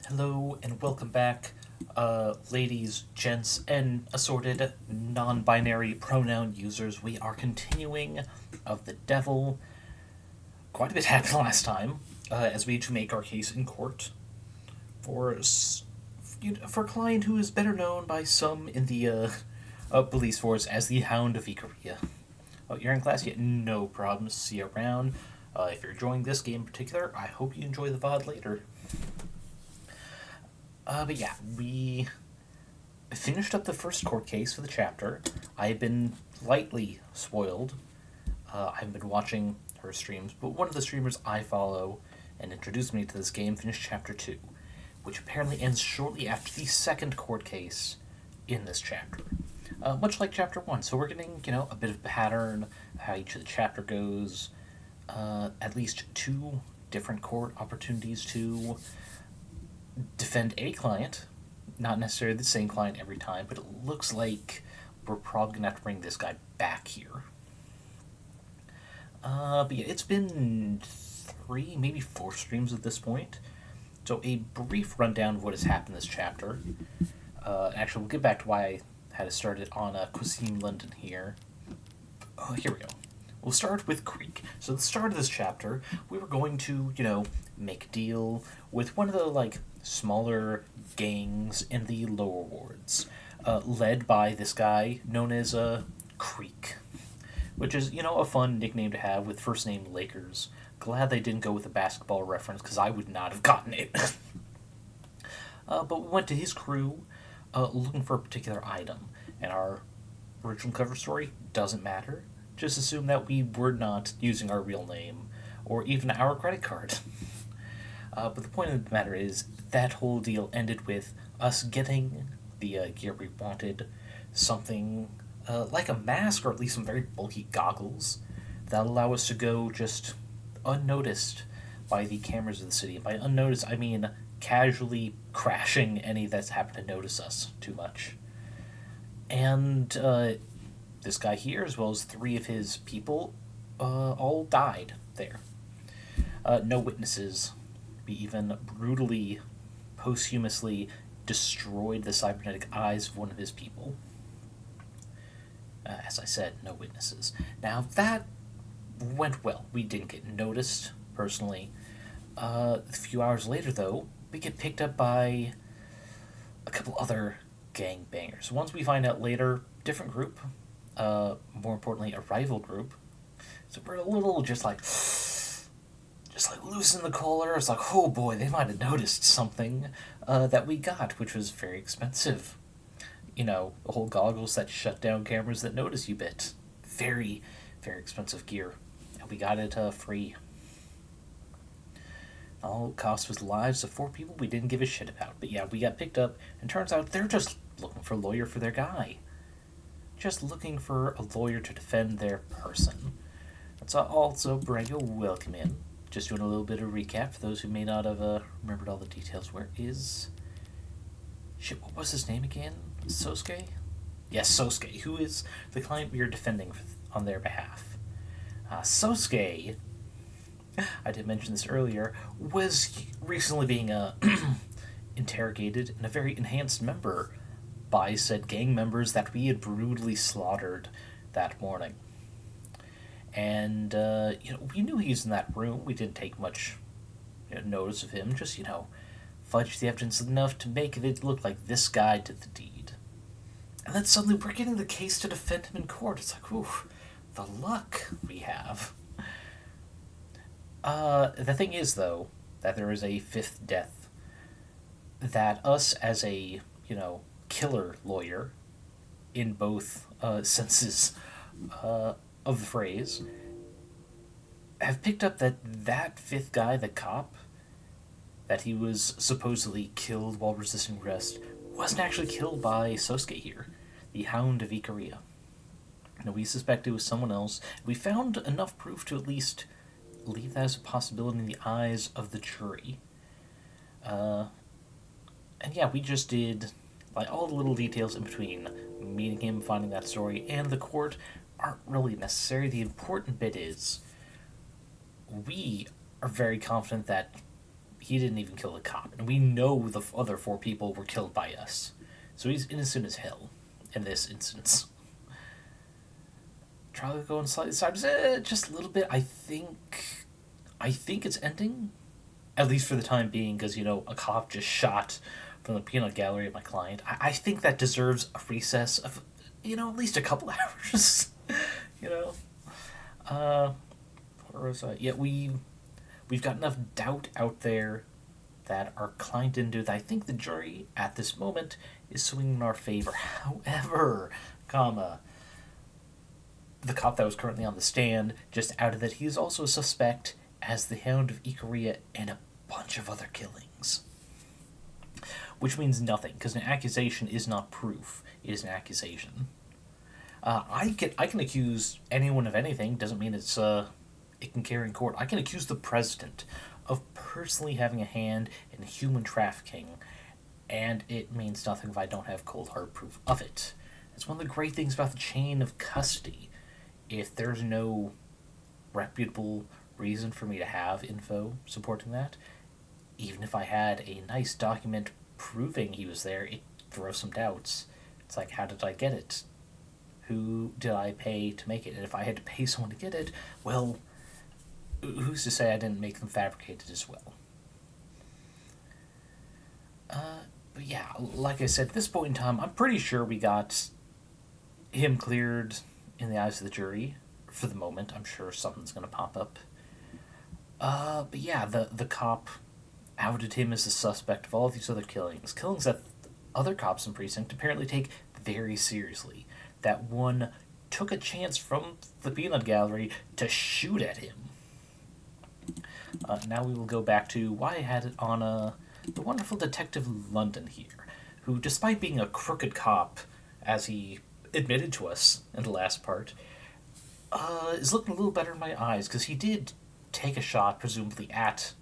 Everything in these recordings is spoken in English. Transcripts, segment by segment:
Hello and welcome back, ladies, gents, and assorted non binary pronoun users. We are continuing of the devil. Quite a bit happened last time as we had to make our case in court for, for a client who is better known by some in the police force as the Hound of Ikaria. Oh, you're in class yet? No problems. See you around. If you're enjoying this game in particular, I hope you enjoy the VOD later. But yeah, we finished up the first court case for the chapter. I've been lightly spoiled. I've been watching her streams, but one of the streamers I follow and introduced me to this game finished chapter 2, which apparently ends shortly after the second court case in this chapter. Much like chapter 1, so we're getting, a bit of a pattern, how each of the chapter goes, at least 2 different court opportunities to defend a client, not necessarily the same client every time, but it looks like we're probably going to have to bring this guy back here. But yeah, it's been 3, maybe 4 streams at this point. So a brief rundown of what has happened this chapter. Actually, we'll get back to why I had to start it on Cuisine London here. Here we go. We'll start with Creek. So at the start of this chapter, we were going to, make a deal with one of the, smaller gangs in the lower wards, led by this guy known as Creek, which is, a fun nickname to have with first name Lakers. Glad they didn't go with a basketball reference, because I would not have gotten it. But we went to his crew looking for a particular item, and our original cover story doesn't matter. Just assume that we were not using our real name, or even our credit card. But the point of the matter is, that whole deal ended with us getting the gear we wanted, something like a mask, or at least some very bulky goggles, that allow us to go just unnoticed by the cameras of the city. And by unnoticed, I mean casually crashing any that's happened to notice us too much. And this guy here, as well as 3 of his people, all died there. No witnesses. We even brutally, posthumously destroyed the cybernetic eyes of one of his people. As I said, no witnesses. Now, that went well. We didn't get noticed, personally. A few hours later, though, we get picked up by a couple other gangbangers. Ones we find out later, different group. More importantly, a rival group. So we're a little just like loosen the collar. It's like, oh boy, they might have noticed something that we got, which was very expensive. The whole goggles that shut down cameras that notice you bit. Very, very expensive gear. And we got it free. All it cost was the lives of 4 people we didn't give a shit about. But yeah, we got picked up, and turns out they're just looking for a lawyer for their guy. Just looking for a lawyer to defend their person. That's also bring a welcome in. Just doing a little bit of recap for those who may not have remembered all the details. Where is... Shit, what was his name again? Sosuke? Yes, Sosuke, who is the client we are defending on their behalf. Sosuke, I did mention this earlier, was recently being interrogated, and a very enhanced member by said gang members that we had brutally slaughtered that morning. And, we knew he was in that room. We didn't take much notice of him. Just, fudge the evidence enough to make it look like this guy did the deed. And then suddenly we're getting the case to defend him in court. It's like, ooh, the luck we have. The thing is, though, that there is a 5th death that us as a, killer lawyer, in both senses of the phrase, have picked up that 5th guy, the cop, that he was supposedly killed while resisting arrest, wasn't actually killed by Sosuke here, the Hound of Ikaria. We suspect it was someone else. We found enough proof to at least leave that as a possibility in the eyes of the jury. And yeah, we just did all the little details in between meeting him, finding that story, and the court aren't really necessary. The important bit is we are very confident that he didn't even kill the cop, and we know the other 4 people were killed by us. So he's innocent as hell in this instance. Trial going slightly sideways, just a little bit. I think it's ending, at least for the time being, because a cop just shot from the peanut gallery at my client. I think that deserves a recess of at least a couple hours. Where was I? Yeah, we've got enough doubt out there that our client didn't do that. I think the jury at this moment is swinging in our favor. However, the cop that was currently on the stand just outed that he is also a suspect as the Hound of Ikaria and a bunch of other killings. Which means nothing, because an accusation is not proof. It is an accusation. I can accuse anyone of anything. Doesn't mean it can carry in court. I can accuse the president of personally having a hand in human trafficking, and it means nothing if I don't have cold hard proof of it. It's one of the great things about the chain of custody. If there's no reputable reason for me to have info supporting that, even if I had a nice document proving he was there, it throws some doubts. It's like, how did I get it? Who did I pay to make it? And if I had to pay someone to get it, well, who's to say I didn't make them fabricated as well? But yeah, like I said, at this point in time, I'm pretty sure we got him cleared in the eyes of the jury. For the moment, I'm sure something's going to pop up. But yeah, the cop outed him as the suspect of all of these other killings. Killings that other cops in precinct apparently take very seriously. That one took a chance from the peanut gallery to shoot at him. Now we will go back to why I had it on the wonderful Detective London here, who, despite being a crooked cop, as he admitted to us in the last part, is looking a little better in my eyes, because he did take a shot, presumably at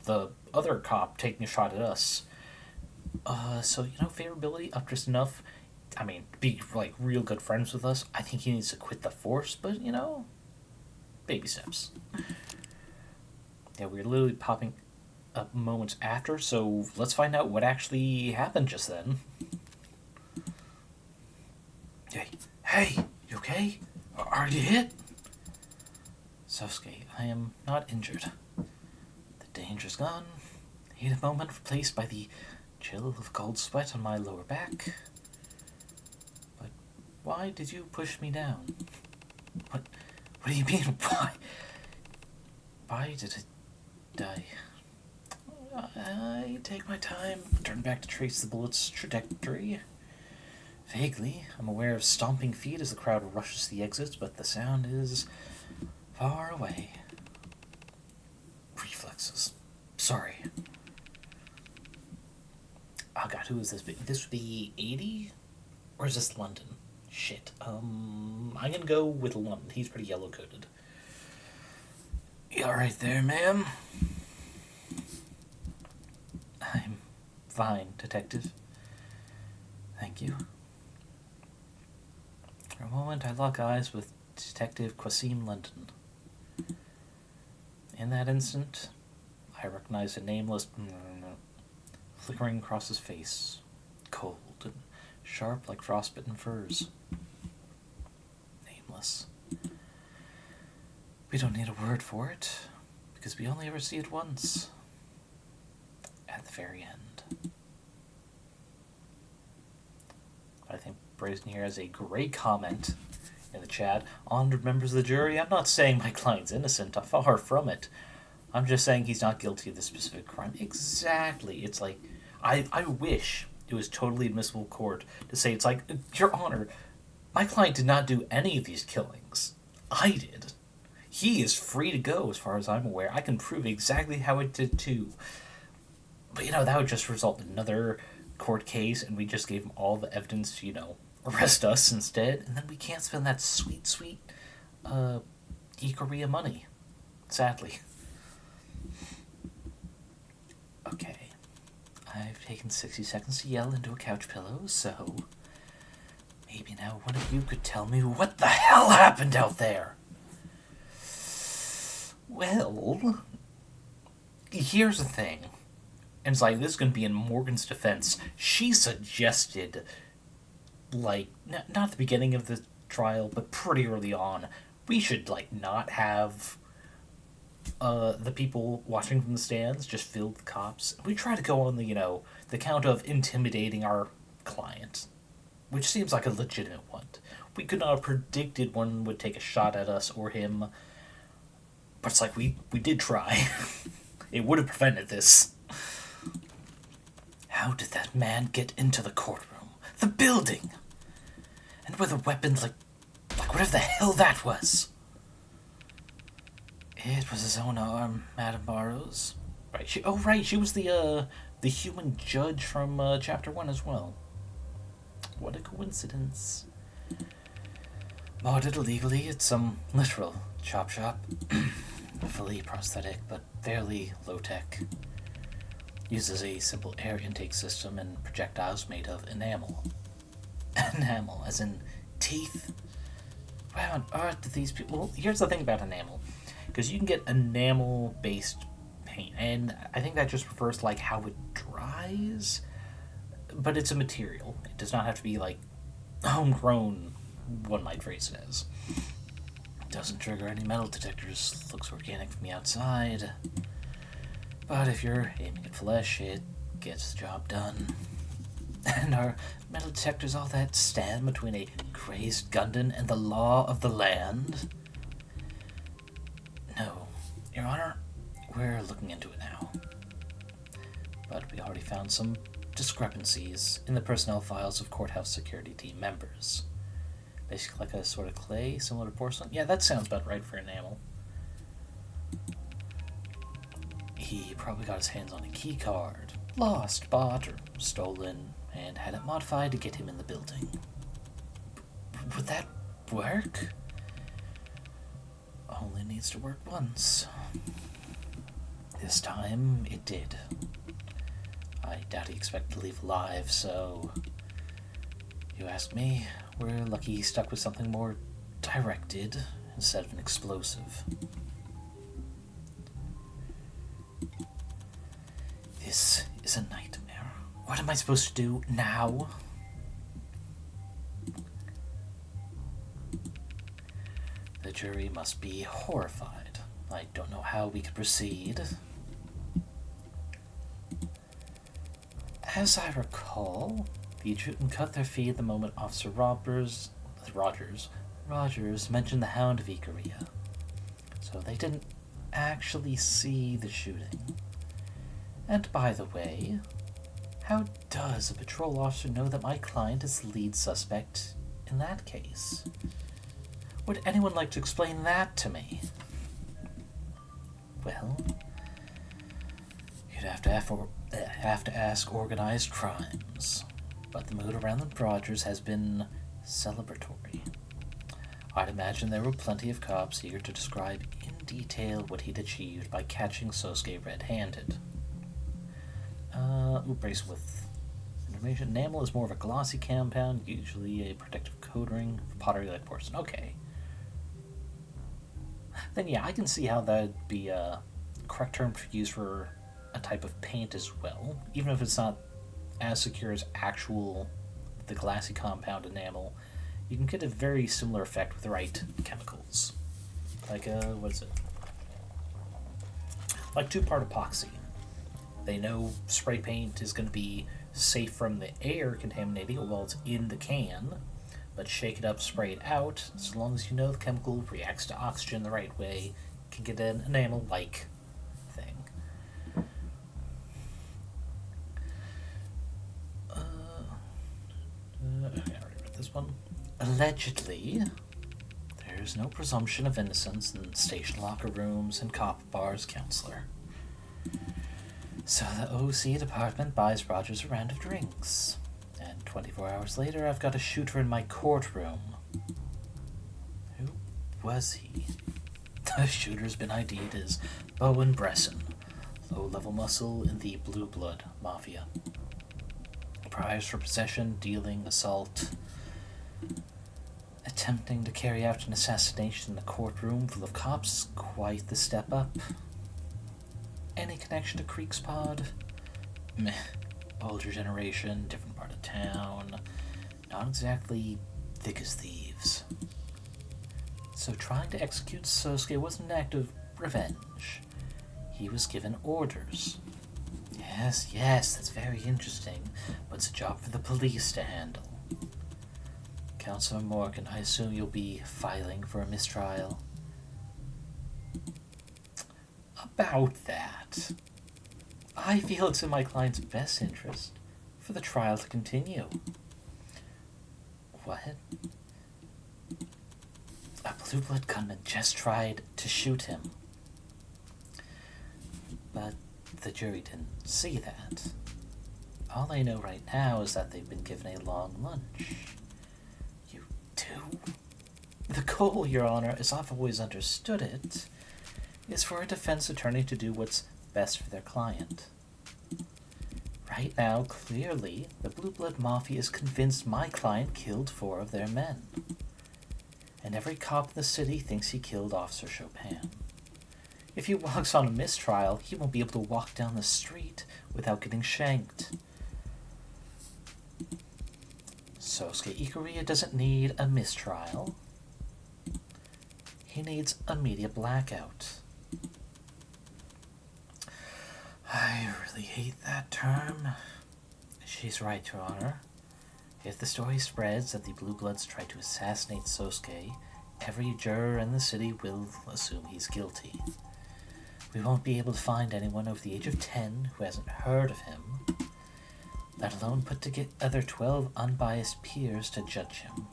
the other cop taking a shot at us. So, favorability up just enough. I mean, be, real good friends with us. I think he needs to quit the force, but, baby steps. Yeah, we're literally popping up moments after, so let's find out what actually happened just then. Hey, you okay? Are you hit? Sosuke, I am not injured. The danger's gone. Heat of moment replaced by the chill of cold sweat on my lower back. But why did you push me down? What do you mean, why? Why did it die? I take my time, turn back to trace the bullet's trajectory. Vaguely, I'm aware of stomping feet as the crowd rushes to the exits, but the sound is far away. Reflexes. Sorry. Oh god, who is this? This would be 80? Or is this London? Shit. I'm gonna go with London. He's pretty yellow-coated. You alright there, ma'am? I'm fine, detective. Thank you. For a moment, I lock eyes with Detective Quasim London. In that instant, I recognize a nameless flickering across his face, cold and sharp like frostbitten furs. Nameless. We don't need a word for it, because we only ever see it once. At the very end. I think Brazen here has a great comment in the chat. Honored members of the jury, I'm not saying my client's innocent. I'm far from it. I'm just saying he's not guilty of this specific crime. Exactly. It's like, I wish it was totally admissible court to say, it's like, Your Honor, my client did not do any of these killings. I did. He is free to go as far as I'm aware. I can prove exactly how it did too. But, that would just result in another court case, and we just gave him all the evidence to, arrest us instead, and then we can't spend that sweet, sweet, Ikaria money. Sadly. Okay. I've taken 60 seconds to yell into a couch pillow, so maybe now one of you could tell me what the hell happened out there? Well, Here's the thing. And it's like, this is going to be in Morgan's defense. She suggested, like, not at the beginning of the trial, but pretty early on, we should, like, not have the people watching from the stands just filled with cops. We try to go on the, the count of intimidating our client, which seems like a legitimate one. We could not have predicted one would take a shot at us or him, but it's like, we did try. It would have prevented this. How did that man get into the courtroom? The building! And with a weapon like whatever the hell that was. It was his own arm, Madame Barrows. Right, she was the human judge from chapter 1 as well. What a coincidence. Modded illegally at some literal chop shop. Fully prosthetic, but fairly low-tech. Uses a simple air intake system and projectiles made of enamel. Enamel, as in teeth? Why on earth do these people... Well, here's the thing about enamel. Because you can get enamel-based paint, and I think that just refers to, like, how it dries. But it's a material. It does not have to be, like, homegrown, one might phrase it as. Doesn't trigger any metal detectors. Looks organic from the outside. But if you're aiming at flesh, it gets the job done. And are metal detectors all that stand between a crazed Gundan and the law of the land? No, Your Honor, we're looking into it now. But we already found some discrepancies in the personnel files of courthouse security team members. Basically like a sort of clay, similar to porcelain. Yeah, that sounds about right for enamel. He probably got his hands on a key card, lost, bought, or stolen, and had it modified to get him in the building. Would that work? Only needs to work once. This time, it did. I doubt he expected to leave alive, so... You ask me, we're lucky he stuck with something more directed instead of an explosive. This is a nightmare. What am I supposed to do now? The jury must be horrified. I don't know how we could proceed. As I recall, the adjutant cut their fee the moment Officer Rogers mentioned the Hound of Ikaria. So they didn't actually see the shooting. And by the way, how does a patrol officer know that my client is the lead suspect in that case? Would anyone like to explain that to me? Well, you'd have to ask organized crimes. But the mood around the Rogers has been celebratory. I'd imagine there were plenty of cops eager to describe in detail what he'd achieved by catching Sosuke red-handed. Brace with information. Enamel is more of a glossy compound, usually a protective coating for pottery like porcelain. Okay. Then yeah, I can see how that'd be a correct term to use for a type of paint as well, even if it's not as secure as the glassy compound enamel. You can get a very similar effect with the right chemicals. Like, what is it? Like two-part epoxy. They know spray paint is going to be safe from the air contaminating it while it's in the can, but shake it up, spray it out. As long as you know the chemical reacts to oxygen the right way, you can get an enamel-like thing. I already read this one. Allegedly, there's no presumption of innocence in station locker rooms and cop bars, counselor. So the OC department buys Rogers a round of drinks. And 24 hours later, I've got a shooter in my courtroom. Who was he? The shooter's been ID'd as Bowen Bresson, low-level muscle in the Blue Blood Mafia. Priors for possession, dealing, assault. Attempting to carry out an assassination in a courtroom full of cops is quite the step up. Any connection to Creek's Pod? Meh. Older generation, different part of town. Not exactly thick as thieves. So trying to execute Sosuke wasn't an act of revenge. He was given orders. Yes, that's very interesting, but it's a job for the police to handle. Councilor Morgan, I assume you'll be filing for a mistrial? About that. I feel it's in my client's best interest for the trial to continue. What? A blue blood gunman just tried to shoot him. But the jury didn't see that. All I know right now is that they've been given a long lunch. You do? The goal, Your Honor, as I've always understood it, is for a defense attorney to do what's best for their client. Right now, clearly, the Blue Blood Mafia is convinced my client killed 4 of their men. And every cop in the city thinks he killed Officer Chopin. If he walks on a mistrial, he won't be able to walk down the street without getting shanked. Sosuke Ikuria doesn't need a mistrial. He needs a media blackout. I really hate that term. She's right, Your Honor. If the story spreads that the Blue Bloods tried to assassinate Sosuke, every juror in the city will assume he's guilty. We won't be able to find anyone over the age of 10 who hasn't heard of him, let alone put together 12 unbiased peers to judge him.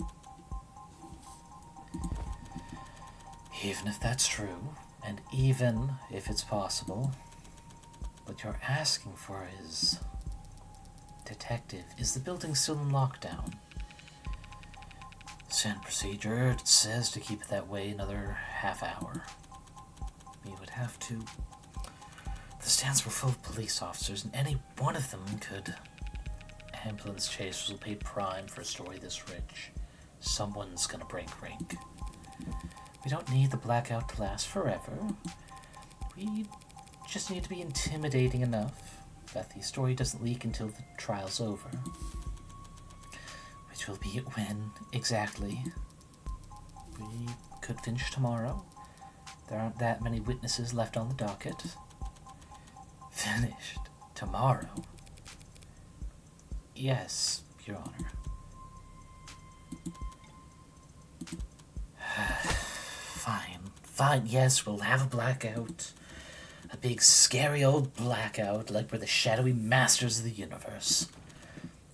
Even if that's true, and even if it's possible, what you're asking for is... Detective, is the building still in lockdown? Standard procedure says to keep it that way another half hour. We would have to... The stands were full of police officers, and any one of them could... Ambulance chasers will pay prime for a story this rich. Someone's gonna break rank. We don't need the blackout to last forever. We just need to be intimidating enough that the story doesn't leak until the trial's over. Which will be when, exactly? We could finish tomorrow. There aren't that many witnesses left on the docket. Finished tomorrow? Yes, Your Honor. Fine, yes, we'll have a blackout. A big, scary old blackout, like we're the shadowy masters of the universe.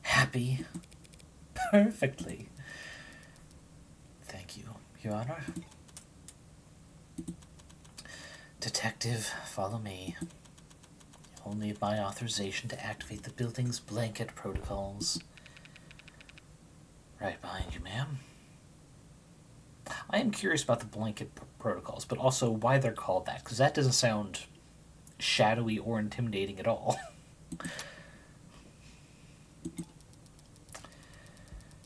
Happy? Perfectly. Thank you, Your Honor. Detective, follow me. You'll need my authorization to activate the building's blanket protocols. Right behind you, ma'am. I am curious about the blanket protocols, but also why they're called that, because that doesn't sound shadowy or intimidating at all.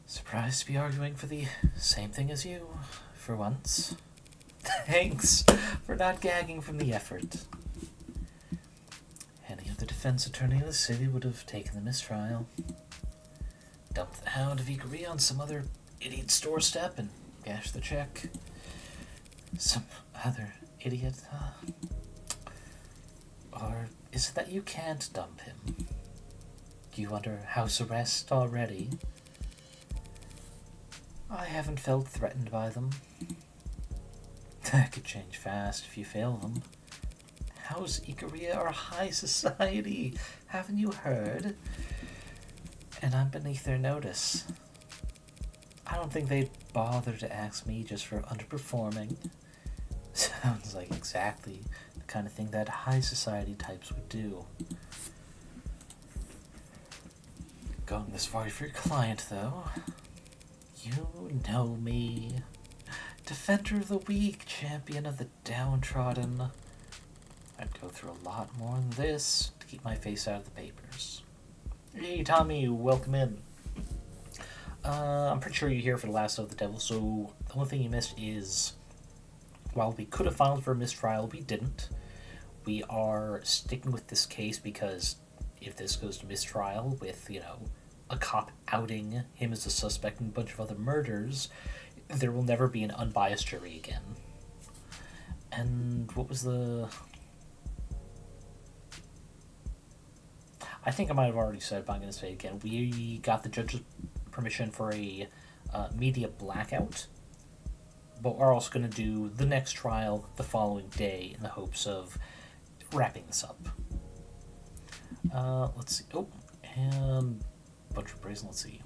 Surprised to be arguing for the same thing as you, for once. Thanks for not gagging from the effort. Any other defense attorney in the city would have taken the mistrial. Dumped the hound of Ikaria on some other idiot's doorstep and cashed the check. Some other idiot, huh? Or is it that you can't dump him? You under house arrest already? I haven't felt threatened by them. That could change fast if you fail them. House Ikaria are high society, haven't you heard? And I'm beneath their notice. I don't think they'd bother to ask me just for underperforming. Sounds like exactly the kind of thing that high society types would do. Going this far for your client, though. You know me. Defender of the weak, champion of the downtrodden. I'd go through a lot more than this to keep my face out of the papers. Hey, Tommy, welcome in. I'm pretty sure you're here for the last of the devil, so the only thing you missed is, while we could have filed for a mistrial, we didn't. We are sticking with this case because if this goes to mistrial with, a cop outing him as a suspect in a bunch of other murders, there will never be an unbiased jury again. And what was the... I think I might have already said it, but I'm going to say it again. We got the judge's permission for a media blackout, but we're also going to do the next trial the following day in the hopes of wrapping this up. Let's see. Oh, and a bunch of brazen. Let's see.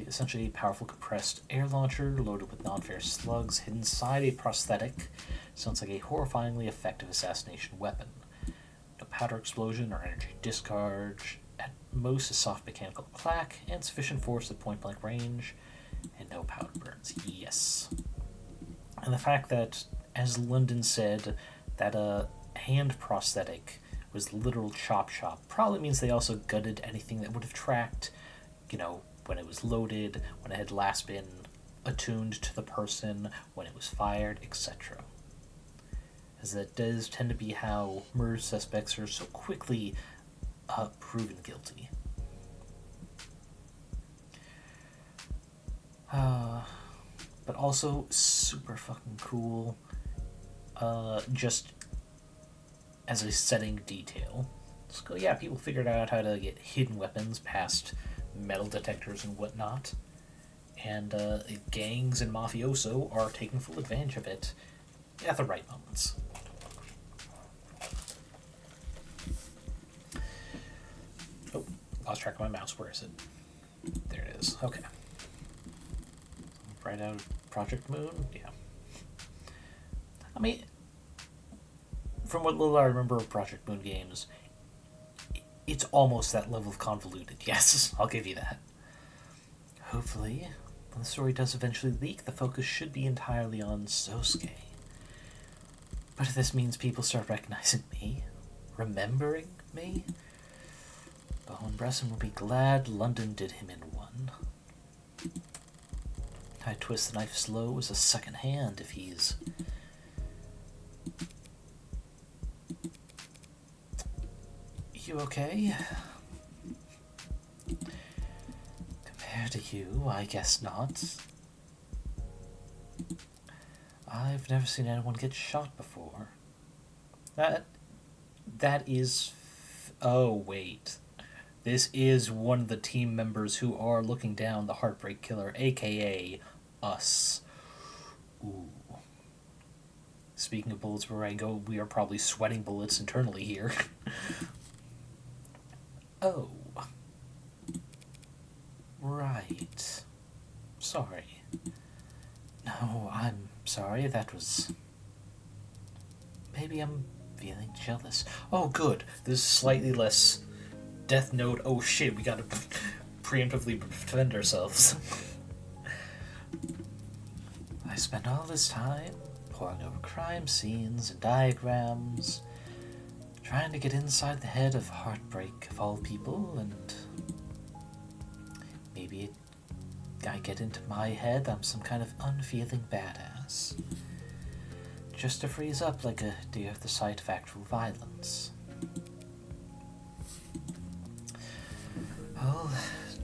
Essentially, a powerful compressed air launcher loaded with non-ferrous slugs hidden inside a prosthetic. Sounds like a horrifyingly effective assassination weapon. No powder explosion or energy discharge. At most, a soft mechanical clack and sufficient force at point-blank range. And no powder burns. Yes. And the fact that, as London said, that a hand prosthetic was literal chop shop probably means they also gutted anything that would have tracked, when it was loaded, when it had last been attuned to the person, when it was fired, etc. As that does tend to be how murder suspects are so quickly proven guilty. But also super fucking cool, just as a setting detail. So, yeah, people figured out how to get hidden weapons past metal detectors and whatnot, and gangs and mafioso are taking full advantage of it at the right moments. Oh, lost track of my mouse. Where is it? There it is. Okay. Right out of Project Moon? Yeah. I mean, from what little I remember of Project Moon games, it's almost that level of convoluted. Yes, I'll give you that. Hopefully, when the story does eventually leak, the focus should be entirely on Sosuke. But if this means people start recognizing me, remembering me, Bowen Bresson will be glad London did him in one. I twist the knife slow as a second hand if he's... You okay? Compared to you, I guess not. I've never seen anyone get shot before. That is... Oh, wait. This is one of the team members who are looking down the Heartbreak Killer, a.k.a. us. Ooh. Speaking of bullets where I go, we are probably sweating bullets internally here. Oh. Right. Sorry. No, I'm sorry, that was... Maybe I'm feeling jealous. Oh, good. This is slightly less Death Note, oh shit, we gotta preemptively defend ourselves. I spent all this time poring over crime scenes and diagrams, trying to get inside the head of Heartbreak of all people, and maybe I get into my head I'm some kind of unfeeling badass, just to freeze up like a deer at the sight of actual violence. Well,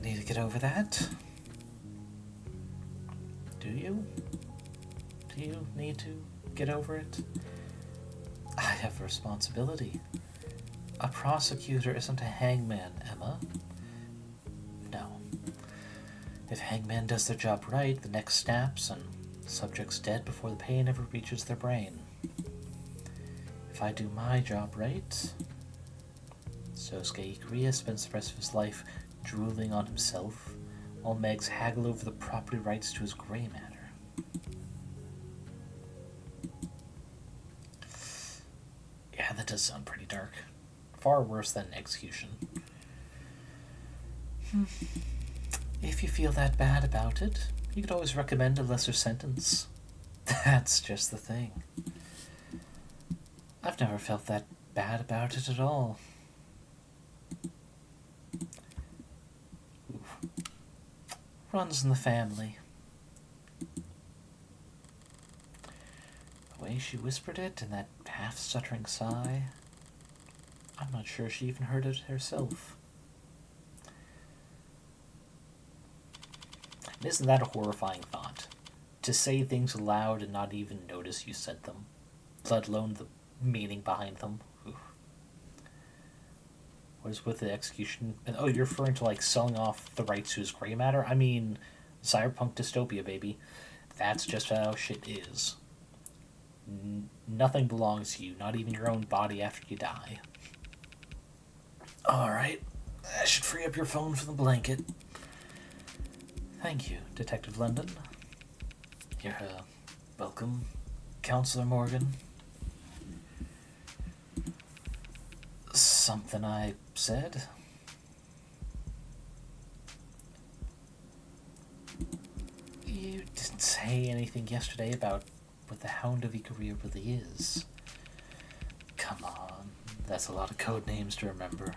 need to get over that. Do you? Do you need to get over it? I have a responsibility. A prosecutor isn't a hangman, Emma. No. If hangman does their job right, the neck snaps and the subject's dead before the pain ever reaches their brain. If I do my job right, Sosuke Ikuria spends the rest of his life drooling on himself, while Megs haggle over the property rights to his gray matter. Yeah, that does sound pretty dark. Far worse than an execution. If you feel that bad about it, you could always recommend a lesser sentence. That's just the thing. I've never felt that bad about it at all. Runs in the family. way she whispered it and that half-stuttering sigh, I'm not sure she even heard it herself. And isn't that a horrifying thought? To say things aloud and not even notice you said them, let alone the meaning behind them. Oof. What is with the execution? Oh, you're referring to, like, selling off the rights to his gray matter? I mean, cyberpunk dystopia, baby. That's just how shit is. Nothing belongs to you, not even your own body after you die. Alright, I should free up your phone for the blanket. Thank you, Detective London. You're welcome, Counselor Morgan. Something I said? You didn't say anything yesterday about what the Hound of Ikaria really is. Come on, that's a lot of code names to remember.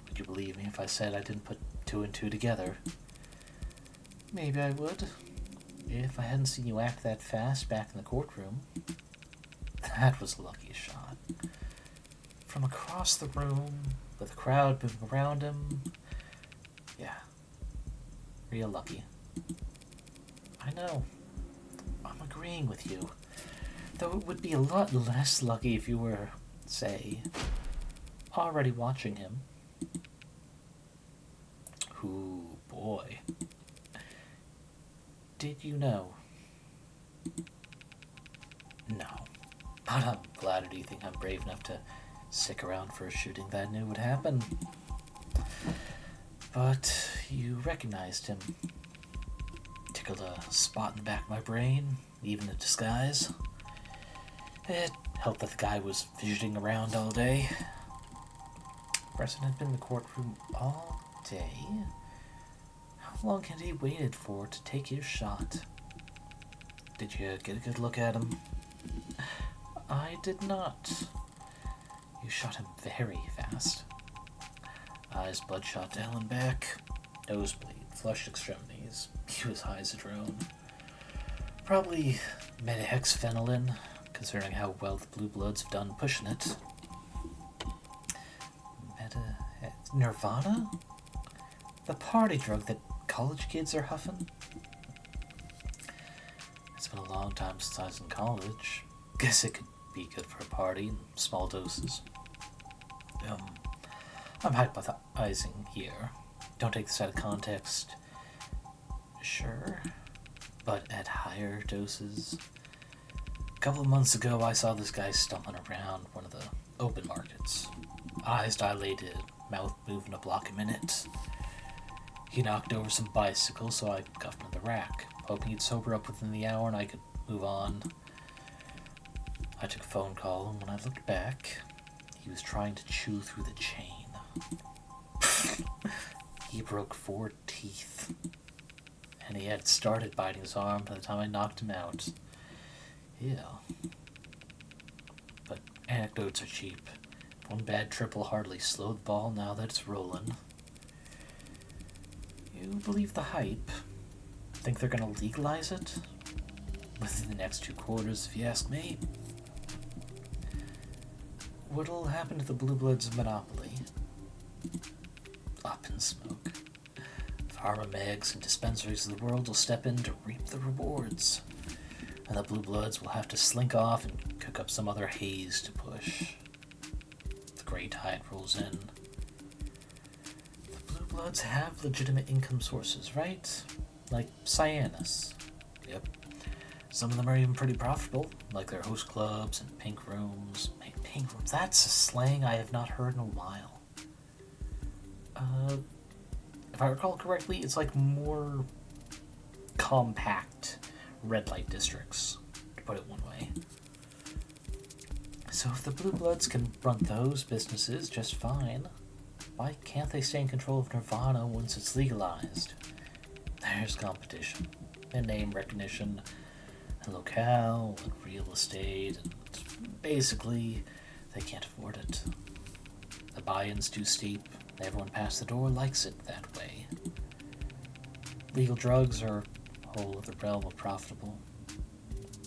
Would you believe me if I said I didn't put two and two together? Maybe I would, if I hadn't seen you act that fast back in the courtroom. That was a lucky shot. From across the room, with the crowd moving around him. Yeah, real lucky. I know. I'm agreeing with you. Though it would be a lot less lucky if you were, say, already watching him. Ooh, boy. Did you know? No. But I'm glad you think I'm brave enough to stick around for a shooting that I knew would happen. But you recognized him. Tickled a spot in the back of my brain, even in disguise. It helped that the guy was fidgeting around all day. Preston had been in the courtroom all day. How long had he waited for to take his shot? Did you get a good look at him? I did not. You shot him very fast. Eyes bloodshot to hell and back. Nosebleed, flushed extremities. He was high as a drone. Probably metahexphenolin, considering how well the Blue Bloods have done pushing it. Nirvana? The party drug that college kids are huffing? It's been a long time since I was in college. Guess it could be good for a party in small doses. I'm hypothesizing here. Don't take this out of context. Sure, but at higher doses. A couple of months ago, I saw this guy stumbling around one of the open markets. Eyes dilated, mouth moving a block a minute. He knocked over some bicycles, so I cuffed him to the rack, hoping he'd sober up within the hour and I could move on. I took a phone call, and when I looked back, he was trying to chew through the chain. He broke 4 teeth, and he had started biting his arm by the time I knocked him out. Yeah. But anecdotes are cheap. One bad trip will hardly slow the ball now that it's rolling. You believe the hype? Think they're gonna legalize it? Within the next 2 quarters, if you ask me. What'll happen to the Blue Bloods' monopoly? Up in smoke. Pharma megs and dispensaries of the world will step in to reap the rewards. And the Blue Bloods will have to slink off and cook up some other haze to push. The gray tide rolls in. The Blue Bloods have legitimate income sources, right? Like Cyanus. Yep. Some of them are even pretty profitable, like their host clubs and pink rooms. Hey, pink rooms, that's a slang I have not heard in a while. If I recall correctly, it's like more compact red light districts, to put it one way. So if the Blue Bloods can run those businesses just fine, why can't they stay in control of Nirvana once it's legalized? There's competition, and name recognition, and locale, and real estate, and basically, they can't afford it. The buy-in's too steep, and everyone past the door likes it that way. Legal drugs are a whole other realm of profitable.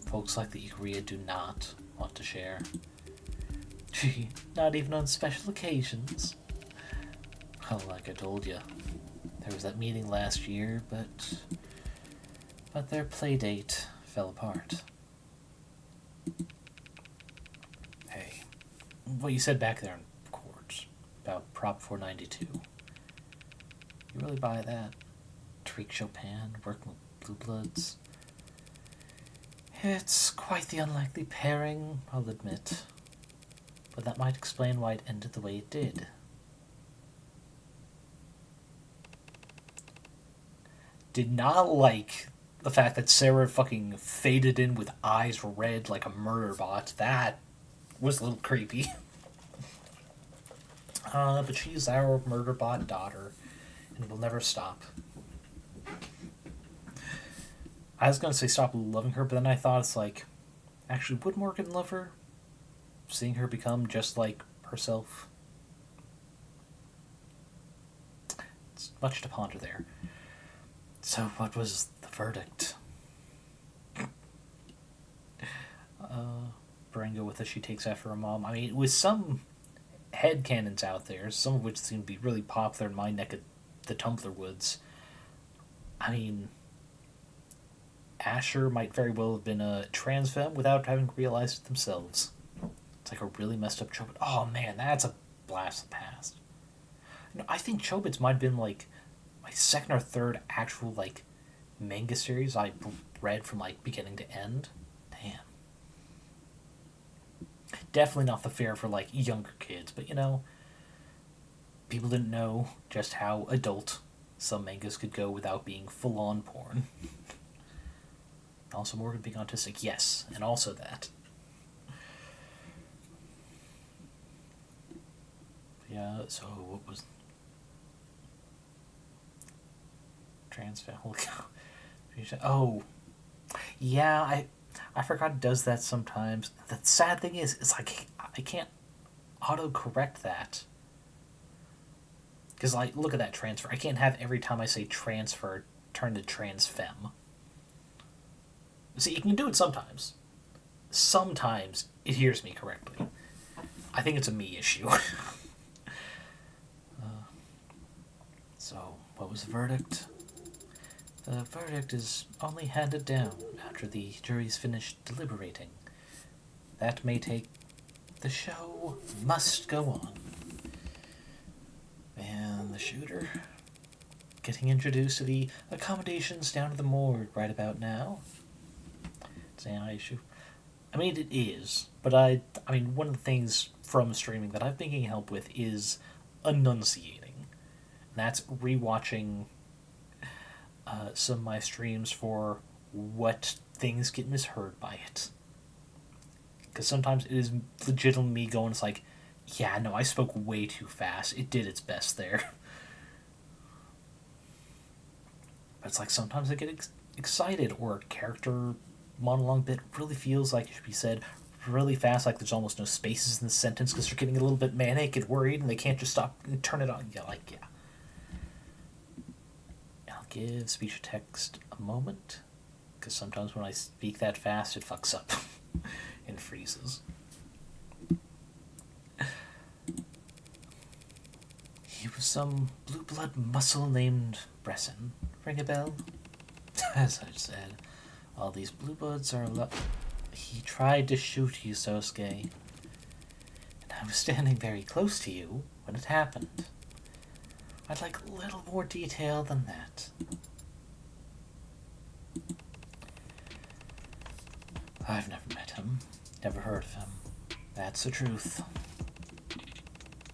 Folks like the Ikaria do not want to share. Gee, not even on special occasions. Well, like I told you, there was that meeting last year, but their play date fell apart. Hey, what you said back there in court about Prop 492, you really buy that? Tariq Chopin working with Blue Bloods? It's quite the unlikely pairing, I'll admit. But that might explain why it ended the way it did. Did not like the fact that Sarah fucking faded in with eyes red like a murder bot. That was a little creepy. But she's our murder bot daughter, and will never stop. I was gonna say stop loving her, but then I thought it's like, actually, would Morgan love her? Seeing her become just like herself? It's much to ponder there. So what was the verdict? Barenga with us, she takes after her mom. I mean, with some headcanons out there, some of which seem to be really popular in my neck of the Tumblr woods. I mean, Asher might very well have been a trans femme without having realized it themselves. It's like a really messed up Chobit. Oh man, that's a blast of the past. You know, I think Chobits might have been like my second or third actual like manga series I read from like beginning to end. Damn. Definitely not the fare for like younger kids, but you know, people didn't know just how adult some mangas could go without being full on porn. Also, Morgan being autistic, yes, and also that. Yeah, so what was trans family? Oh, yeah, I forgot it does that sometimes. The sad thing is, it's like I can't auto-correct that. Because, like, look at that transfer. I can't have every time I say transfer turn to trans femme. See, you can do it sometimes. Sometimes it hears me correctly. I think it's a me issue. So, what was the verdict? The verdict is only handed down after the jury's finished deliberating. That may take... The show must go on. And the shooter getting introduced to the accommodations down to the morgue right about now. It's an issue. I mean, it is, but I mean, one of the things from streaming that I've been getting help with is enunciating. And that's rewatching some of my streams for what things get misheard by it. Because sometimes it is legitimately me going, it's like, yeah, no, I spoke way too fast. It did its best there. But it's like sometimes I get excited, or a character monologue bit really feels like it should be said really fast, like there's almost no spaces in the sentence because they're getting a little bit manic and worried and they can't just stop and turn it on. Yeah, like, yeah. I'll give speech to text a moment, because sometimes when I speak that fast, it fucks up and freezes. He was some blue blood muscle named Bresson. Ring a bell? As I said, all these blue bloods are He tried to shoot you, Sosuke. And I was standing very close to you when it happened. I'd like a little more detail than that. I've never met him. Never heard of him. That's the truth.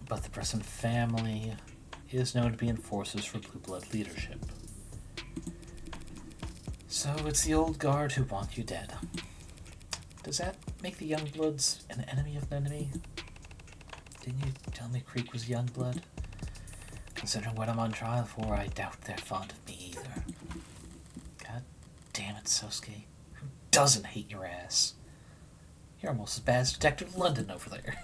But the Bresson family is known to be enforcers for blue blood leadership. So it's the old guard who want you dead. Does that make the young bloods an enemy of an enemy? Didn't you tell me Creek was young blood? Considering what I'm on trial for, I doubt they're fond of me either. God damn it, Sosuke. Who doesn't hate your ass? You're almost as bad as Detective London over there.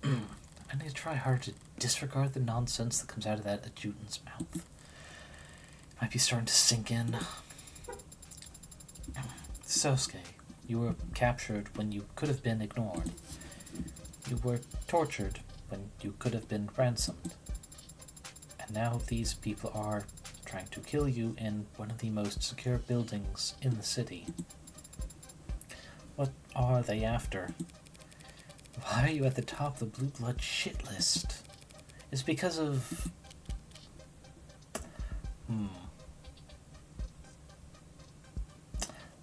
I need to try hard to disregard the nonsense that comes out of that adjutant's mouth. It might be starting to sink in. Sosuke, You were captured when you could have been ignored. You were tortured when you could have been ransomed. And now these people are trying to kill you in one of the most secure buildings in the city. What are they after? Why are you at the top of the Blue Blood shit list? It's because of...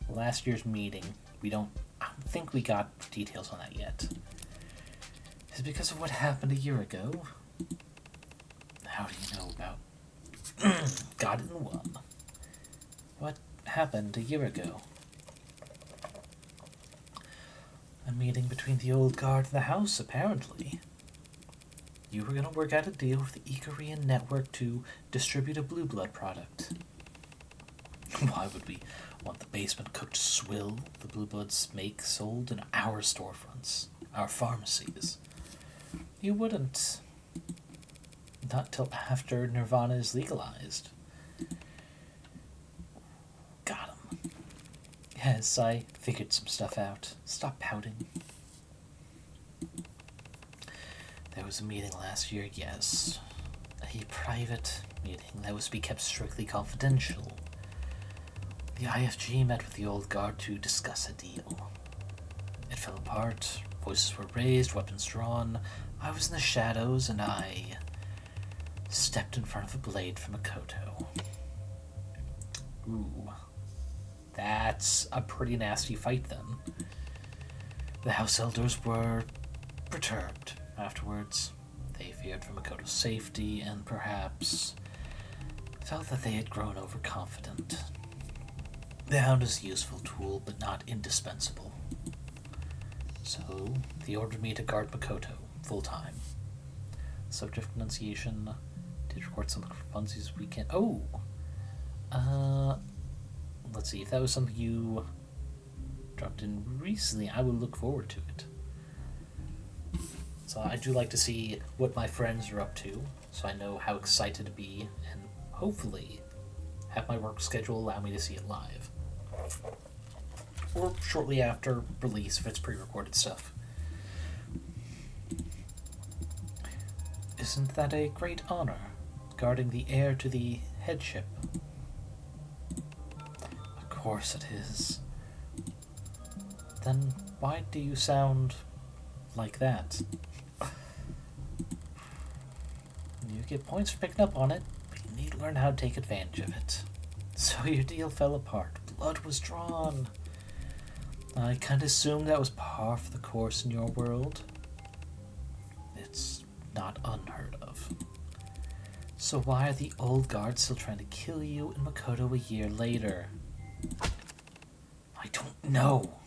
Last year's meeting, I don't think we got details on that yet. Is it because of what happened a year ago? How do you know about God in the One? What happened a year ago? A meeting between the old guard and the house, apparently. You were going to work out a deal with the Icarian network to distribute a Blue Blood product. Why would we want the basement cooked swill the Blue Bloods make sold in our storefronts, our pharmacies? You wouldn't. Not till after Nirvana is legalized. Got him. Yes, I figured some stuff out. Stop pouting. There was a meeting last year, yes. A private meeting that was to be kept strictly confidential. The IFG met with the old guard to discuss a deal. It fell apart, voices were raised, weapons drawn. I was in the shadows, and I stepped in front of a blade from Makoto. Ooh. That's a pretty nasty fight, then. The house elders were perturbed afterwards. They feared for Makoto's safety, and perhaps felt that they had grown overconfident. The hound is a useful tool, but not indispensable. So, they ordered me to guard Makoto, full-time. Subject pronunciation, did record something for funsies this weekend. Oh! Let's see, if that was something you dropped in recently, I would look forward to it. So I do like to see what my friends are up to, so I know how excited to be, and hopefully have my work schedule allow me to see it live. Or shortly after release if it's pre-recorded stuff. Isn't that a great honor, guarding the heir to the headship? Of course it is. Then why do you sound like that? You get points for picking up on it, but you need to learn how to take advantage of it. So your deal fell apart. Blood was drawn. I kind of assumed that was par for the course in your world. It's not unheard of. So why are the old guards still trying to kill you in Makoto a year later? I don't know.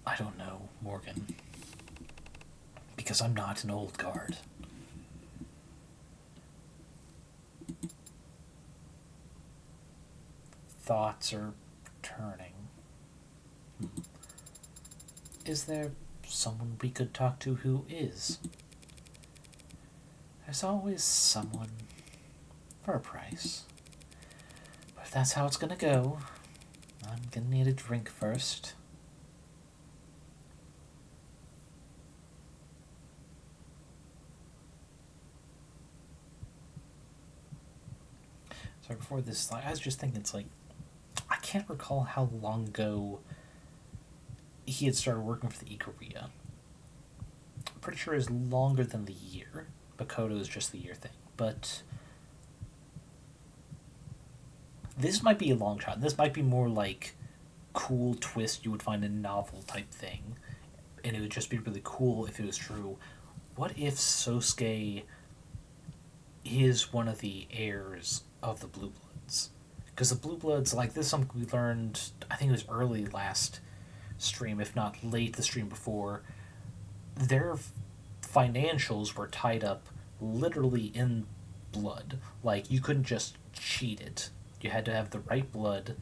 I don't know, Morgan. Because I'm not an old guard. Thoughts are turning. Is there someone we could talk to who is? There's always someone for a price. But if that's how it's gonna go, I'm gonna need a drink first. So before this, I was just thinking, it's like, I can't recall how long ago he had started working for the Ikaria. I'm pretty sure it's longer than the year. Makoto is just the year thing. But this might be a long shot. This might be more like cool twist you would find in a novel type thing. And it would just be really cool if it was true. What if Sosuke is one of the heirs of the Blue Bloods? Because the Blue Bloods, like, this is something we learned, I think it was early last stream, if not late the stream before. Their financials were tied up literally in blood. Like, you couldn't just cheat it. You had to have the right blood,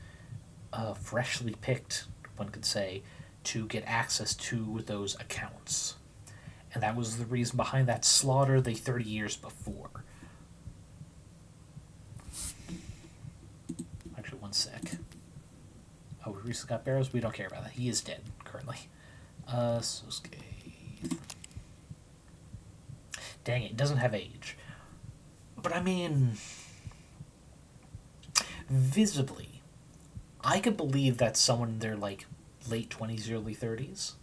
freshly picked, one could say, to get access to those accounts. And that was the reason behind that slaughter the 30 years before. recently got barrows. We don't care about that. He is dead currently. Sosuke. Dang it doesn't have age. But I mean, visibly, I could believe that's someone in their like late 20s, early 30s.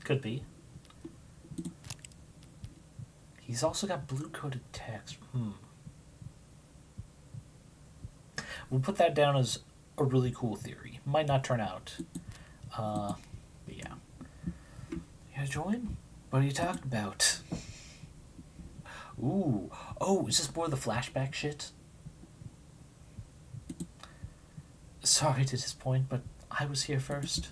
Could be. He's also got blue coded text. We'll put that down as a really cool theory. Might not turn out. But yeah. You gonna join? What are you talking about? Ooh. Oh, is this more of the flashback shit? Sorry to disappoint, but I was here first.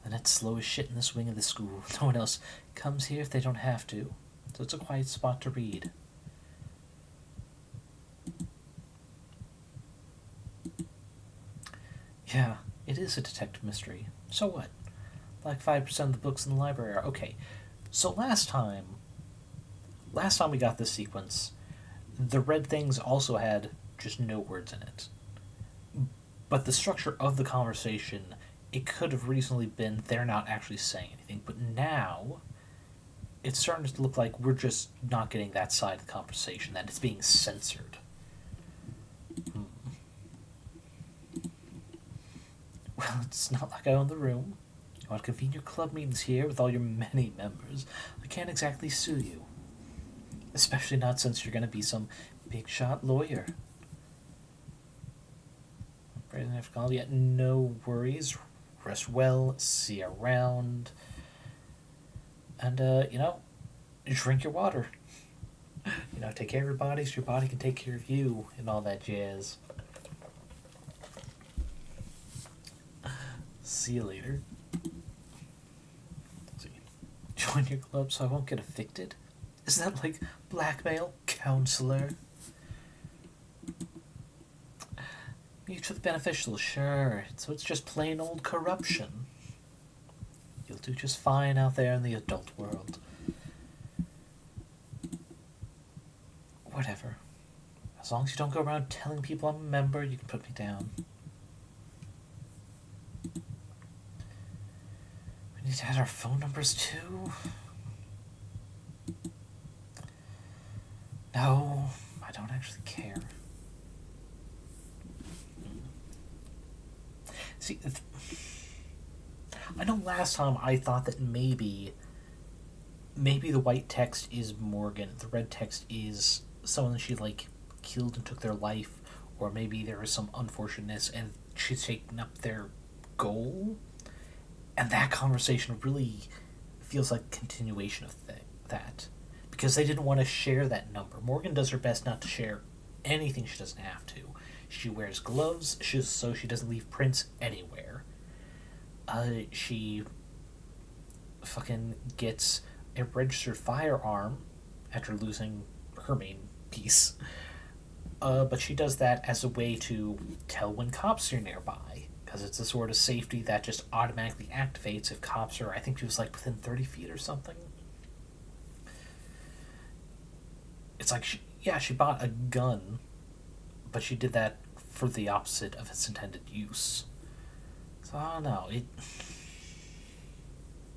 The net's slow as shit in this wing of the school. No one else comes here if they don't have to. So it's a quiet spot to read. Yeah, it is a detective mystery. So what? Like 5% of the books in the library are okay. So last time we got this sequence, the red things also had just no words in it. But the structure of the conversation, it could have reasonably been they're not actually saying anything. But now, it's starting to look like we're just not getting that side of the conversation, that it's being censored. Well, it's not like I own the room. You want to convene your club meetings here with all your many members. I can't exactly sue you. Especially not since you're going to be some big shot lawyer. Yet no worries. Rest well. See you around. And, drink your water. Take care of your body so your body can take care of you and all that jazz. See you later. Let's see. Join your club so I won't get evicted? Is that like blackmail, counselor? Mutually beneficial, sure. So it's just plain old corruption. You'll do just fine out there in the adult world. Whatever. As long as you don't go around telling people I'm a member, you can put me down. We need to add our phone numbers too? No, I don't actually care. See, I know last time I thought that maybe the white text is Morgan, the red text is someone she killed and took their life, or maybe there was some unfortunateness and she's taken up their goal, and that conversation really feels like a continuation of that, because they didn't want to share that number. Morgan does her best not to share anything she doesn't have to. She wears gloves so she doesn't leave prints anywhere. She fucking gets a registered firearm after losing her main piece. But she does that as a way to tell when cops are nearby, because it's a sort of safety that just automatically activates if cops are, I think she was within 30 feet or something. It's she bought a gun, but she did that for the opposite of its intended use. So I don't know.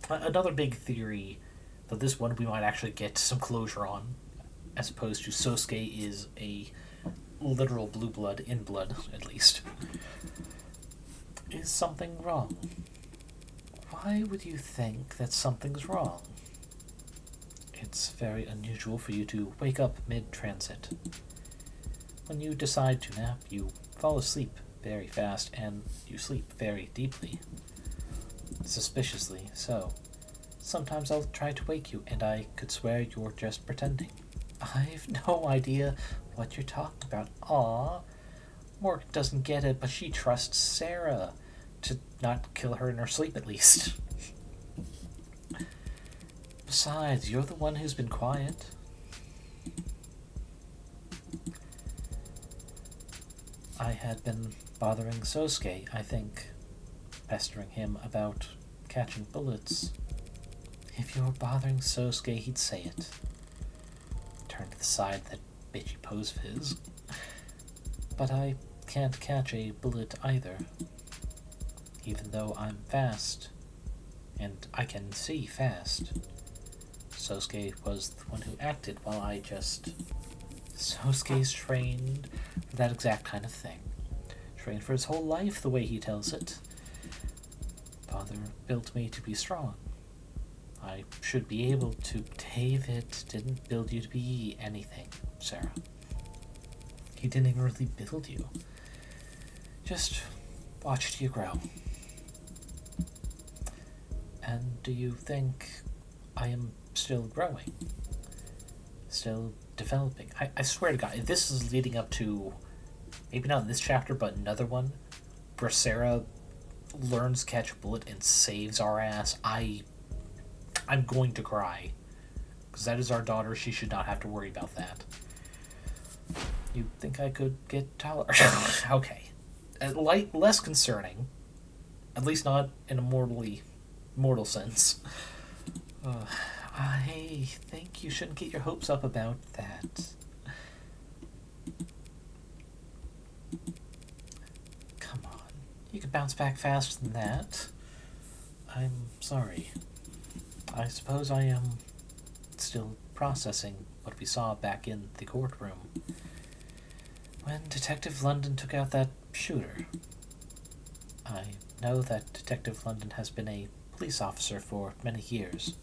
Another big theory, though this one we might actually get some closure on, as opposed to Sosuke is a literal blue blood, in blood at least. Is something wrong? Why would you think that something's wrong? It's very unusual for you to wake up mid-transit. When you decide to nap, you fall asleep very fast, and you sleep very deeply. Suspiciously so. Sometimes I'll try to wake you, and I could swear you're just pretending. I've no idea what you're talking about. Aw. Morgan doesn't get it, but she trusts Sarah to not kill her in her sleep, at least. Besides, you're the one who's been quiet. I had been bothering Sosuke, I think, pestering him about catching bullets. If you were bothering Sosuke, he'd say it. Turn to the side of that bitchy pose of his. But I can't catch a bullet either. Even though I'm fast, and I can see fast. Sosuke was the one who acted while I just... Sosuke's trained for that exact kind of thing. Trained for his whole life, the way he tells it. Father built me to be strong. I should be able to... David didn't build you to be anything, Sarah. He didn't even really build you. Just watched you grow. And do you think I am still growing? Still developing? I swear to God, if this is leading up to, maybe not this chapter, but another one, where Sarah learns to catch a bullet and saves our ass, I'm going to cry. Because that is our daughter, she should not have to worry about that. You think I could get taller? Okay. Less concerning. At least not in a mortal sense. I think you shouldn't get your hopes up about that. Come on. You can bounce back faster than that. I'm sorry. I suppose I am still processing what we saw back in the courtroom. When Detective London took out that shooter. I know that Detective London has been a police officer for many years.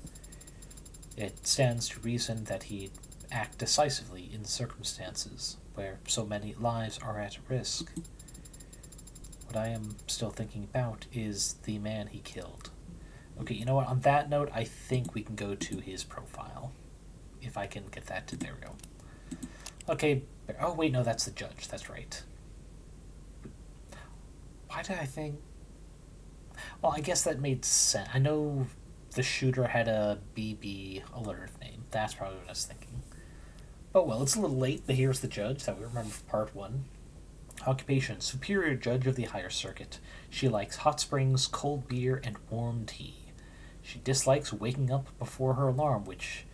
It stands to reason that he'd act decisively in circumstances where so many lives are at risk. What I am still thinking about is the man he killed. Okay, you know what? On that note, I think we can go to his profile. If I can get that to... There we go. Okay. Oh, wait, no, that's the judge. That's right. Why did I think... Well, I guess that made sense. I know the shooter had a BB alert name. That's probably what I was thinking. Oh, well, it's a little late, but here's the judge that we remember from part 1. Occupation: Superior Judge of the Higher Circuit. She likes hot springs, cold beer, and warm tea. She dislikes waking up before her alarm, which...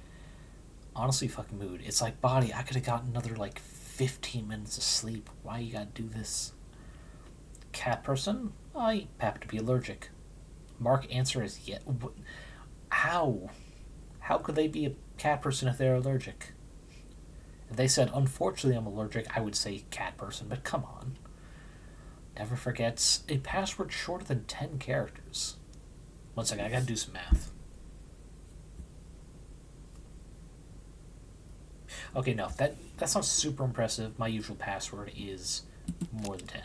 Honestly, fucking mood. It's like, body, I could have gotten another, 15 minutes of sleep. Why you gotta do this? Cat person? I happen to be allergic. Mark answer is yet. How? How could they be a cat person if they're allergic? If they said, unfortunately I'm allergic, I would say cat person, but come on. Never forgets a password shorter than 10 characters. One second, I gotta do some math. Okay, no, that's not super impressive. My usual password is more than 10.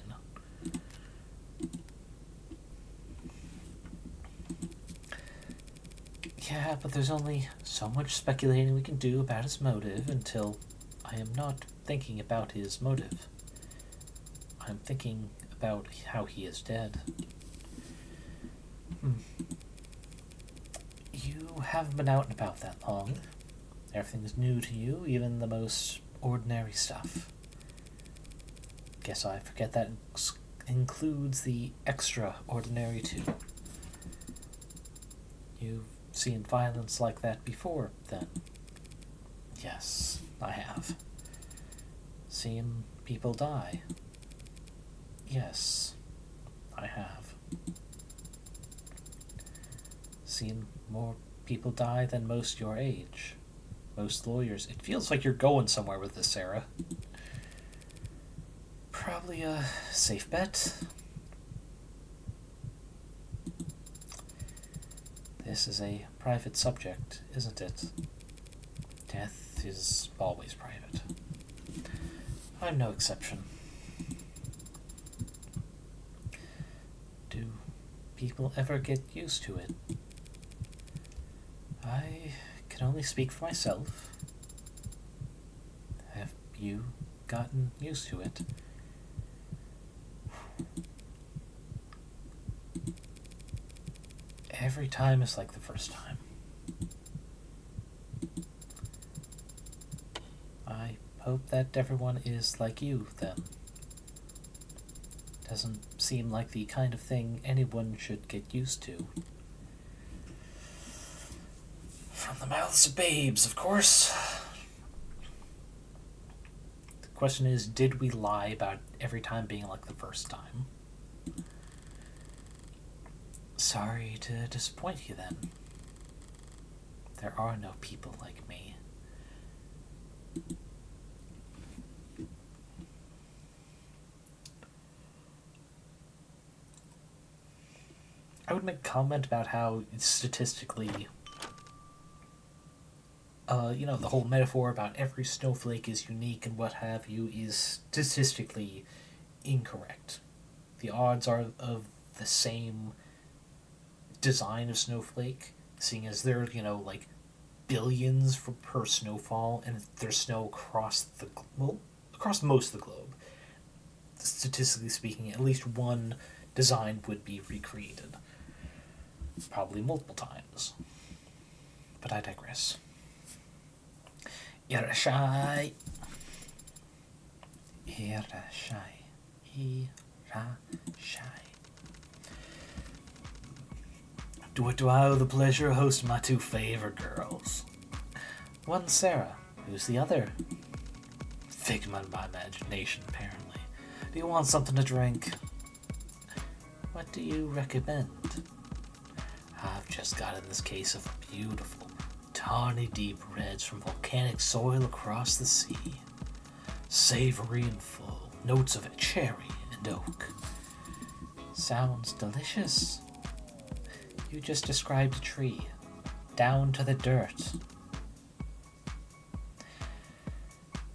Yeah, but there's only so much speculating we can do about his motive until I am not thinking about his motive. I'm thinking about how he is dead. You haven't been out and about that long. Everything's new to you, even the most ordinary stuff. Guess I forget that includes the extraordinary too. You've seen violence like that before, then? Yes, I have. Seen people die? Yes, I have. Seen more people die than most your age. Most lawyers. It feels like you're going somewhere with this, Sarah. Probably a safe bet. This is a private subject, isn't it? Death is always private. I'm no exception. Do people ever get used to it? I can only speak for myself. Have you gotten used to it? Every time is like the first time. I hope that everyone is like you, then. Doesn't seem like the kind of thing anyone should get used to. From the mouths of babes, of course. The question is, did we lie about every time being like the first time? Sorry to disappoint you then. There are no people like me. I would make a comment about how statistically, the whole metaphor about every snowflake is unique and what have you is statistically incorrect. The odds are of the same design of snowflake, seeing as there are, like billions per snowfall, and there's snow across most of the globe. Statistically speaking, at least one design would be recreated. Probably multiple times. But I digress. Irashai. Irashai. Irashai. Do I owe the pleasure of hosting my two favorite girls? One's Sarah. Who's the other? Figment of my imagination, apparently. Do you want something to drink? What do you recommend? I've just got in this case of beautiful, tawny deep reds from volcanic soil across the sea. Savory and full, notes of cherry and oak. Sounds delicious. You just described a tree, down to the dirt.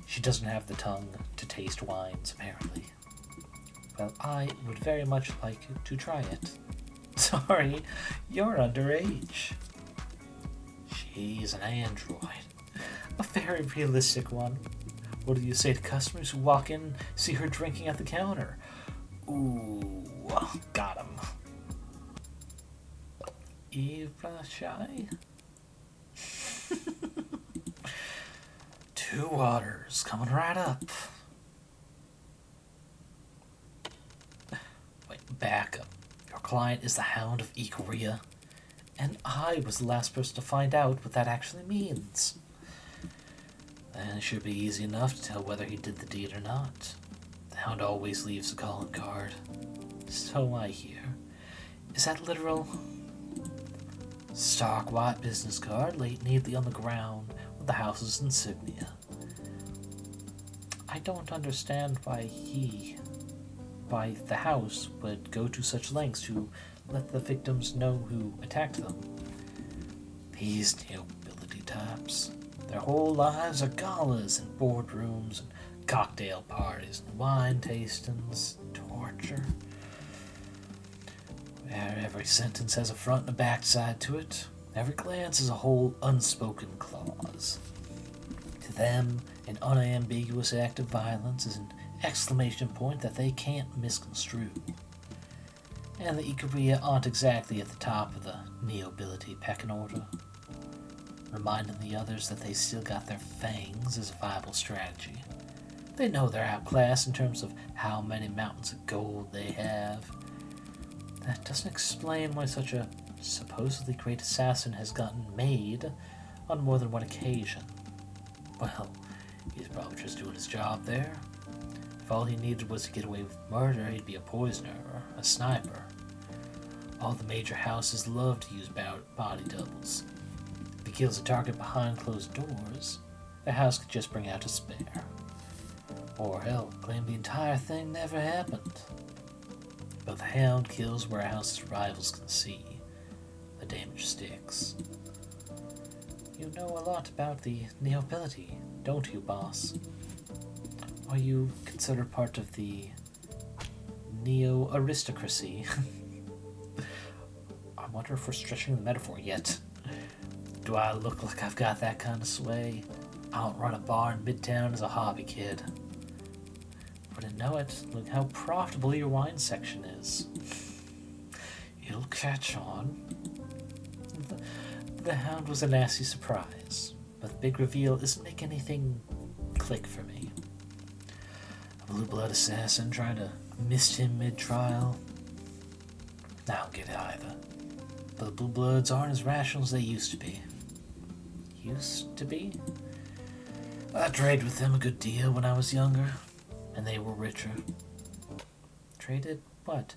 She doesn't have the tongue to taste wines, apparently. Well, I would very much like to try it. Sorry, you're underage. She's an android. A very realistic one. What do you say to customers who walk in, see her drinking at the counter? Ooh, got him. Irashai? Two waters coming right up. Wait, back up. Your client is the Hound of Ikaria, and I was the last person to find out what that actually means. Then it should be easy enough to tell whether he did the deed or not. The Hound always leaves a calling card. So I hear. Is that literal? Stark white business card laid neatly on the ground with the house's insignia. I don't understand why the house would go to such lengths to let the victims know who attacked them. These nobility types, their whole lives are galas and boardrooms and cocktail parties and wine tastings, torture. Where every sentence has a front and a backside to it, every glance is a whole unspoken clause. To them, an unambiguous act of violence is an exclamation point that they can't misconstrue. And the Ikaria aren't exactly at the top of the nobility pecking order. Reminding the others that they still got their fangs is a viable strategy. They know they're outclassed in terms of how many mountains of gold they have. That doesn't explain why such a supposedly great assassin has gotten made on more than one occasion. Well, he's probably just doing his job there. If all he needed was to get away with murder, he'd be a poisoner or a sniper. All the major houses love to use body doubles. If he kills a target behind closed doors, the house could just bring out a spare. Or hell, claim the entire thing never happened. But the Hound kills where a house's rivals can see. The damage sticks. You know a lot about the nobility, don't you, boss? Are you considered part of the neo-aristocracy? I wonder if we're stretching the metaphor yet. Do I look like I've got that kind of sway? I don't run a bar in Midtown as a hobby kid. Wouldn't know it. Look how profitable your wine section is. It'll catch on. The Hound was a nasty surprise, but the big reveal isn't making anything click for me. A blue blood assassin trying to mist him mid-trial? I don't get it either. But the blue bloods aren't as rational as they used to be. Used to be? I traded with them a good deal when I was younger, and they were richer. Traded what?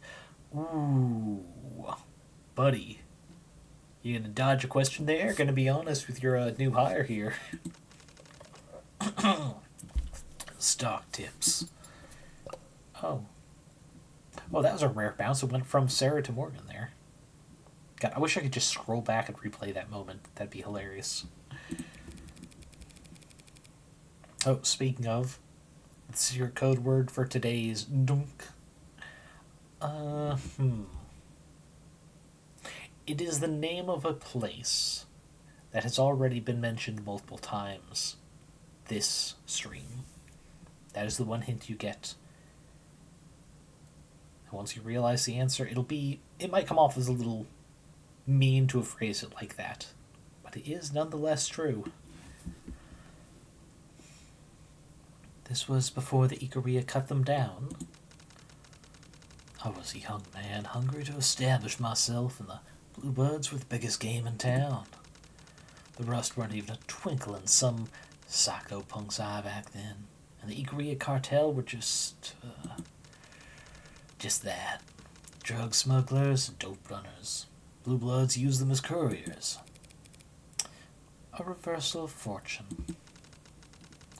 Ooh, buddy. You gonna dodge a question there? Gonna be honest with your new hire here. Stock tips. Oh. Oh, that was a rare bounce. It went from Sarah to Morgan there. God, I wish I could just scroll back and replay that moment. That'd be hilarious. Oh, speaking of, this is your code word for today's dunk. It is the name of a place that has already been mentioned multiple times this stream. That is the one hint you get. And once you realize the answer, it might come off as a little mean to phrase it like that, but it is nonetheless true. This was before the Ikaria cut them down. I was a young man, hungry to establish myself, and the bluebirds were the biggest game in town. The rust weren't even a twinkle in some psychopunk's eye back then, and the Ikaria cartel were just that. Drug smugglers and dope runners. Blue Bloods used them as couriers. A reversal of fortune.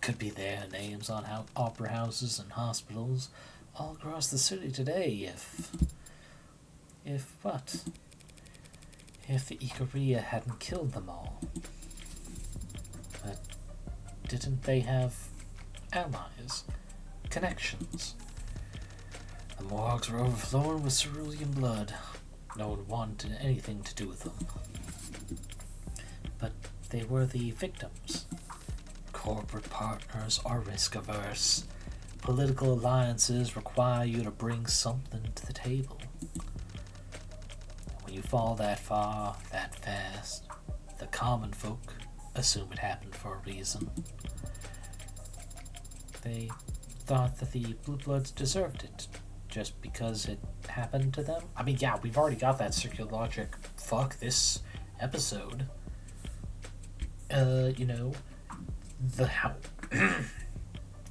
Could be their names on opera houses and hospitals all across the city today if what? If the Ikaria hadn't killed them all. But didn't they have allies? Connections? The morgues were overflowing with cerulean blood. No one wanted anything to do with them. But they were the victims. Corporate partners are risk-averse. Political alliances require you to bring something to the table. When you fall that far, that fast, the common folk assume it happened for a reason. They thought that the Blue Bloods deserved it, just because it happened to them. I mean, yeah, we've already got that circular logic. Fuck this episode. The how.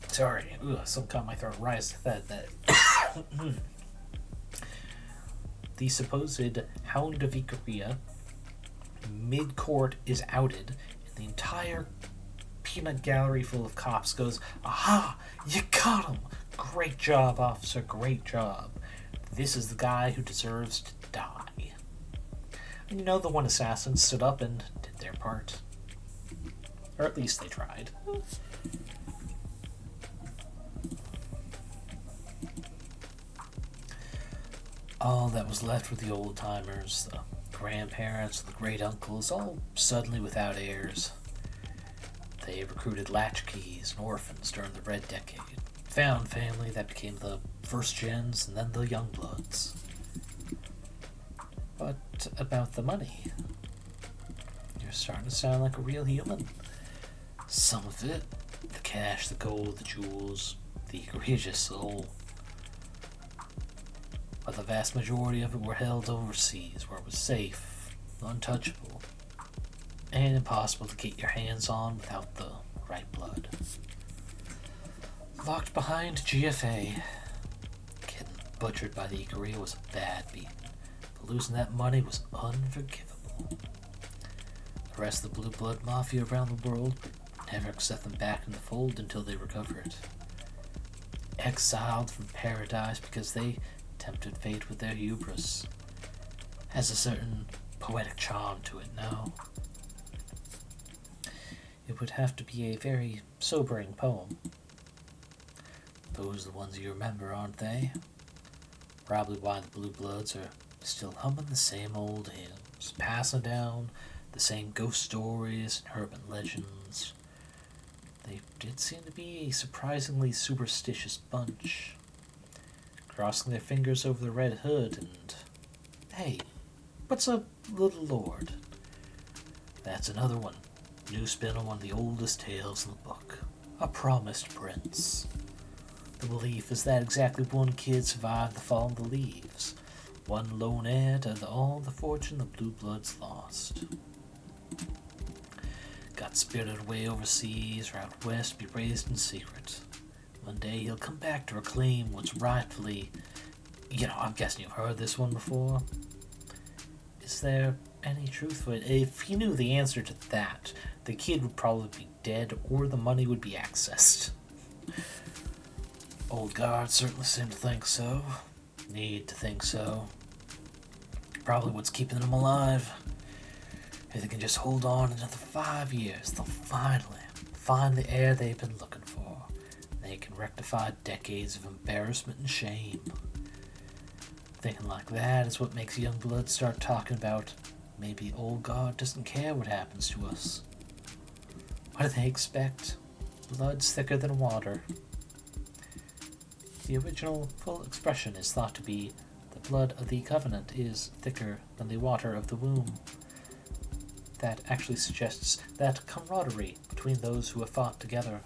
Sorry, something caught my throat. Rise to that. The supposed Hound of Ikaria mid-court is outed, and the entire peanut gallery full of cops goes, "Aha! You got him! Great job, officer, great job. This is the guy who deserves to die." And the one assassin stood up and did their part. Or at least they tried. All that was left were the old-timers, the grandparents, the great-uncles, all suddenly without heirs. They recruited latchkeys and orphans during the Red Decade. Found family that became the first gens and then the young bloods. But about the money? You're starting to sound like a real human. Some of it, the cash, the gold, the jewels, the egregious soul. But the vast majority of it were held overseas, where it was safe, untouchable, and impossible to get your hands on without the right blood. Locked behind GFA. Getting butchered by the Ikaria was a bad beating, but losing that money was unforgivable. The rest of the Blue Blood Mafia around the world would never accept them back in the fold until they recovered. Exiled from paradise because they tempted fate with their hubris. Has a certain poetic charm to it now. It would have to be a very sobering poem. Those are the ones you remember, aren't they? Probably why the Blue Bloods are still humming the same old hymns, passing down the same ghost stories and urban legends. They did seem to be a surprisingly superstitious bunch. Crossing their fingers over the red hood and... Hey, what's a little lord? That's another one. New spin on one of the oldest tales in the book. A promised prince. The belief is that exactly one kid survived the fall of the leaves. One lone heir to all the fortune the Blue Bloods lost. got spirited away overseas or out west to be raised in secret. One day he'll come back to reclaim what's rightfully... I'm guessing you've heard this one before. Is there any truth to it? If he knew the answer to that, the kid would probably be dead or the money would be accessed. Old guard certainly seem to think so. Need to think so. Probably what's keeping them alive. If they can just hold on another 5 years, they'll finally find the heir they've been looking for. They can rectify decades of embarrassment and shame. Thinking like that is what makes young blood start talking about maybe old guard doesn't care what happens to us. What do they expect? Blood's thicker than water. The original full expression is thought to be the blood of the covenant is thicker than the water of the womb. That actually suggests that camaraderie between those who have fought together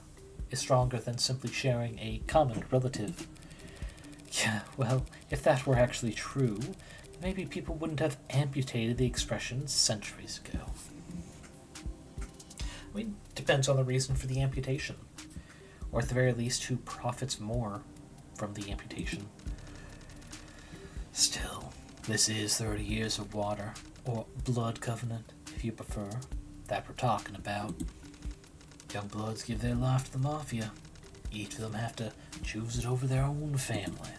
is stronger than simply sharing a common relative. Yeah, well, if that were actually true, maybe people wouldn't have amputated the expression centuries ago. I mean, depends on the reason for the amputation. Or at the very least, who profits more from the amputation. Still, this is 30 years of water, or blood covenant, if you prefer, that we're talking about. Young bloods give their life to the mafia. Each of them have to choose it over their own family.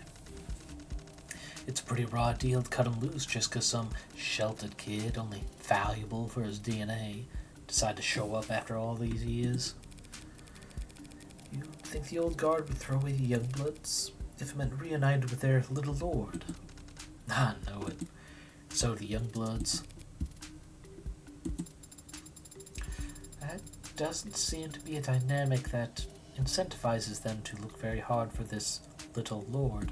It's a pretty raw deal to cut him loose just because some sheltered kid, only valuable for his DNA, decided to show up after all these years. You think the old guard would throw away the young bloods if it meant reunited with their little lord? I know it. So the young bloods. That doesn't seem to be a dynamic that incentivizes them to look very hard for this little lord.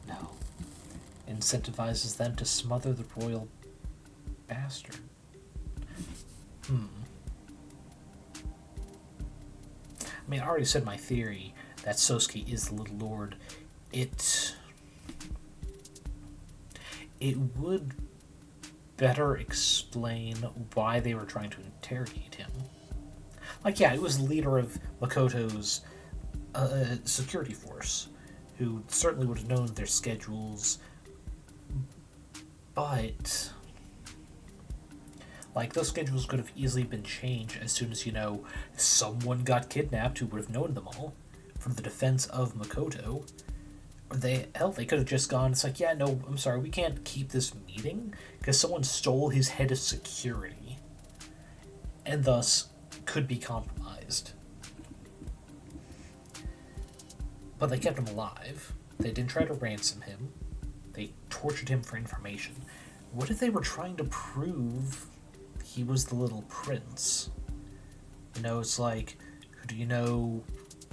No. Incentivizes them to smother the royal bastard. I mean, I already said my theory that Sosuke is the little lord. It would better explain why they were trying to interrogate him. Like, yeah, he was the leader of Makoto's security force, who certainly would have known their schedules, but... like, those schedules could have easily been changed as soon as, someone got kidnapped who would have known them all for the defense of Makoto. Or they could have just gone, it's like, yeah, no, I'm sorry, we can't keep this meeting because someone stole his head of security and thus could be compromised. But they kept him alive. They didn't try to ransom him. They tortured him for information. What if they were trying to prove he was the little prince? It's like, who do you know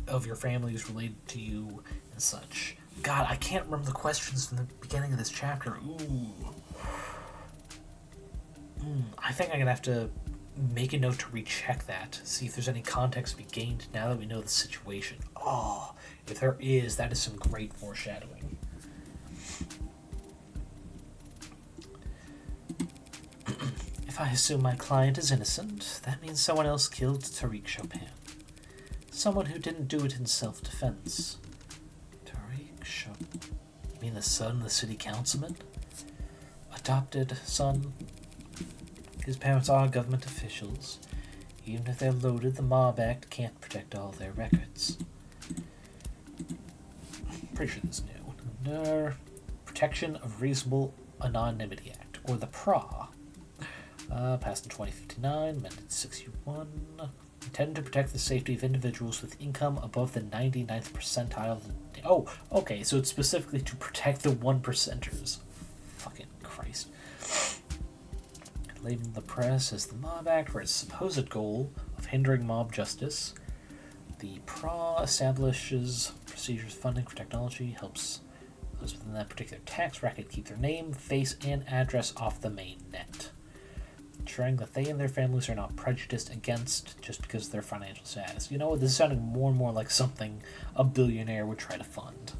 of your family who's related to you and such? God, I can't remember the questions from the beginning of this chapter. I think I'm going to have to make a note to recheck that, see if there's any context to be gained now that we know the situation. Oh, if there is, that is some great foreshadowing. If I assume my client is innocent, that means someone else killed Tariq Chopin. Someone who didn't do it in self-defense. Tariq Chopin? You mean the son of the city councilman? Adopted son? His parents are government officials. Even if they're loaded, the Mob Act can't protect all their records. Pretty sure this is new. Protection of Reasonable Anonymity Act, or the PRA. Passed in 2059, amended in 61. Intended to protect the safety of individuals with income above the 99th percentile. Oh, okay, so it's specifically to protect the 1%ers. Fucking Christ. Labeling the press as the Mob Act for its supposed goal of hindering mob justice. The PRA establishes procedures funding for technology, helps those within that particular tax racket keep their name, face, and address off the main net, ensuring that they and their families are not prejudiced against just because of their financial status. You know what? This is sounding more and more like something a billionaire would try to fund.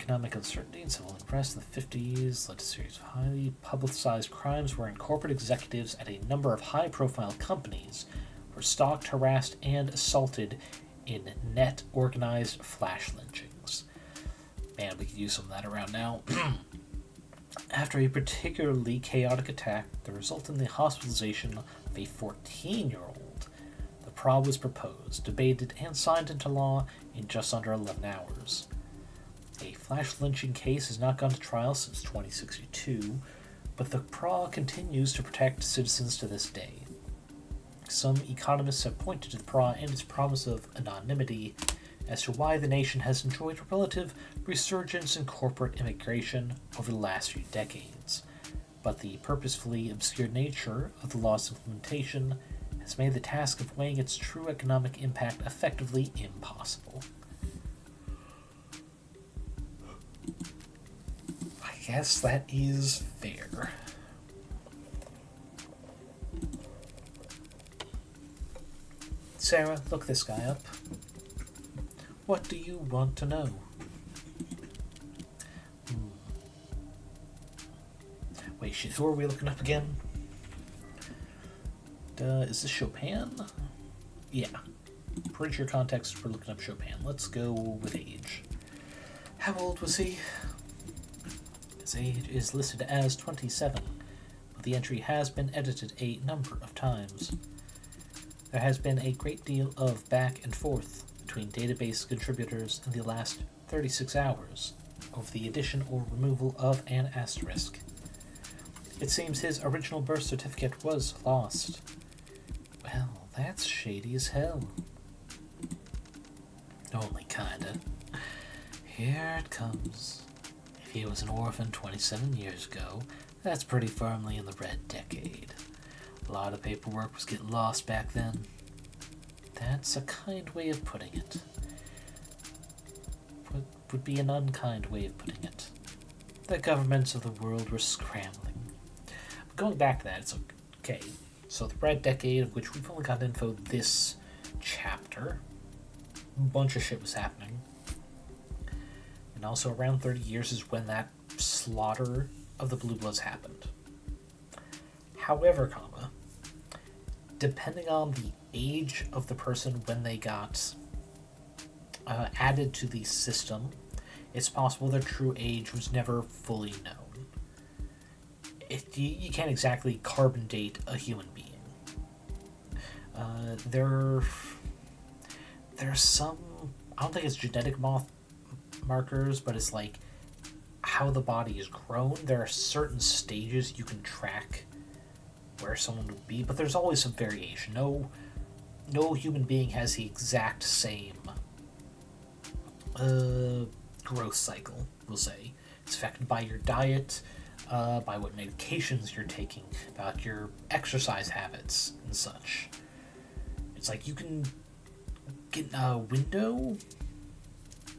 economic uncertainty and civil unrest in the 50s led to a series of highly publicized crimes wherein corporate executives at a number of high-profile companies were stalked, harassed, and assaulted in net organized flash lynchings. Man, we could use some of that around now. After a particularly chaotic attack that resulted in the hospitalization of a 14-year-old, the PRA was proposed, debated, and signed into law in just under 11 hours. A flash lynching case has not gone to trial since 2062, but the PRA continues to protect citizens to this day. Some economists have pointed to the PRA and its promise of anonymity as to why the nation has enjoyed a relative resurgence in corporate immigration over the last few decades, but the purposefully obscure nature of the law's implementation has made the task of weighing its true economic impact effectively impossible. I guess that is fair. Sarah, look this guy up. What do you want to know? Wait, shit, who are we looking up again? Is this Chopin? Yeah. Pretty sure context, we're looking up Chopin. Let's go with age. How old was he? His age is listed as 27, but the entry has been edited a number of times. There has been a great deal of back and forth between database contributors in the last 36 hours over the addition or removal of an asterisk. It seems his original birth certificate was lost. Well, that's shady as hell. Only kinda. Here it comes. If he was an orphan 27 years ago, that's pretty firmly in the red decade. A lot of paperwork was getting lost back then. That's a kind way of putting it. What would be an unkind way of putting it? The governments of the world were scrambling. But going back to that, it's okay. So the red decade, of which we've only got info this chapter, a bunch of shit was happening. And also around 30 years is when that slaughter of the Blue Bloods happened. However, depending on the age of the person when they got added to the system, it's possible their true age was never fully known. You can't exactly carbon date a human being. There's some, I don't think it's genetic markers, but it's like how the body is grown. There are certain stages you can track where someone would be, but there's always some variation. No human being has the exact same growth cycle, we'll say. It's affected by your diet, by what medications you're taking, about your exercise habits and such. It's like you can get a window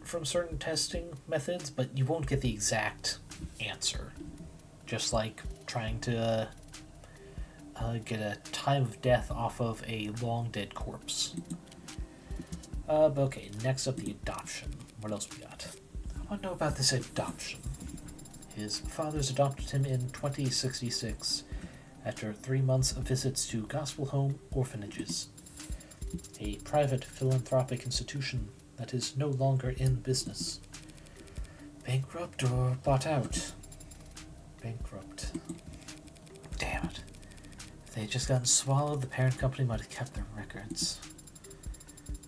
from certain testing methods, but you won't get the exact answer. Just like trying to get a time of death off of a long dead corpse. But okay, next up, the adoption. What else we got? I want to know about this adoption. His fathers adopted him in 2066 after 3 months of visits to Gospel Home Orphanages, a private philanthropic institution that is no longer in business. Bankrupt or bought out? Bankrupt. Damn it. If they had just gotten swallowed, the parent company might have kept their records.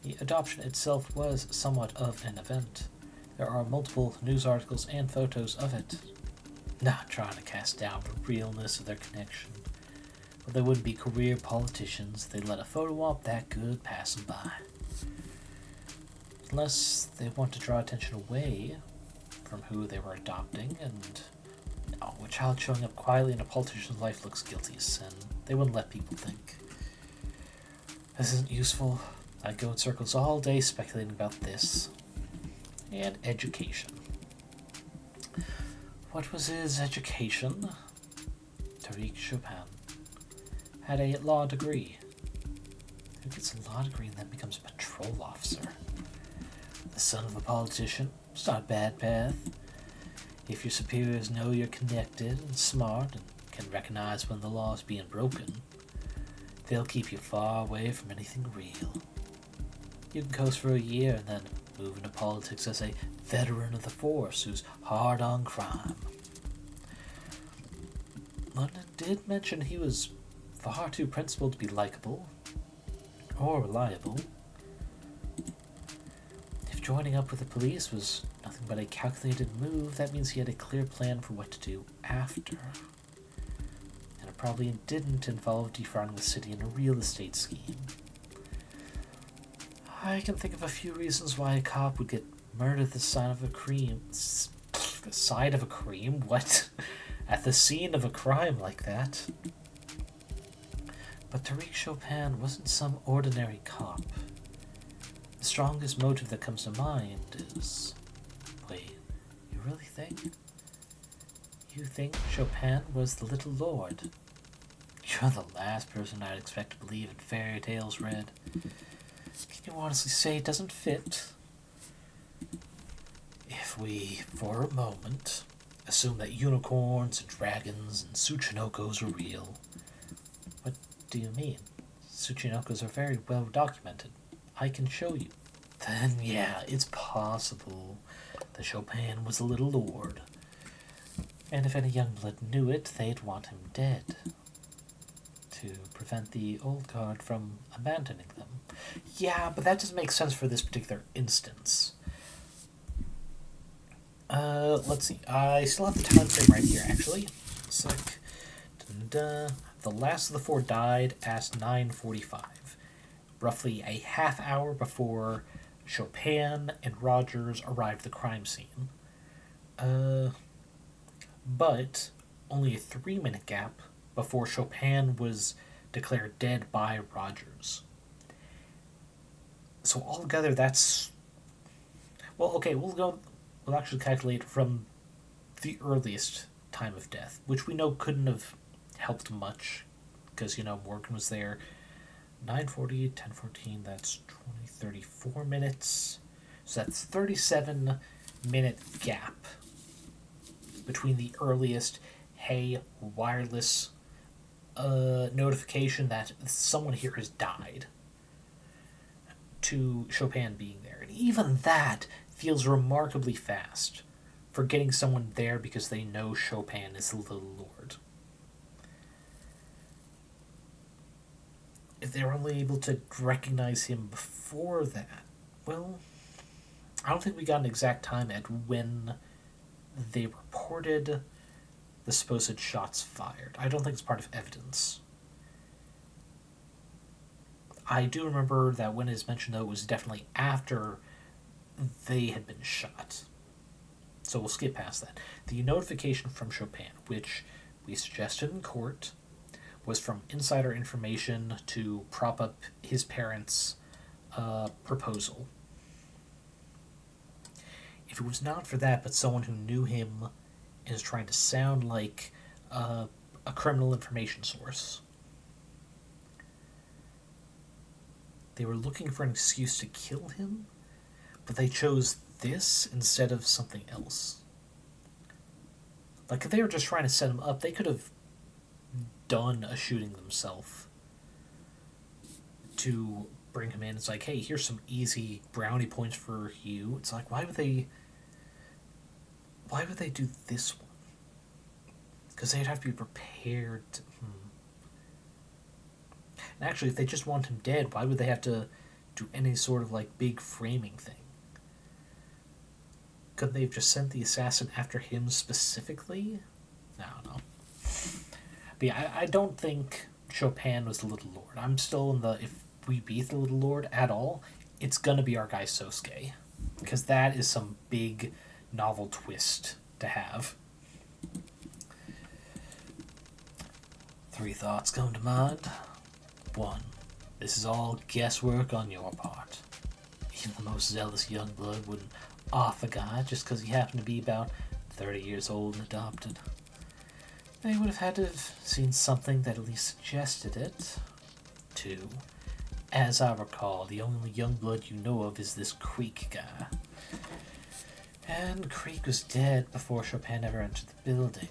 The adoption itself was somewhat of an event. There are multiple news articles and photos of it. Not trying to cast doubt the realness of their connection, but they wouldn't be career politicians. They'd let a photo op that good pass them by. Unless they want to draw attention away from who they were adopting, and a child showing up quietly in a politician's life looks guilty as sin. They wouldn't let people think. This isn't useful. I'd go in circles all day speculating about this. And education. What was his education? Tariq Chopin had a law degree. Who gets a law degree and then becomes a patrol officer? The son of a politician. It's not a bad path. If your superiors know you're connected and smart and can recognize when the law is being broken, they'll keep you far away from anything real. You can coast for a year and then move into politics as a veteran of the force who's hard on crime. London did mention he was far too principled to be likable or reliable. If joining up with the police was nothing but a calculated move, that means he had a clear plan for what to do after. And it probably didn't involve defrauding the city in a real estate scheme. I can think of a few reasons why a cop would get murdered at the side of a crime. The side of a crime? What? At the scene of a crime like that? But Tariq Chopin wasn't some ordinary cop. The strongest motive that comes to mind is... Wait, you really think? You think Chopin was the Little Lord? You're the last person I'd expect to believe in fairy tales, Red. Can you honestly say it doesn't fit? If we, for a moment, assume that unicorns and dragons and Tsuchinokos are real. What do you mean? Tsuchinokos are very well documented. I can show you. Then yeah, it's possible that Chopin was a Little Lord. And if any young blood knew it, they'd want him dead. To prevent the old guard from abandoning them. Yeah, but that doesn't make sense for this particular instance. Let's see. I still have the time frame right here, actually. It's like... The last of the four died at 9:45. Roughly a half hour before Chopin and Rogers arrived at the crime scene. But only a 3-minute gap before Chopin was declared dead by Rogers. So altogether, that's... Well, okay, we'll actually calculate from the earliest time of death, which we know couldn't have helped much, because, Morgan was there. 9:40, 10:14, that's 34 minutes. So that's 37-minute gap between the earliest, hey, wireless notification that someone here has died, to Chopin being there. And even that feels remarkably fast for getting someone there because they know Chopin is the Little Lord. If they were only able to recognize him before that, well, I don't think we got an exact time at when they reported the supposed shots fired. I don't think it's part of evidence. I do remember that when it is mentioned, though, it was definitely after they had been shot. So we'll skip past that. The notification from Chopin, which we suggested in court, was from insider information to prop up his parents' proposal. If it was not for that, but someone who knew him and is trying to sound like a criminal information source, they were looking for an excuse to kill him, but they chose this instead of something else. Like, if they were just trying to set him up, they could have done a shooting themselves to bring him in. It's like, hey, here's some easy brownie points for you. It's like, why would they do this one? Because they'd have to be prepared to... And actually, if they just want him dead, why would they have to do any sort of, big framing thing? Couldn't they have just sent the assassin after him specifically? I don't know. But yeah, I don't think Chopin was the Little Lord. I'm still in the, if we beat the Little Lord at all, it's gonna be our guy Sosuke. Because that is some big novel twist to have. 3 thoughts come to mind. 1. This is all guesswork on your part. Even the most zealous young blood wouldn't off a guy just because he happened to be about 30 years old and adopted. They would have had to have seen something that at least suggested it. 2. As I recall, the only young blood you know of is this Creek guy. And Creek was dead before Chopin ever entered the building.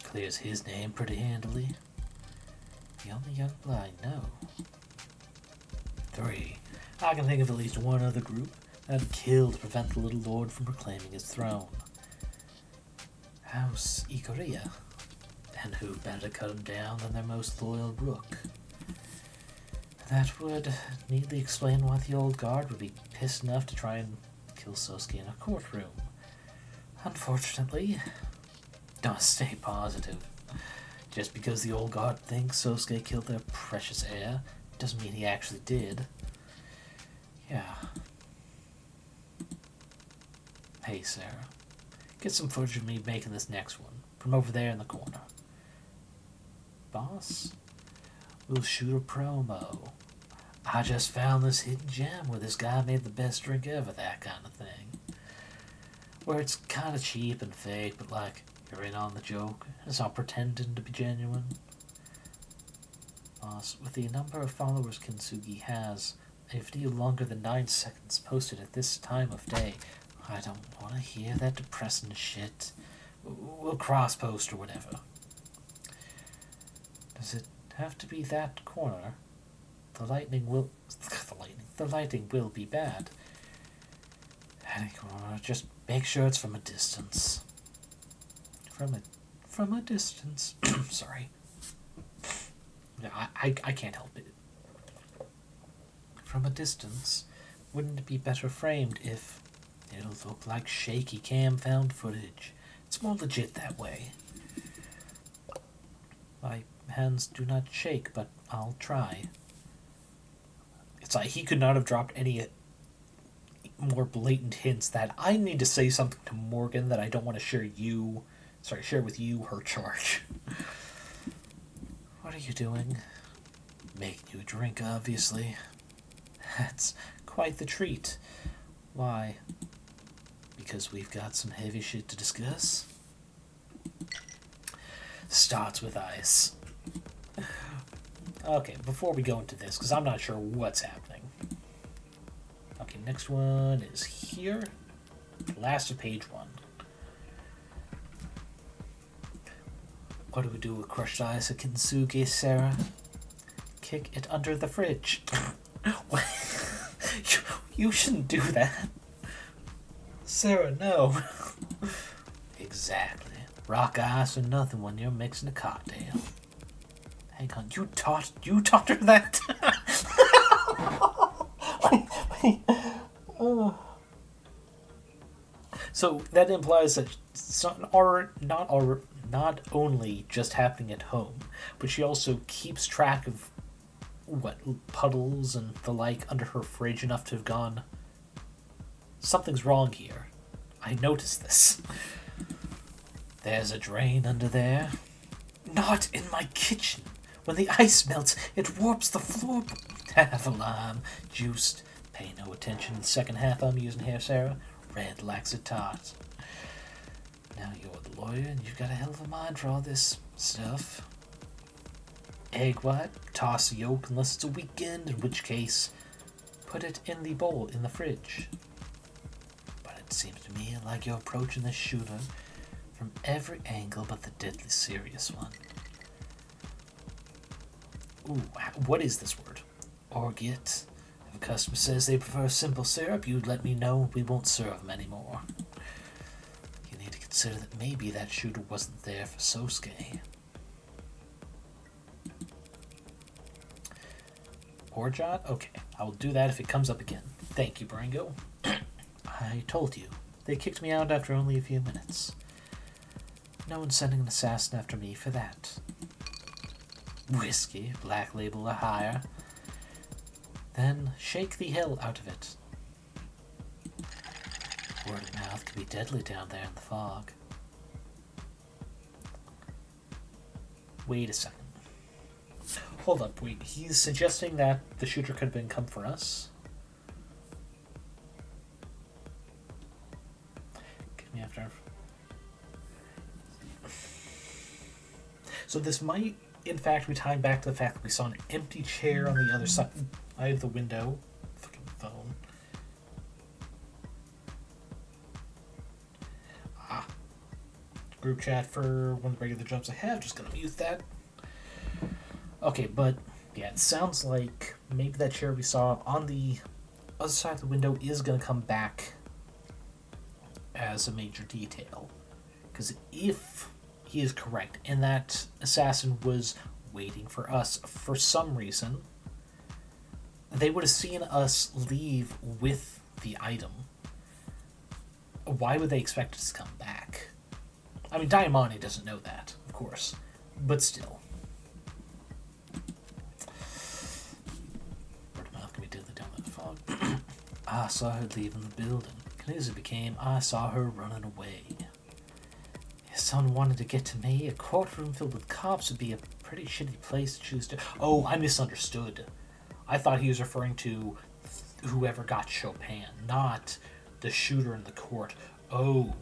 Clears his name pretty handily. The only young blood I know. 3. I can think of at least one other group that would kill to prevent the little lord from reclaiming his throne. House Ikaria. And who better to cut him down than their most loyal rook? That would neatly explain why the old guard would be pissed enough to try and kill Sosuke in a courtroom. Unfortunately, don't stay positive. Just because the old guard thinks Sosuke killed their precious heir, doesn't mean he actually did. Yeah. Hey, Sarah. Get some footage of me making this next one, from over there in the corner. Boss? We'll shoot a promo. I just found this hidden gem where this guy made the best drink ever, that kind of thing. Where it's kind of cheap and fake, but like, you're in on the joke. It's not pretending to be genuine. Boss, with the number of followers Kintsugi has, a video longer than 9 seconds posted at this time of day, I don't want to hear that depressing shit. We'll cross-post or whatever. Does it have to be that corner? The lighting will be bad. Any corner, just make sure it's from a distance. From a distance. Sorry. I can't help it. From a distance, wouldn't it be better framed if it'll look like shaky cam found footage? It's more legit that way. My hands do not shake, but I'll try. It's like he could not have dropped any more blatant hints that I need to say something to Morgan that I don't want to share with you her charge. What are you doing? Making you a drink, obviously. That's quite the treat. Why? Because we've got some heavy shit to discuss? Starts with ice. Okay, before we go into this, because I'm not sure what's happening. Okay, next one is here. Last of page 1. What do we do with crushed ice at Kintsugi, Sarah? Kick it under the fridge. you shouldn't do that. Sarah, no. Exactly. Rock ice or nothing when you're mixing a cocktail. Hang on, you taught her that? So that implies that it's not only just happening at home, but she also keeps track of puddles and the like under her fridge enough to have gone, something's wrong here. I noticed this. There's a drain under there. Not in my kitchen. When the ice melts, it warps the floor. Half a lime, juiced. Pay no attention to the second half I'm using here, Sarah. Red laxatat. Now you're the lawyer, and you've got a hell of a mind for all this stuff. Egg white, toss the yolk unless it's a weekend, in which case, put it in the bowl in the fridge. But it seems to me like you're approaching this shooter from every angle but the deadly serious one. Ooh, what is this word? Orgeat. If a customer says they prefer simple syrup, you'd let me know. We won't serve them anymore. You need to consider that maybe that shooter wasn't there for Sosuke. Orgeat? Okay, I will do that if it comes up again. Thank you, Brango. I told you. They kicked me out after only a few minutes. No one's sending an assassin after me for that. Whiskey, Black Label or higher. Then shake the hell out of it. Word of mouth can be deadly down there in the fog. Wait a second. Hold up, wait. He's suggesting that the shooter could have come for us? Get me after. So this might, in fact, be tying back to the fact that we saw an empty chair on the other side of the window. Fucking phone. group chat for one of the regular jobs I have. Just gonna mute that. Okay, but yeah, it sounds like maybe that chair we saw on the other side of the window is gonna come back as a major detail. Because if he is correct, and that assassin was waiting for us for some reason, they would have seen us leave with the item. Why would they expect us to come back? I mean, Diamante doesn't know that, of course, but still. Word of mouth can be deadly down in the fog. I saw her leaving the building. As it became, I saw her running away. If someone wanted to get to me, a courtroom filled with cops would be a pretty shitty place to choose to... Oh, I misunderstood. I thought he was referring to whoever got Chopin, not the shooter in the court. Oh.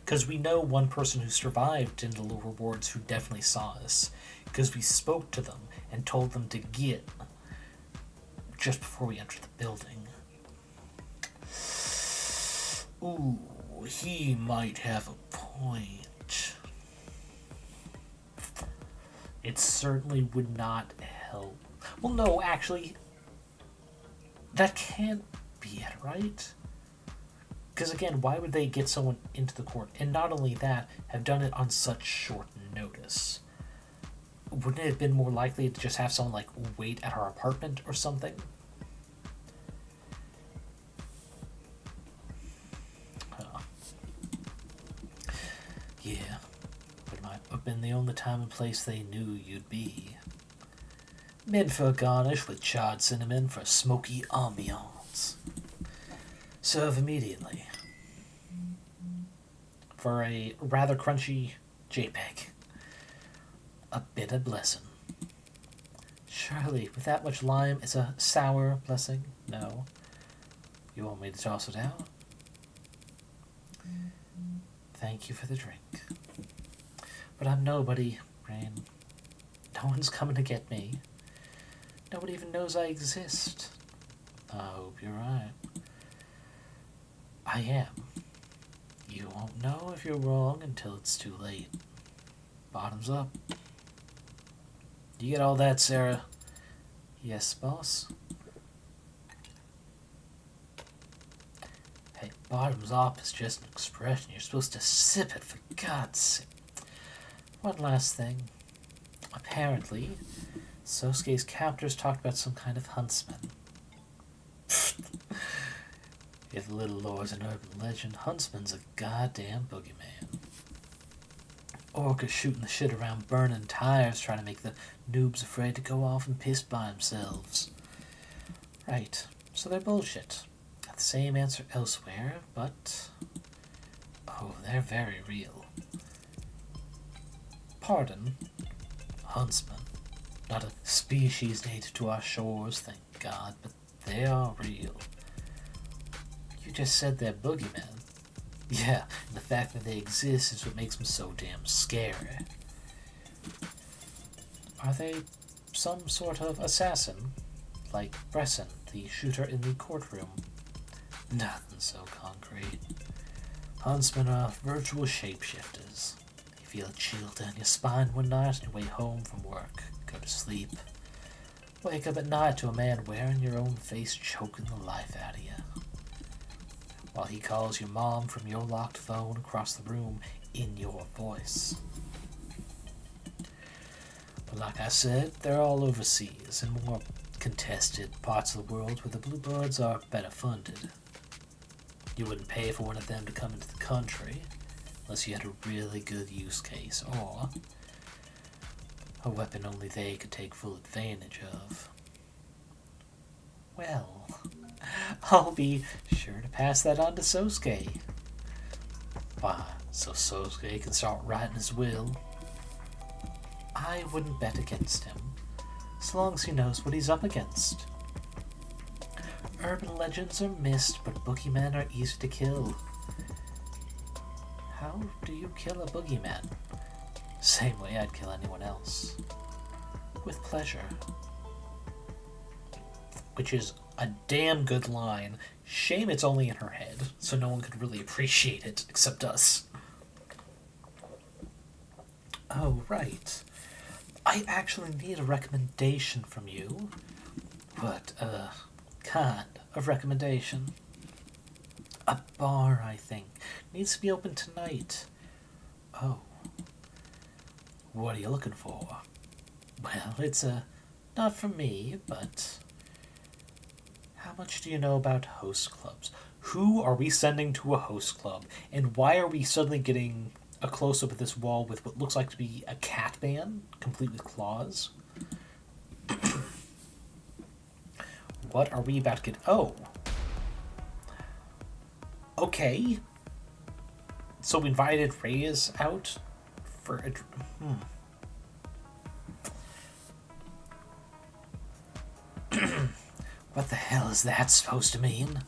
Because we know one person who survived in the lower wards who definitely saw us. Because we spoke to them and told them to get just before we entered the building. Ooh, he might have a point. It certainly would not help. Well, no, actually, that can't be it, right? Because again, why would they get someone into the court? And not only that, have done it on such short notice. Wouldn't it have been more likely to just have someone, like, wait at our apartment or something? Yeah, but it might have been the only time and place they knew you'd be. Mid for a garnish with charred cinnamon for a smoky ambiance. Serve immediately. For a rather crunchy JPEG. A bitter blessing. Surely, with that much lime, it's a sour blessing? No. You want me to toss it out? Thank you for the drink. But I'm nobody, Rain. No one's coming to get me. Nobody even knows I exist. I hope you're right. I am. You won't know if you're wrong until it's too late. Bottoms up. You get all that, Sarah? Yes, boss. Hey, bottoms up is just an expression. You're supposed to sip it, for God's sake. One last thing. Apparently, Sosuke's captors talked about some kind of huntsman. If little lore's an urban legend, Huntsman's a goddamn boogeyman. Orcas shooting the shit around burning tires trying to make the noobs afraid to go off and piss by themselves. Right, so they're bullshit. Got the same answer elsewhere, but... oh, they're very real. Pardon? Huntsman. Not a species native to our shores, thank God, but they are real. You just said they're boogeymen. Yeah, and the fact that they exist is what makes them so damn scary. Are they some sort of assassin? Like Bresson, the shooter in the courtroom? Nothing so concrete. Huntsmen are virtual shapeshifters. You feel a chill down your spine one night on your way home from work. Go to sleep. Wake up at night to a man wearing your own face choking the life out of you. While he calls your mom from your locked phone across the room in your voice. But like I said, they're all overseas in more contested parts of the world where the bluebirds are better funded. You wouldn't pay for one of them to come into the country unless you had a really good use case or a weapon only they could take full advantage of. Well, I'll be sure to pass that on to Sosuke. Why, so Sosuke can start writing his will. I wouldn't bet against him, as long as he knows what he's up against. Urban legends are missed, but boogeymen are easy to kill. How do you kill a boogeyman? Same way I'd kill anyone else. With pleasure. Which is a damn good line, Shame it's only in her head, so no one could really appreciate it except us. Oh, right. I actually need a recommendation from you. What, kind of recommendation? A bar, I think. Needs to be open tonight. Oh. What are you looking for? Well, it's, not for me, but... How much do you know about host clubs? Who are we sending to a host club? And why are we suddenly getting a close-up of this wall with what looks like to be a cat man, complete with claws? What are we about to get... Oh. Okay. So we invited Reyes out for a... What the hell is that supposed to mean?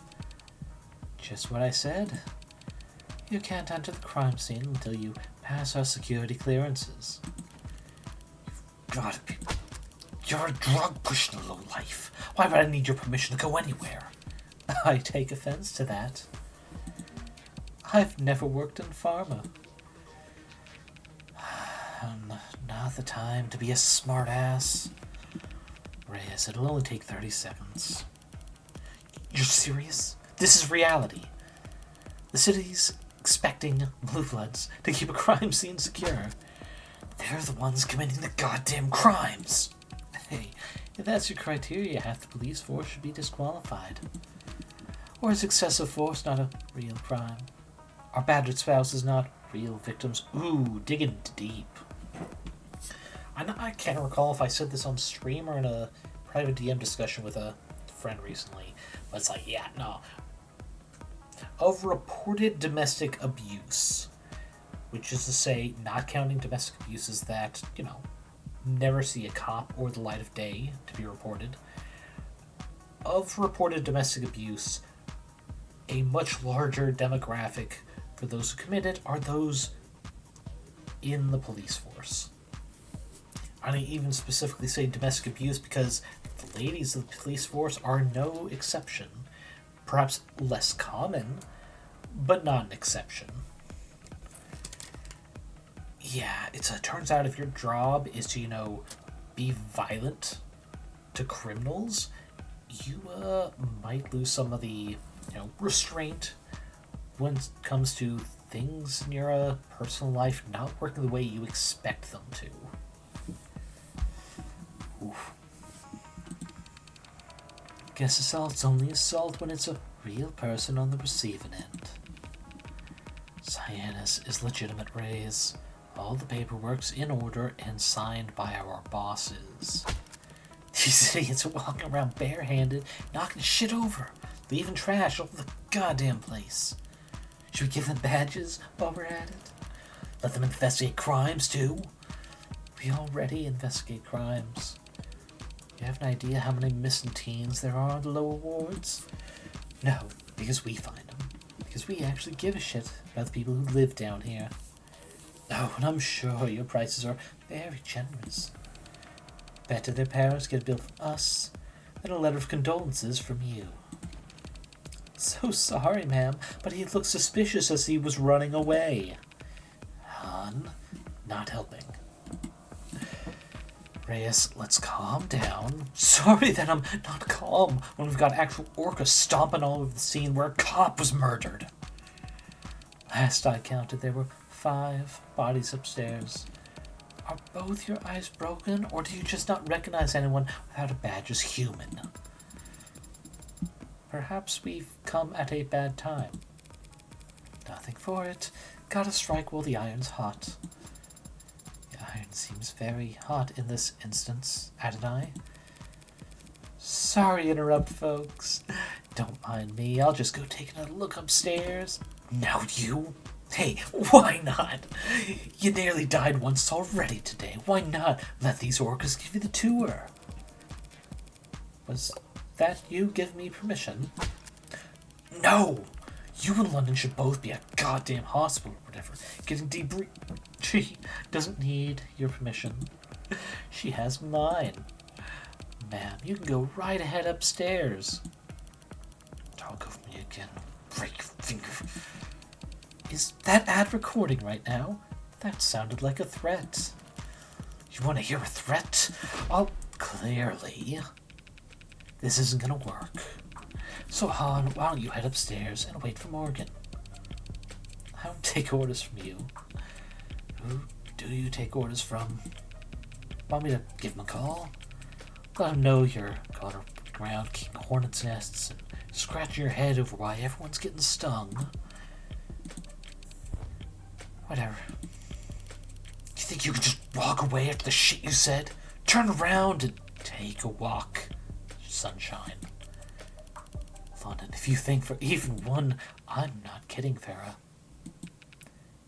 Just what I said. You can't enter the crime scene until you pass our security clearances. You've gotta be... You're a drug-pushing lowlife. Why would I need your permission to go anywhere? I take offense to that. I've never worked in pharma. Not the time to be a smartass. Reyes, it'll only take 30 seconds. You're serious? This is reality. The city's expecting blue bloods to keep a crime scene secure. They're the ones committing the goddamn crimes. Hey, if that's your criteria, half the police force should be disqualified. Or is excessive force not a real crime? Are battered spouses not real victims? Ooh, digging deep. I can't recall if I said this on stream or in a private DM discussion with a friend recently, but it's like, yeah, no. Of reported domestic abuse, which is to say, not counting domestic abuses that, never see a cop or the light of day to be reported. Of reported domestic abuse, a much larger demographic for those who commit it are those in the police force. I even specifically say domestic abuse because the ladies of the police force are no exception. Perhaps less common, but not an exception. Yeah, it turns out if your job is to, be violent to criminals, you might lose some of the, restraint when it comes to things in your personal life not working the way you expect them to. Oof. Guess assault's only assault when it's a real person on the receiving end. Cyanus is legitimate, Reyes. All the paperwork's in order and signed by our bosses. These idiots are walking around barehanded, knocking shit over, leaving trash all over the goddamn place. Should we give them badges while we're at it? Let them investigate crimes, too? We already investigate crimes. You have an idea how many missing teens there are in the lower wards? No, because we find them. Because we actually give a shit about the people who live down here. Oh, and I'm sure your prices are very generous. Better their parents get a bill from us than a letter of condolences from you. So sorry, ma'am, but he looked suspicious as he was running away. Hon, not helping. Reyes, let's calm down. Sorry that I'm not calm when we've got actual orcas stomping all over the scene where a cop was murdered. Last I counted, there were 5 bodies upstairs. Are both your eyes broken, or do you just not recognize anyone without a badge as human? Perhaps we've come at a bad time. Nothing for it. Gotta strike while the iron's hot. The iron seems very hot in this instance, Adonai. Sorry to interrupt, folks. Don't mind me. I'll just go take another look upstairs. Now you. Hey, why not? You nearly died once already today. Why not let these orcas give you the tour? Was that you give me permission? No! You and London should both be at goddamn hospital or whatever, getting debriefed. She doesn't need your permission. She has mine. Ma'am, you can go right ahead upstairs. Don't go from again. Break your finger. Is that ad recording right now? That sounded like a threat. You want to hear a threat? Oh, clearly. This isn't gonna work. So, Han, why don't you head upstairs and wait for Morgan? I don't take orders from you. Who do you take orders from? Want me to give him a call? Let him know you're going around kicking hornets' nests and scratching your head over why everyone's getting stung. Whatever. You think you can just walk away after the shit you said? Turn around and take a walk. Sunshine. London, if you think for even one, I'm not kidding, Farah.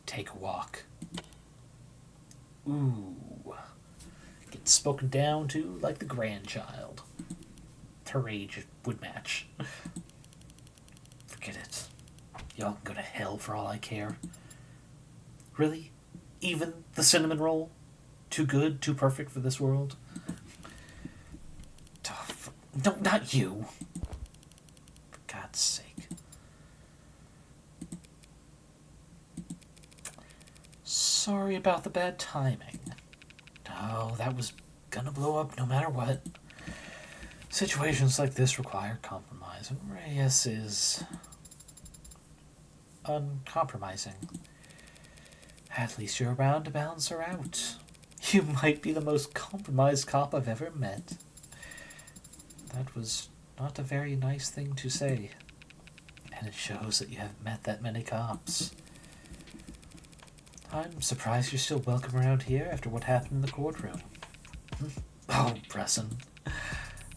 Take a walk. Ooh. Get spoken down to like the grandchild. Her age would match. Forget it. Y'all can go to hell for all I care. Really? Even the cinnamon roll? Too good, too perfect for this world? No, not you. For God's sake. Sorry about the bad timing. No, that was gonna blow up no matter what. Situations like this require compromise, and Reyes is uncompromising. At least you're around to balance her out. You might be the most compromised cop I've ever met. That was not a very nice thing to say. And it shows that you haven't met that many cops. I'm surprised you're still welcome around here after what happened in the courtroom. Oh, Bresson.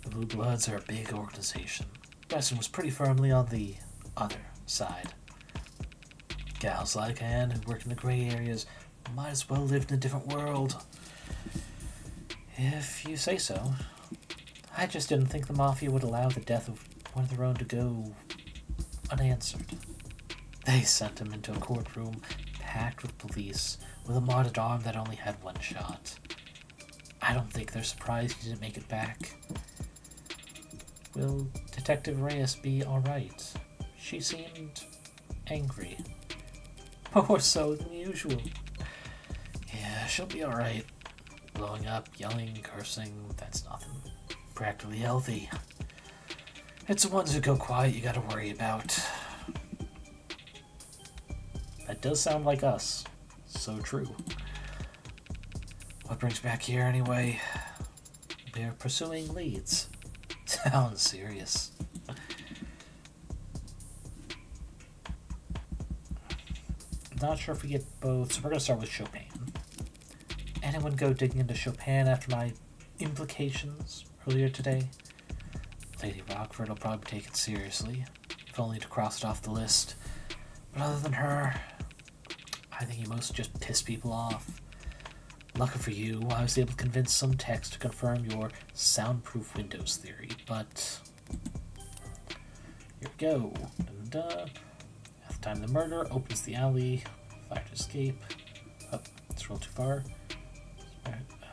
The Blue Bloods are a big organization. Bresson was pretty firmly on the other side. Gals like Anne who work in the gray areas might as well live in a different world. If you say so. I just didn't think the Mafia would allow the death of one of their own to go unanswered. They sent him into a courtroom packed with police with a modded arm that only had one shot. I don't think they're surprised he didn't make it back. Will Detective Reyes be alright? She seemed angry. More so than usual. Yeah, she'll be alright. Blowing up, yelling, cursing, that's nothing. Practically healthy. It's the ones who go quiet you gotta worry about. That does sound like us. So true. What brings back here anyway? We're pursuing leads. Sounds serious. Not sure if we get both, so we're gonna start with Chopin. Anyone go digging into Chopin after my implications earlier today? Lady Rockford will probably take it seriously, if only to cross it off the list. But other than her, I think you mostly just piss people off. Lucky for you, I was able to convince some techs to confirm your soundproof windows theory, but here we go. At the time of the murder, opens the alley, fire to escape. Oh, it's rolled too far.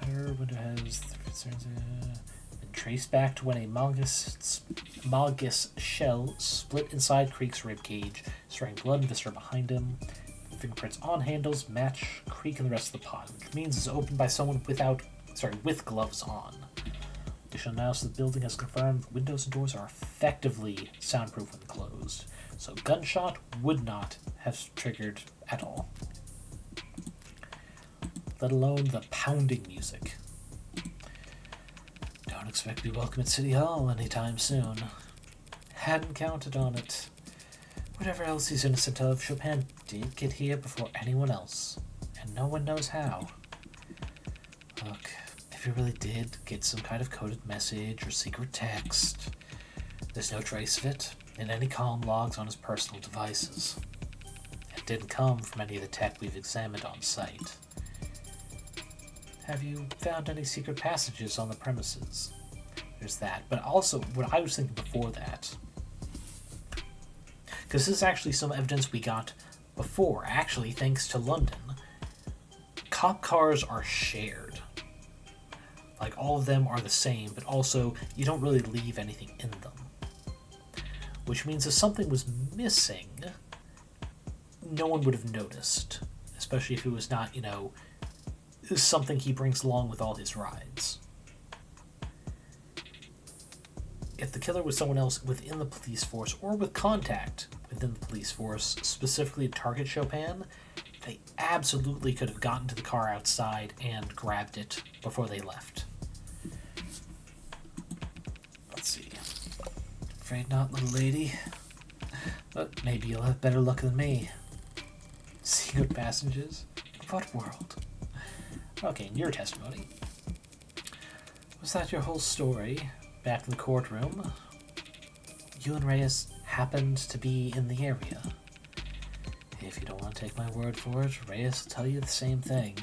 Her window has been traced back to when a Malgus shell split inside Creek's ribcage, spraying blood and viscera behind him. Fingerprints on handles match Creek and the rest of the pod, which means it's opened by someone with gloves on. Additional analysis of the building has confirmed the windows and doors are effectively soundproof when closed, so gunshot would not have triggered at all. Let alone the pounding music. Don't expect to be welcome at City Hall anytime soon. Hadn't counted on it. Whatever else he's innocent of, Chopin did get here before anyone else, and no one knows how. Look, if he really did get some kind of coded message or secret text, there's no trace of it in any comm logs on his personal devices. It didn't come from any of the tech we've examined on site. Have you found any secret passages on the premises? There's that, but also what I was thinking before that, because this is actually some evidence we got before, actually thanks to London. Cop cars are shared. Like, all of them are the same, but also you don't really leave anything in them. which means if something was missing, no one would have noticed, especially if it was not, something he brings along with all his rides. If the killer was someone else within the police force or with contact within the police force, specifically to target Chopin, they absolutely could have gotten to the car outside and grabbed it before they left. Let's see. Afraid not, little lady. But maybe you'll have better luck than me. See good passengers? What world? Okay, in your testimony. Was that your whole story? Back in the courtroom, you and Reyes happened to be in the area. If you don't want to take my word for it, Reyes will tell you the same thing.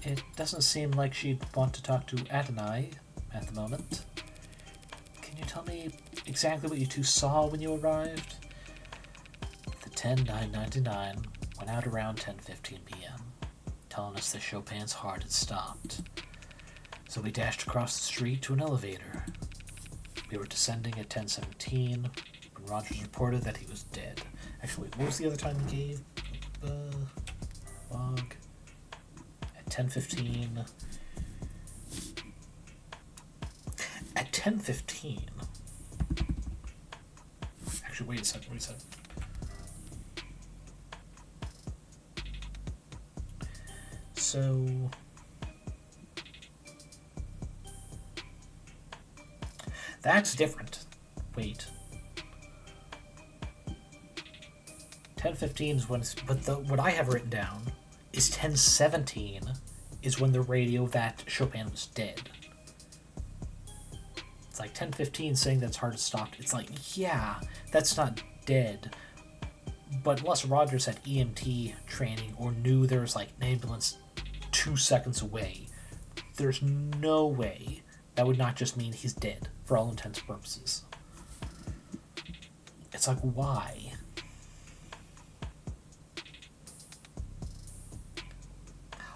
It doesn't seem like she'd want to talk to Adonai at the moment. Can you tell me exactly what you two saw when you arrived? The 10-999 went out around 10:15 p.m., telling us that Chopin's heart had stopped. So we dashed across the street to an elevator. We were descending at 10:17 when Rogers reported that he was dead. Actually, what was the other time he gave? Log. At 10:15. At 10:15. Actually, wait a second. So... that's different. Wait. 10:15 is when... what I have written down is 10:17 is when the radio that Chopin was dead. It's like 10:15 saying that's hard to stop. It's like, yeah, that's not dead. But unless Rogers had EMT training or knew there was like an ambulance 2 seconds away, there's no way that would not just mean he's dead for all intents and purposes. It's like, why?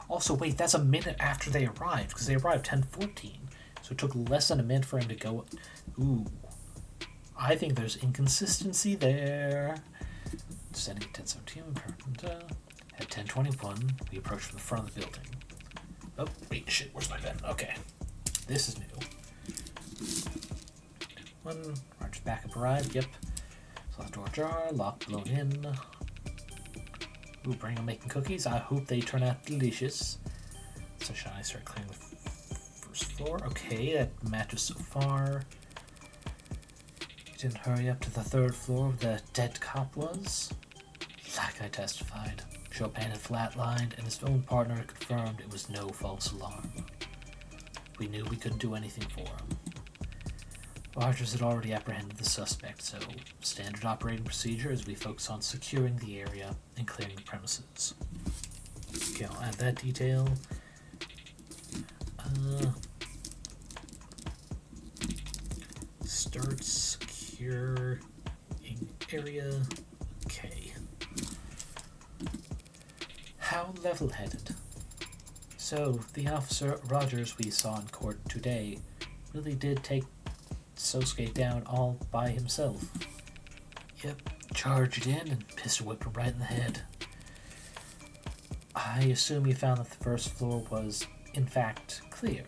Also, wait, that's a minute after they arrived, because they arrived 10:14. So it took less than a minute for him to go... Ooh. I think there's inconsistency there. Descending at 10:17, at 10:21, we approached from the front of the building. Oh, wait, shit, where's my pen? Okay. This is new. When Roger's backup arrived, yep. Saw the door ajar, locked, blown in. Ooh, brain on making cookies. I hope they turn out delicious. Sunshine, I start clearing the first floor. Okay, that matches so far. You didn't hurry up to the third floor where the dead cop was? Like I testified, Chopin had flatlined, and his own partner had confirmed it was no false alarm. We knew we couldn't do anything for him. Rogers had already apprehended the suspect, so standard operating procedure is we focus on securing the area and clearing the premises. Okay, I'll add that detail. Start securing area. Okay. How level-headed. So, the officer Rogers we saw in court today really did take Sosuke down all by himself. Yep, charged in and pistol whipped him right in the head. I assume you found that the first floor was, in fact, clear.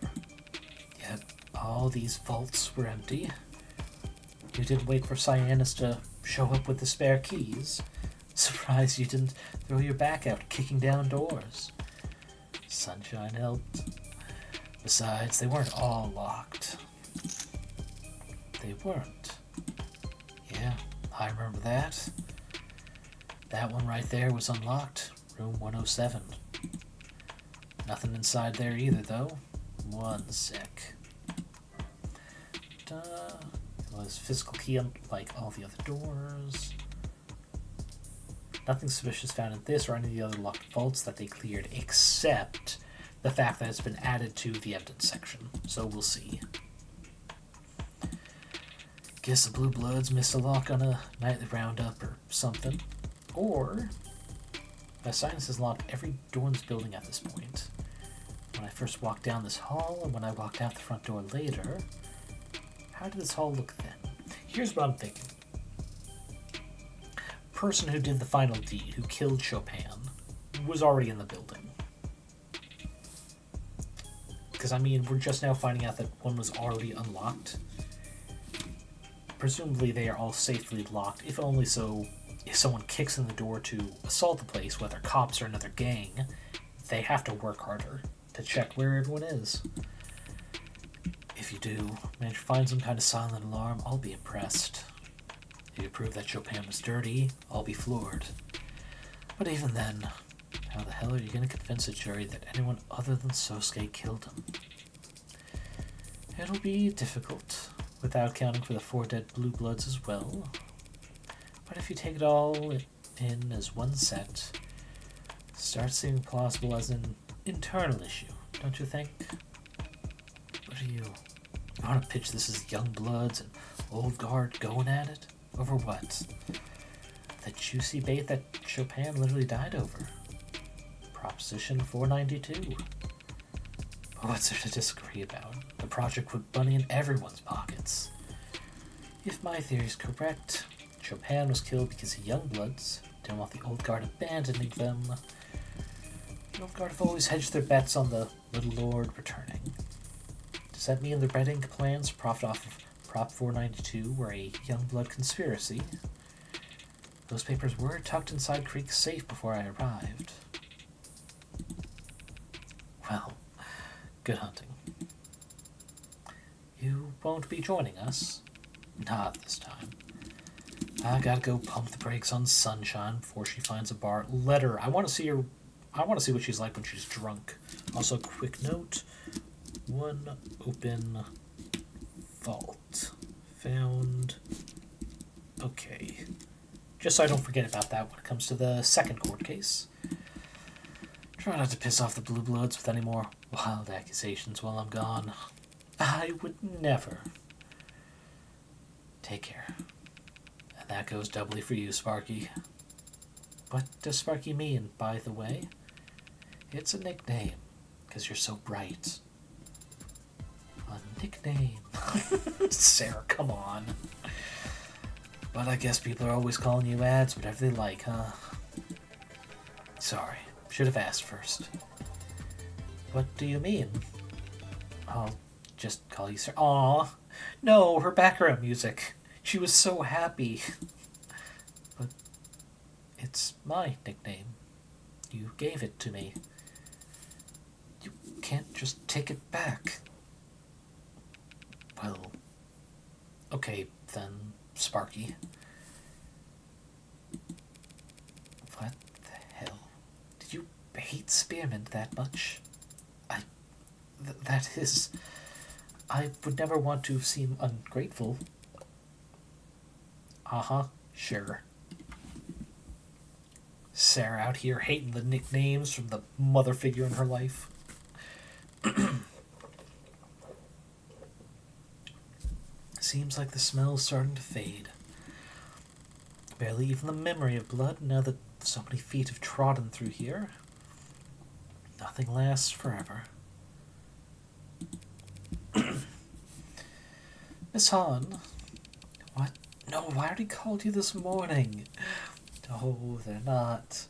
Yep, all these vaults were empty. You didn't wait for Cyanus to show up with the spare keys. Surprised you didn't throw your back out kicking down doors. Sunshine helped. Besides, they weren't all locked. They weren't. Yeah, I remember that. That one right there was unlocked. Room 107. Nothing inside there either, though. One sec. It was physical key like all the other doors. Nothing suspicious found in this or any of the other locked vaults that they cleared, except the fact that it's been added to the evidence section. So we'll see. Guess the Blue Bloods missed a lock on a nightly roundup or something. Or, Cyanus has locked every door in this building at this point. When I first walked down this hall and when I walked out the front door later, how did this hall look then? Here's what I'm thinking. Person who did the final deed, who killed Chopin, was already in the building. Because, I mean, we're just now finding out that one was already unlocked. Presumably they are all safely locked, if only so if someone kicks in the door to assault the place, whether cops or another gang, they have to work harder to check where everyone is. If you do manage to find some kind of silent alarm, I'll be impressed. If you prove that Chopin was dirty, I'll be floored. But even then, how the hell are you going to convince a jury that anyone other than Sosuke killed him? It'll be difficult, without counting for the 4 dead blue bloods as well. But if you take it all in as one set, it starts seeming plausible as an internal issue, don't you think? What are you want to pitch this as young bloods and old guard going at it? Over what? The juicy bait that Chopin literally died over. Proposition 492. What's there to disagree about? The project put money in everyone's pockets. If my theory is correct, Chopin was killed because the young bloods didn't want the old guard abandoning them. The old guard have always hedged their bets on the little lord returning. Does that mean the Red Ink plans to profit off of Prop 492 were a young blood conspiracy? Those papers were tucked inside Creek's safe before I arrived. Well, good hunting. You won't be joining us? Not this time. I gotta go pump the brakes on Sunshine before she finds a bar. Let her. I want to see what she's like when she's drunk. Also, quick note. One open vault. Found. Okay. Just so I don't forget about that when it comes to the second court case. Try not to piss off the Blue Bloods with any more wild accusations while I'm gone. I would never. Take care. And that goes doubly for you, Sparky. What does Sparky mean, by the way? It's a nickname, because you're so bright. A nickname. Sarah, come on. But I guess people are always calling you ads, whatever they like, huh? Sorry, should have asked first. What do you mean? I'll just call you Sarah. Aw, no, her background music. She was so happy. But it's my nickname. You gave it to me. You can't just take it back. Well, okay then, Sparky. What the hell? Did you hate Spearmint that much? That is... I would never want to seem ungrateful. Uh-huh, sure. Sarah out here hating the nicknames from the mother figure in her life. Seems like the smell's starting to fade. Barely even the memory of blood now that so many feet have trodden through here. Nothing lasts forever. Miss Hahn? What? No, I already called you this morning. No, they're not.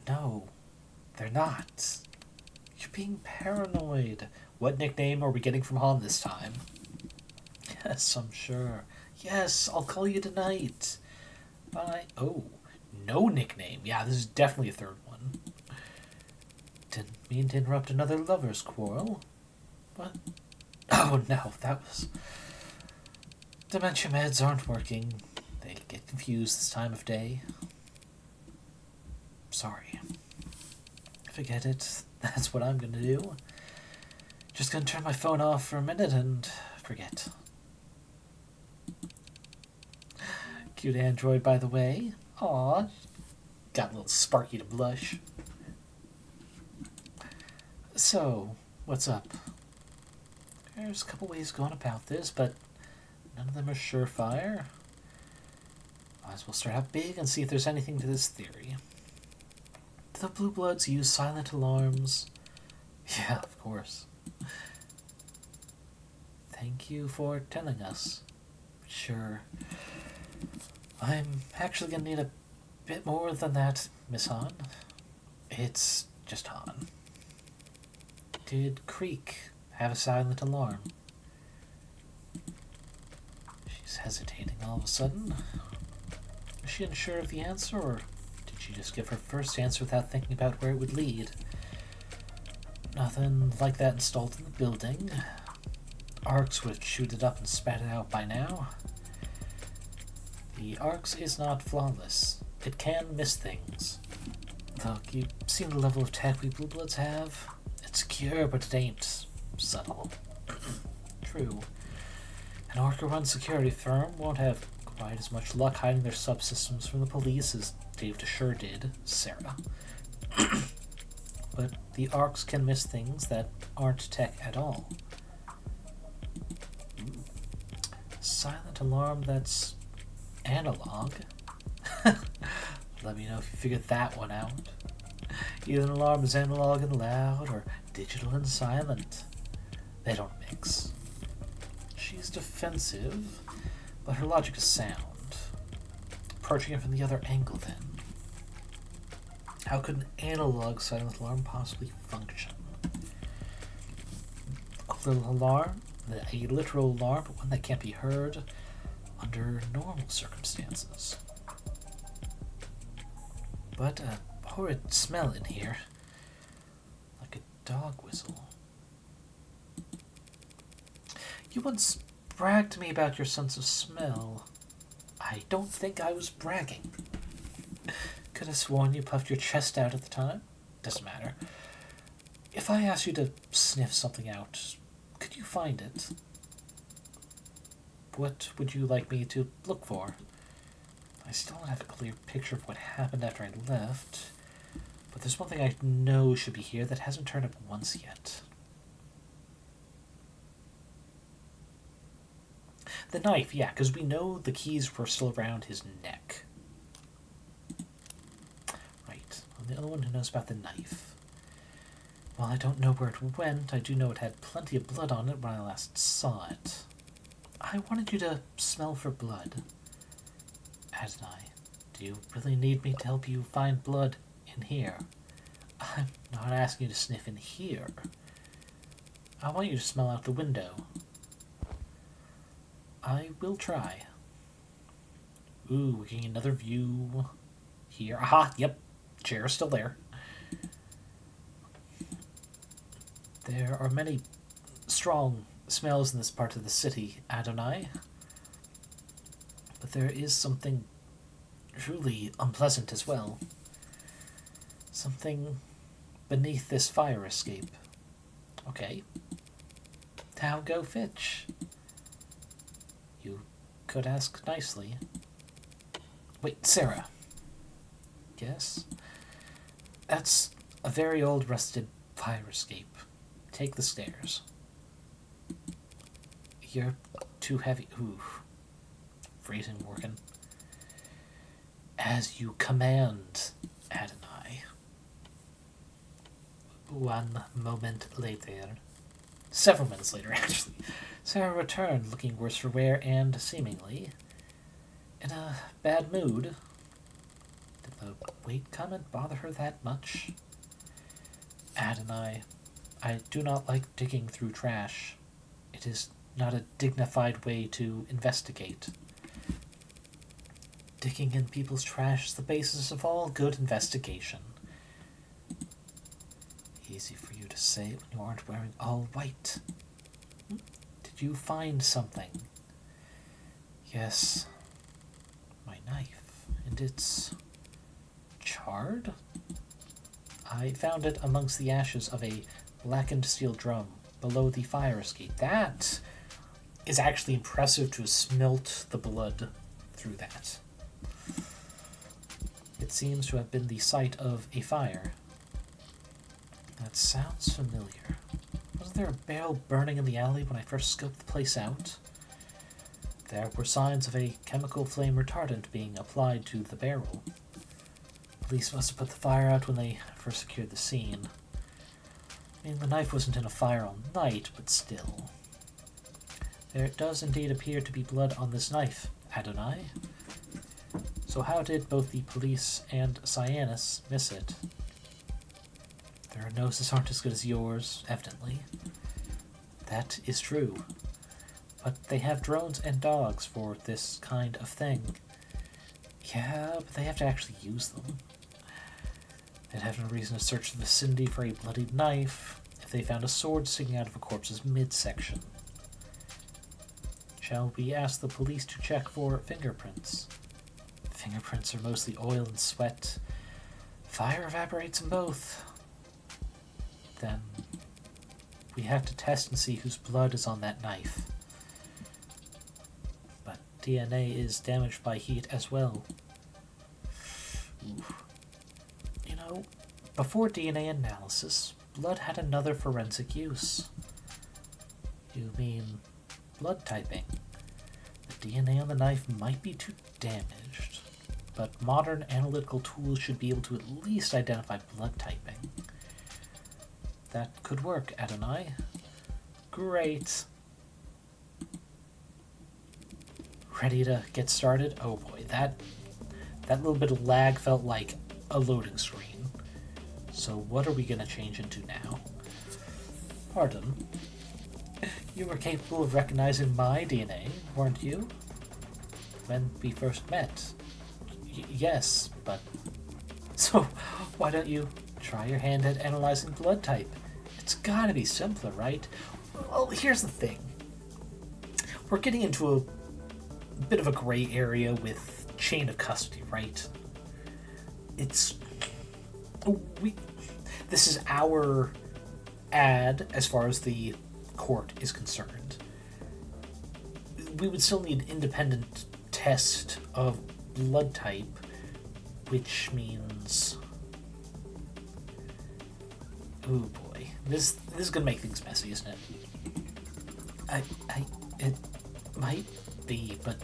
No, they're not. You're being paranoid. What nickname are we getting from Hahn this time? Yes, I'm sure. Yes, I'll call you tonight. Bye. Oh, no nickname. Yeah, this is definitely a third one. Didn't mean to interrupt another lover's quarrel. What? Oh no, that was... Dementia meds aren't working. They get confused this time of day. Sorry. Forget it. That's what I'm gonna do. Just gonna turn my phone off for a minute and forget. Cute android, by the way. Aw. Got a little Sparky to blush. So, what's up? There's a couple ways going about this, but none of them are surefire. Might as well start out big and see if there's anything to this theory. Do the Blue Bloods use silent alarms? Yeah, of course. Thank you for telling us. Sure. I'm actually gonna need a bit more than that, Miss Han. It's just Han. Did Creek have a silent alarm? She's hesitating all of a sudden. Is she unsure of the answer, or did she just give her first answer without thinking about where it would lead? Nothing like that installed in the building. Arcs would shoot it up and spat it out by now. The Arcs is not flawless. It can miss things. Look, you've seen the level of tech we Blue Bloods have. It's secure, but it ain't subtle. True. An Orca-run security firm won't have quite as much luck hiding their subsystems from the police as Dave DeSure did, Sarah. But the Arcs can miss things that aren't tech at all. Silent alarm that's analog. Let me know if you figured that one out. Either an alarm is analog and loud, or digital and silent. They don't mix. She's defensive, but her logic is sound. Approaching it from the other angle, then. How could an analog silent alarm possibly function? A literal alarm, but one that can't be heard under normal circumstances. But a horrid smell in here. Like a dog whistle. You once bragged to me about your sense of smell. I don't think I was bragging. Could have sworn you puffed your chest out at the time. Doesn't matter. If I asked you to sniff something out, could you find it? What would you like me to look for? I still don't have a clear picture of what happened after I left, but there's one thing I know should be here that hasn't turned up once yet. The knife, yeah, because we know the keys were still around his neck. Right, I'm the only one who knows about the knife. While I don't know where it went, I do know it had plenty of blood on it when I last saw it. I wanted you to smell for blood. Adonai, do you really need me to help you find blood in here? I'm not asking you to sniff in here. I want you to smell out the window. I will try. Ooh, we're getting another view here. Aha, yep, chair's still there. There are many strong smells in this part of the city, Adonai. But there is something truly unpleasant as well. Something beneath this fire escape. Okay. Now go fetch. You could ask nicely. Wait, Sarah. Yes? That's a very old rusted fire escape. Take the stairs. You're too heavy. Ooh. Phrasing working. As you command, Adonai. One moment later. Several minutes later, actually. Sarah returned, looking worse for wear and, seemingly, in a bad mood. Did the weight comment bother her that much? Adonai, I do not like digging through trash. It is not a dignified way to investigate. Digging in people's trash is the basis of all good investigation. Easy for you to say when you aren't wearing all white. Did you find something? Yes. My knife. And it's charred? I found it amongst the ashes of a blackened steel drum below the fire escape. That is actually impressive to have smelt the blood through that. It seems to have been the site of a fire. That sounds familiar. Wasn't there a barrel burning in the alley when I first scoped the place out? There were signs of a chemical flame retardant being applied to the barrel. Police must have put the fire out when they first secured the scene. I mean, the knife wasn't in a fire all night, but still. There does indeed appear to be blood on this knife, Adonai. So how did both the police and Cyanus miss it? Their noses aren't as good as yours, evidently. That is true. But they have drones and dogs for this kind of thing. Yeah, but they have to actually use them. They'd have no reason to search the vicinity for a bloodied knife if they found a sword sticking out of a corpse's midsection. Shall we ask the police to check for fingerprints? Fingerprints are mostly oil and sweat. Fire evaporates in both. Then we have to test and see whose blood is on that knife. But DNA is damaged by heat as well. Oof. You know, before DNA analysis, blood had another forensic use. You mean blood typing? The DNA on the knife might be too damaged, but modern analytical tools should be able to at least identify blood typing. That could work, Adonai. Great. Ready to get started? Oh boy, that little bit of lag felt like a loading screen. So what are we going to change into now? Pardon? You were capable of recognizing my DNA, weren't you? When we first met. Yes, but... So, why don't you try your hand at analyzing blood type? It's gotta be simpler, right? Well, here's the thing. We're getting into a bit of a gray area with chain of custody, right? This is our ad as far as the court is concerned. We would still need an independent test of blood type, which means... Oh boy. This is gonna make things messy, isn't it? It might be, but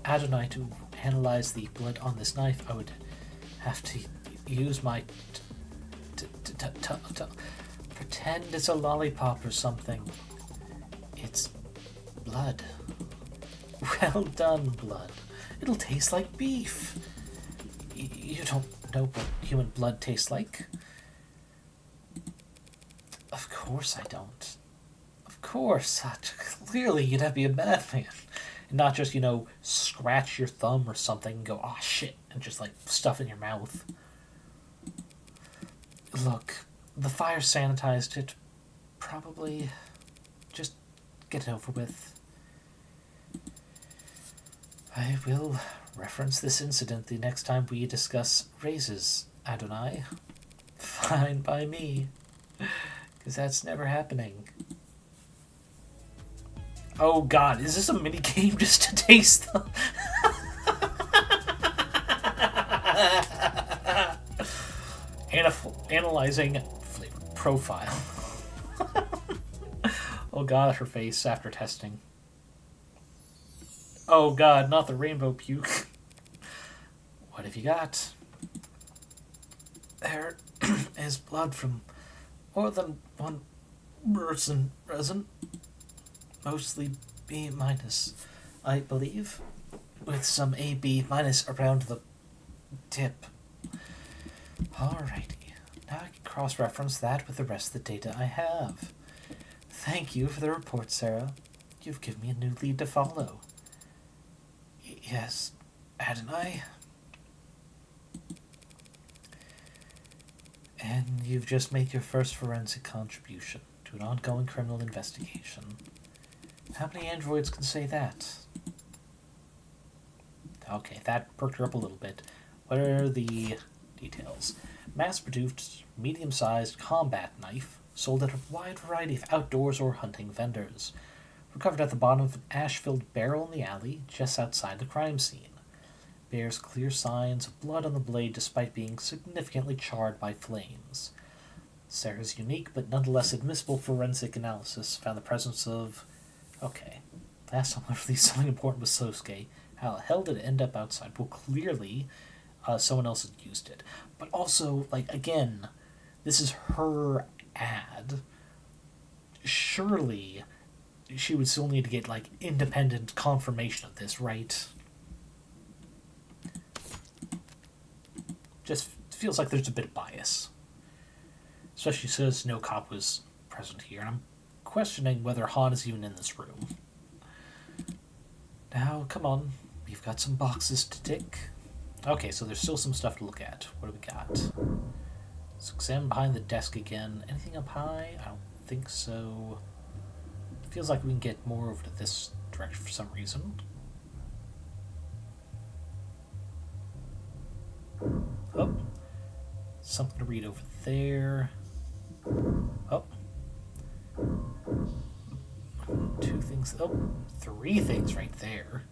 Adonai, to analyze the blood on this knife, I would have to use my pretend it's a lollipop or something. It's blood. Well done, blood. It'll taste like beef. You don't know what human blood tastes like? Of course I don't. Of course. Clearly you'd have to be a madman. And not just, scratch your thumb or something and go, oh shit, and just stuff in your mouth. Look, the fire sanitized it. Probably just get it over with. I will reference this incident the next time we discuss raises, Adonai. Fine by me. Because that's never happening. Oh god, is this a minigame just to taste them? Analyzing flavor profile. Oh god, her face after testing. Oh god, not the rainbow puke. What have you got? There is blood from more than one person present. Mostly B minus, I believe, with some AB minus around the tip. Alrighty, now I can cross-reference that with the rest of the data I have. Thank you for the report, Sarah. You've given me a new lead to follow. Yes, Adonai. And you've just made your first forensic contribution to an ongoing criminal investigation. How many androids can say that? Okay, that perked her up a little bit. What are the details? Mass-produced, medium-sized combat knife sold at a wide variety of outdoors or hunting vendors. Recovered at the bottom of an ash-filled barrel in the alley just outside the crime scene. Bears clear signs of blood on the blade despite being significantly charred by flames. Sarah's unique but nonetheless admissible forensic analysis found the presence of... Okay, last time I released something important with Sosuke. How the hell did it end up outside? Well, clearly, someone else had used it. But also, again, this is her ad. Surely she would still need to get, independent confirmation of this, right? Just feels like there's a bit of bias. Especially since no cop was present here, and I'm questioning whether Han is even in this room. Now, come on. We've got some boxes to tick. Okay, so there's still some stuff to look at. What do we got? Let's examine behind the desk again. Anything up high? I don't think so. Feels like we can get more over to this direction for some reason. Oh. Something to read over there. Oh. 2 things. Oh, 3 things right there.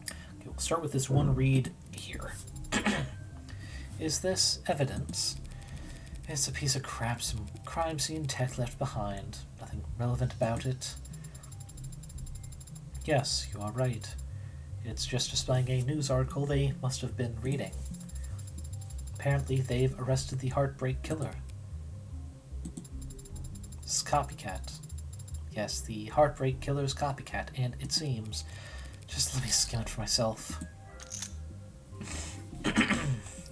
Okay, we'll start with this one read here. Is this evidence? It's a piece of crap, some crime scene tech left behind. Nothing relevant about it. Yes, you are right. It's just displaying a news article they must have been reading. Apparently, they've arrested the Heartbreak Killer. This is copycat. Yes, the Heartbreak Killer's copycat, and it seems... Just let me skim it for myself.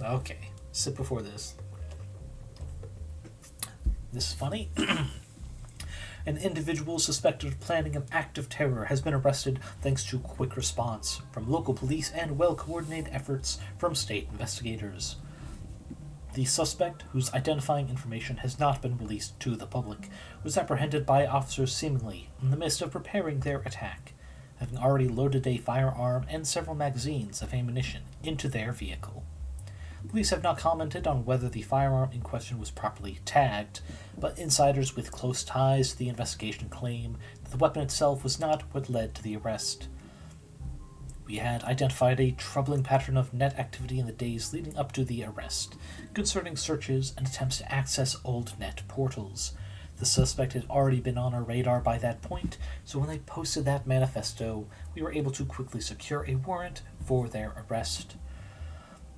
Okay, sip before this. This is funny. An individual suspected of planning an act of terror has been arrested thanks to quick response from local police and well-coordinated efforts from state investigators. The suspect, whose identifying information has not been released to the public, was apprehended by officers seemingly in the midst of preparing their attack, having already loaded a firearm and several magazines of ammunition into their vehicle. Police have not commented on whether the firearm in question was properly tagged, but insiders with close ties to the investigation claim that the weapon itself was not what led to the arrest. We had identified a troubling pattern of net activity in the days leading up to the arrest, concerning searches and attempts to access old net portals. The suspect had already been on our radar by that point, so when they posted that manifesto, we were able to quickly secure a warrant for their arrest.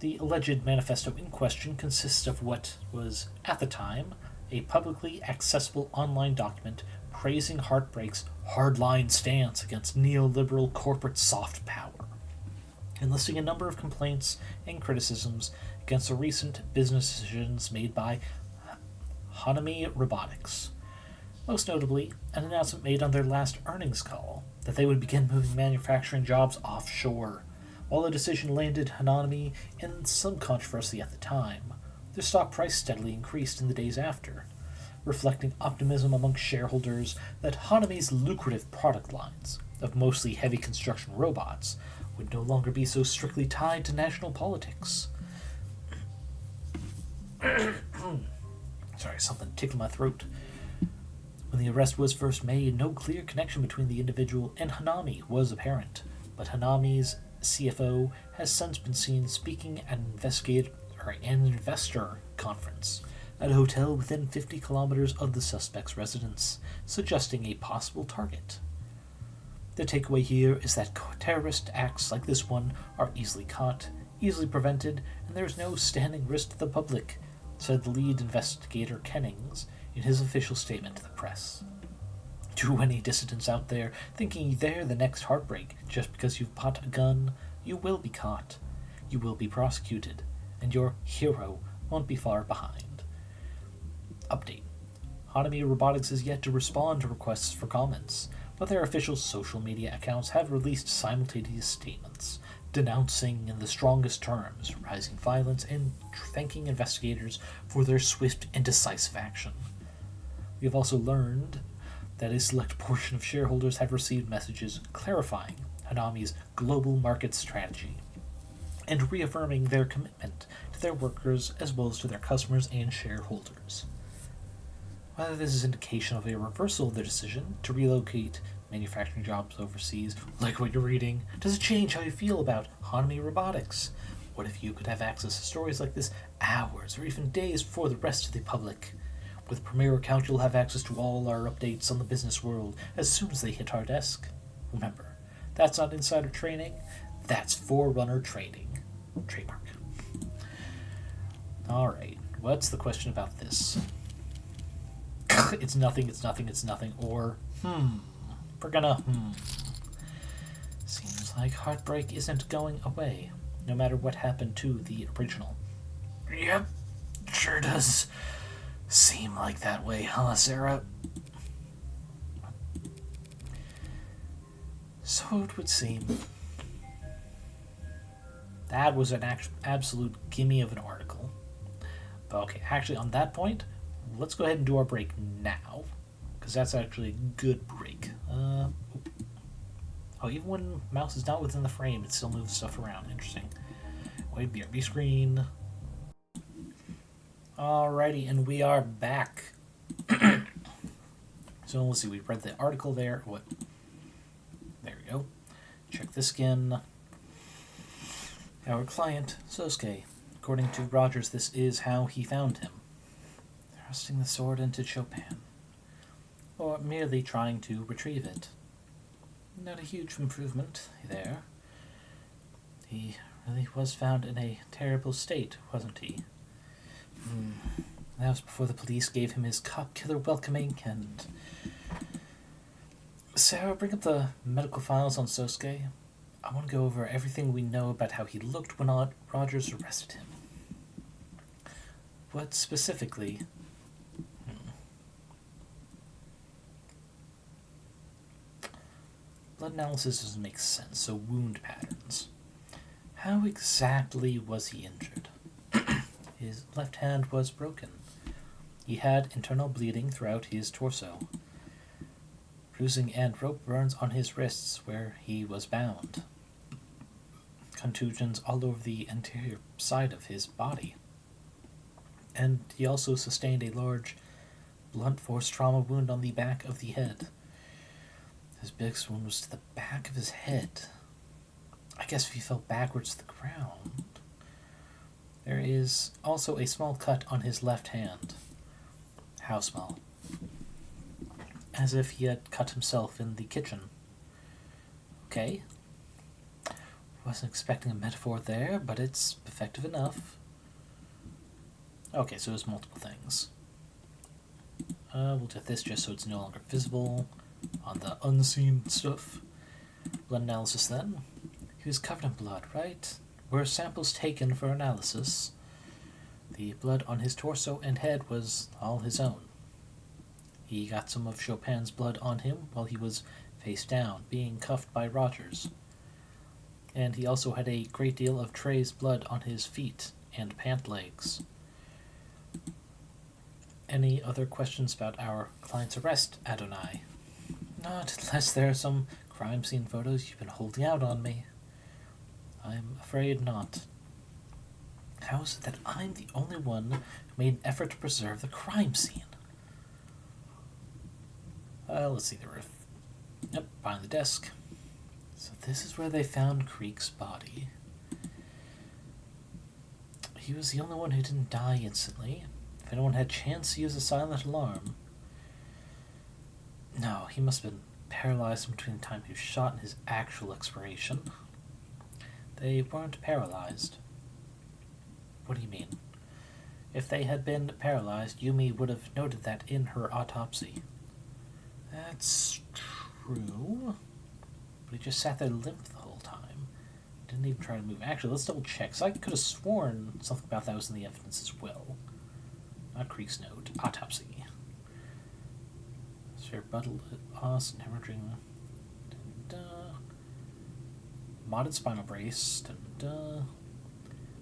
The alleged manifesto in question consists of what was, at the time, a publicly accessible online document praising Heartbreak's hardline stance against neoliberal corporate soft power, and listing a number of complaints and criticisms against the recent business decisions made by Hanami Robotics. Most notably, an announcement made on their last earnings call that they would begin moving manufacturing jobs offshore. While the decision landed Hanami in some controversy at the time, their stock price steadily increased in the days after, reflecting optimism among shareholders that Hanami's lucrative product lines of mostly heavy construction robots would no longer be so strictly tied to national politics. Sorry, something tickled my throat. When the arrest was first made, no clear connection between the individual and Hanami was apparent, but Hanami's CFO has since been seen speaking at an investor conference at a hotel within 50 kilometers of the suspect's residence, suggesting a possible target. The takeaway here is that terrorist acts like this one are easily caught, easily prevented, and there is no standing risk to the public, said the lead investigator Kennings in his official statement to the press. To any dissidents out there thinking they're the next Heartbreak just because you've bought a gun, you will be caught, you will be prosecuted, and your hero won't be far behind. Update. Hanami Robotics is yet to respond to requests for comments, but their official social media accounts have released simultaneous statements denouncing in the strongest terms rising violence and thanking investigators for their swift and decisive action. We have also learned that a select portion of shareholders have received messages clarifying Hanami's global market strategy and reaffirming their commitment to their workers as well as to their customers and shareholders. Whether this is indication of a reversal of their decision to relocate manufacturing jobs overseas, like what you're reading, does it change how you feel about Hanami Robotics? What if you could have access to stories like this hours or even days before the rest of the public? With Premier account, you'll have access to all our updates on the business world as soon as they hit our desk. Remember, that's not insider trading, that's forerunner trading. Trademark. Alright, what's the question about this? It's nothing, it's nothing, it's nothing. Or, we're gonna, Seems like heartbreak isn't going away, no matter what happened to the original. Yep, sure does seem like that way, huh, Sarah? So it would seem. That was an absolute gimme of an article. But okay, actually, on that point, let's go ahead and do our break now, because that's actually a good break. Oh, even when mouse is not within the frame, it still moves stuff around. Interesting. Wait, BRB screen. Alrighty, and we are back. So let's see, we read the article there. What? There we go. Check this again. Our client, Sosuke. According to Rogers, this is how he found him. Thrusting the sword into Chopin. Or merely trying to retrieve it. Not a huge improvement there. He really was found in a terrible state, wasn't he? That was before the police gave him his cop killer welcoming, and... Sarah, bring up the medical files on Sosuke. I want to go over everything we know about how he looked when Rogers arrested him. What specifically? Blood analysis doesn't make sense, so wound patterns. How exactly was he injured? His left hand was broken. He had internal bleeding throughout his torso. Bruising and rope burns on his wrists where he was bound. Contusions all over the anterior side of his body. And he also sustained a large blunt force trauma wound on the back of the head. His biggest wound was to the back of his head. I guess if he fell backwards to the ground. There is also a small cut on his left hand. How small? As if he had cut himself in the kitchen. Okay. Wasn't expecting a metaphor there, but it's effective enough. Okay, so there's multiple things. We'll do this just so it's no longer visible on the unseen stuff. Blood analysis then. He was covered in blood, right? Were samples taken for analysis? The blood on his torso and head was all his own. He got some of Chopin's blood on him while he was face down, being cuffed by Rogers. And he also had a great deal of Trey's blood on his feet and pant legs. Any other questions about our client's arrest, Adonai? Not unless there are some crime scene photos you've been holding out on me. I'm afraid not. How is it that I'm the only one who made an effort to preserve the crime scene? Let's see the roof. Yep, behind the desk. So this is where they found Creek's body. He was the only one who didn't die instantly. If anyone had a chance to use a silent alarm. No, he must have been paralyzed between the time he was shot and his actual expiration. They weren't paralyzed. What do you mean? If they had been paralyzed, Yumi would have noted that in her autopsy. That's true. But he just sat there limp the whole time. Didn't even try to move. Actually, let's double check. So I could have sworn something about that was in the evidence as well. Not Creek's note. Autopsy. Sphere buttle loss, hemorrhaging. Modded spinal brace.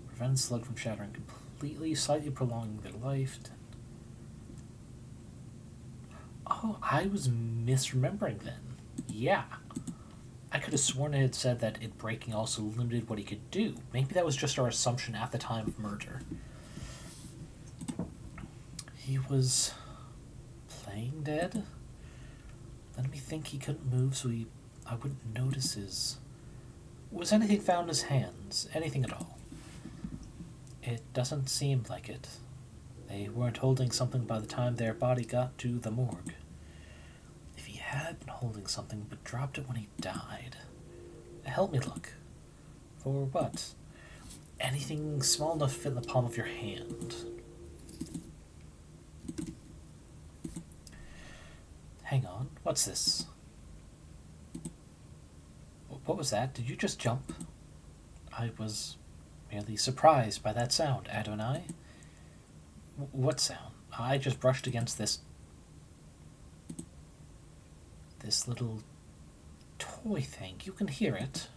Prevents slug from shattering completely, slightly prolonging their life. Oh, I was misremembering then. Yeah. I could have sworn it had said that it breaking also limited what he could do. Maybe that was just our assumption at the time of murder. He was playing dead? Let me think he couldn't move so I wouldn't notice his... Was anything found in his hands? Anything at all? It doesn't seem like it. They weren't holding something by the time their body got to the morgue. If he had been holding something but dropped it when he died... Help me look. For what? Anything small enough to fit in the palm of your hand. What's this? What was that? Did you just jump? I was merely surprised by that sound, Adonai. What sound? I just brushed against this little toy thing. You can hear it.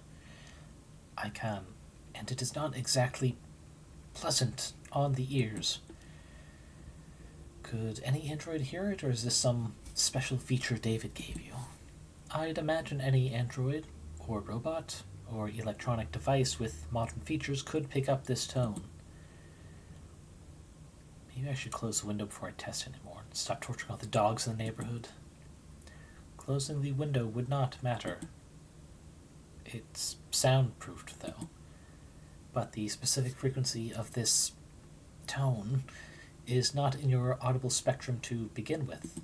I can, and it is not exactly pleasant on the ears. Could any android hear it, or is this some special feature David gave you? I'd imagine any android, or robot, or electronic device with modern features could pick up this tone. Maybe I should close the window before I test anymore and stop torturing all the dogs in the neighborhood. Closing the window would not matter. It's soundproofed, though. But the specific frequency of this tone is not in your audible spectrum to begin with.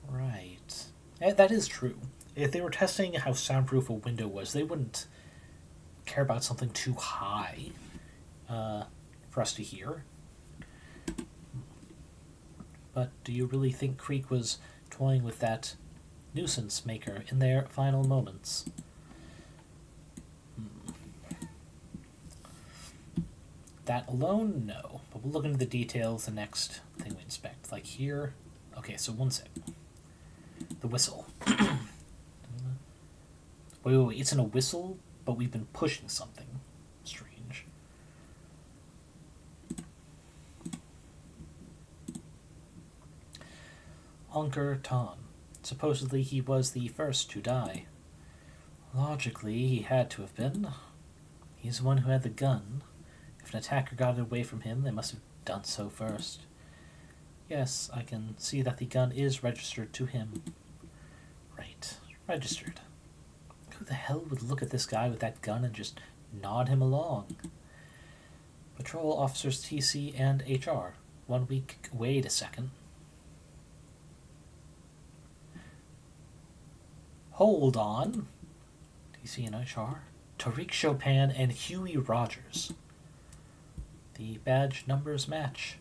Right. That is true. If they were testing how soundproof a window was, they wouldn't care about something too high for us to hear. But do you really think Creek was toying with that nuisance maker in their final moments? That alone, no. But we'll look into the details the next thing we inspect. Like here. Okay, so one sec. The whistle. Wait. It's in a whistle, but we've been pushing something. Strange. Unker Ton. Supposedly he was the first to die. Logically, he had to have been. He's the one who had the gun. If an attacker got it away from him, they must have done so first. Yes, I can see that the gun is registered to him. Right, registered. Who the hell would look at this guy with that gun and just nod him along? Patrol officers TC and HR. 1 week. Wait a second. Hold on. TC and HR. Tariq Chopin and Huey Rogers. The badge numbers match.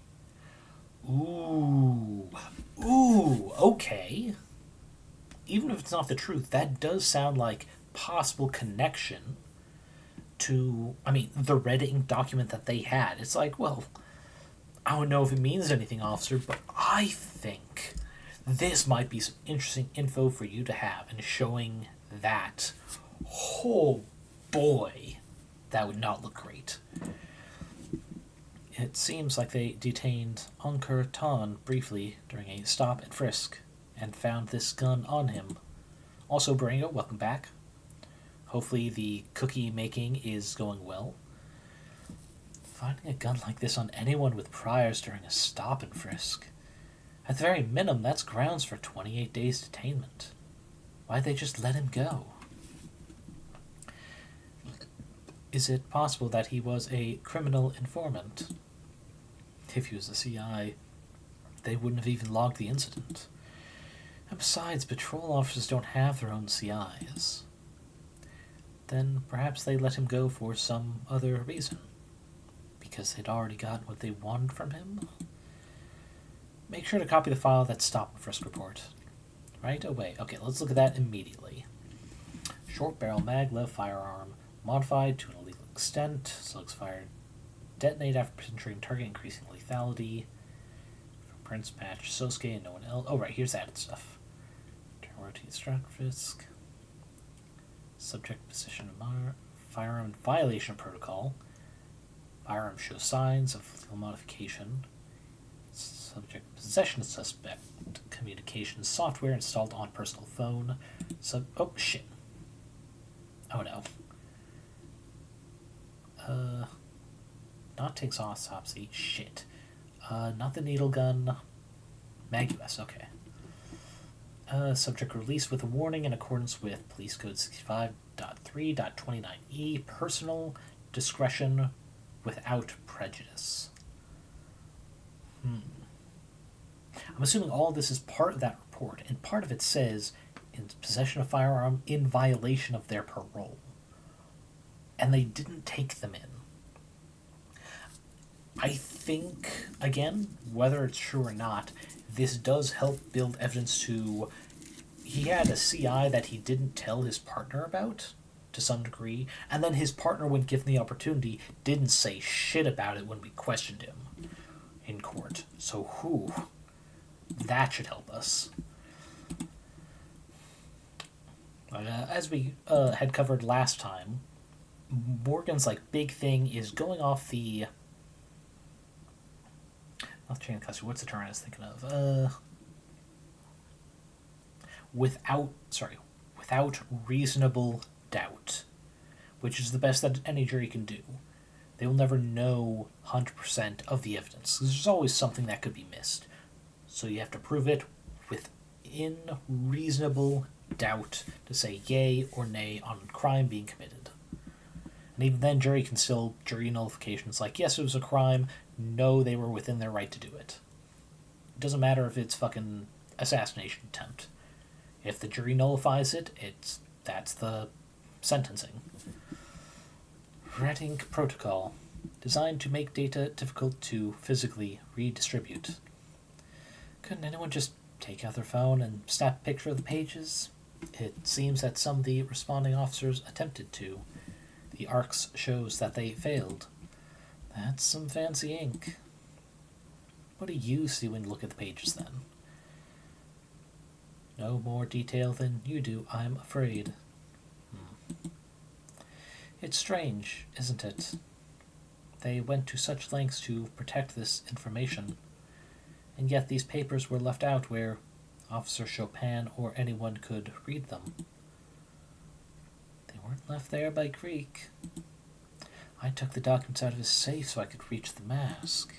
Ooh, okay. Even if it's not the truth, that does sound like possible connection to, the red ink document that they had. It's like, well, I don't know if it means anything, officer, but I think this might be some interesting info for you to have, and showing that, oh boy, that would not look great. It seems like they detained Unker Ton briefly during a stop and frisk, and found this gun on him. Also, Braingo, welcome back. Hopefully the cookie making is going well. Finding a gun like this on anyone with priors during a stop and frisk. At the very minimum, that's grounds for 28 days detainment. Why'd they just let him go? Is it possible that he was a criminal informant? If he was a CI, they wouldn't have even logged the incident. And besides, patrol officers don't have their own CIs. Then perhaps they let him go for some other reason. Because they'd already gotten what they wanted from him? Make sure to copy the file that stop and frisk report. Right away. Okay, let's look at that immediately. Short barrel maglev firearm, modified to an illegal extent, slugs fired. Detonate after entering target, increasing lethality. From Prince Patch, Sosuke, and no one else. Oh, right, here's added stuff. Turn routine strike risk. Subject position of firearm violation of protocol. Firearm shows signs of legal modification. Subject possession of suspect communications software installed on personal phone. Oh, shit. Oh, no. Not takes autopsy. Shit. Not the needle gun. Mag-US, okay. Subject released with a warning in accordance with Police Code 65.3.29e. Personal discretion without prejudice. I'm assuming all of this is part of that report, and part of it says in possession of firearm in violation of their parole. And they didn't take them in. I think, again, whether it's true or not, this does help build evidence to he had a CI that he didn't tell his partner about, to some degree, and then his partner, when given the opportunity, didn't say shit about it when we questioned him in court. So, that should help us. As we had covered last time, Morgan's big thing is going off the not chain of custody. What's the term I was thinking of? Without reasonable doubt, which is the best that any jury can do. They will never know 100% of the evidence. There's always something that could be missed. So you have to prove it within reasonable doubt to say yay or nay on crime being committed. And even then, jury nullifications yes, it was a crime, no, they were within their right to do it. It doesn't matter if it's fucking assassination attempt. If the jury nullifies it, that's the sentencing. Red ink protocol, designed to make data difficult to physically redistribute. Couldn't anyone just take out their phone and snap a picture of the pages? It seems that some of the responding officers attempted to. The ARCS shows that they failed. That's some fancy ink. What do you see when you look at the pages, then? No more detail than you do, I'm afraid. It's strange, isn't it? They went to such lengths to protect this information, and yet these papers were left out where Officer Chopin or anyone could read them. They weren't left there by Greek. I took the documents out of his safe so I could reach the mask,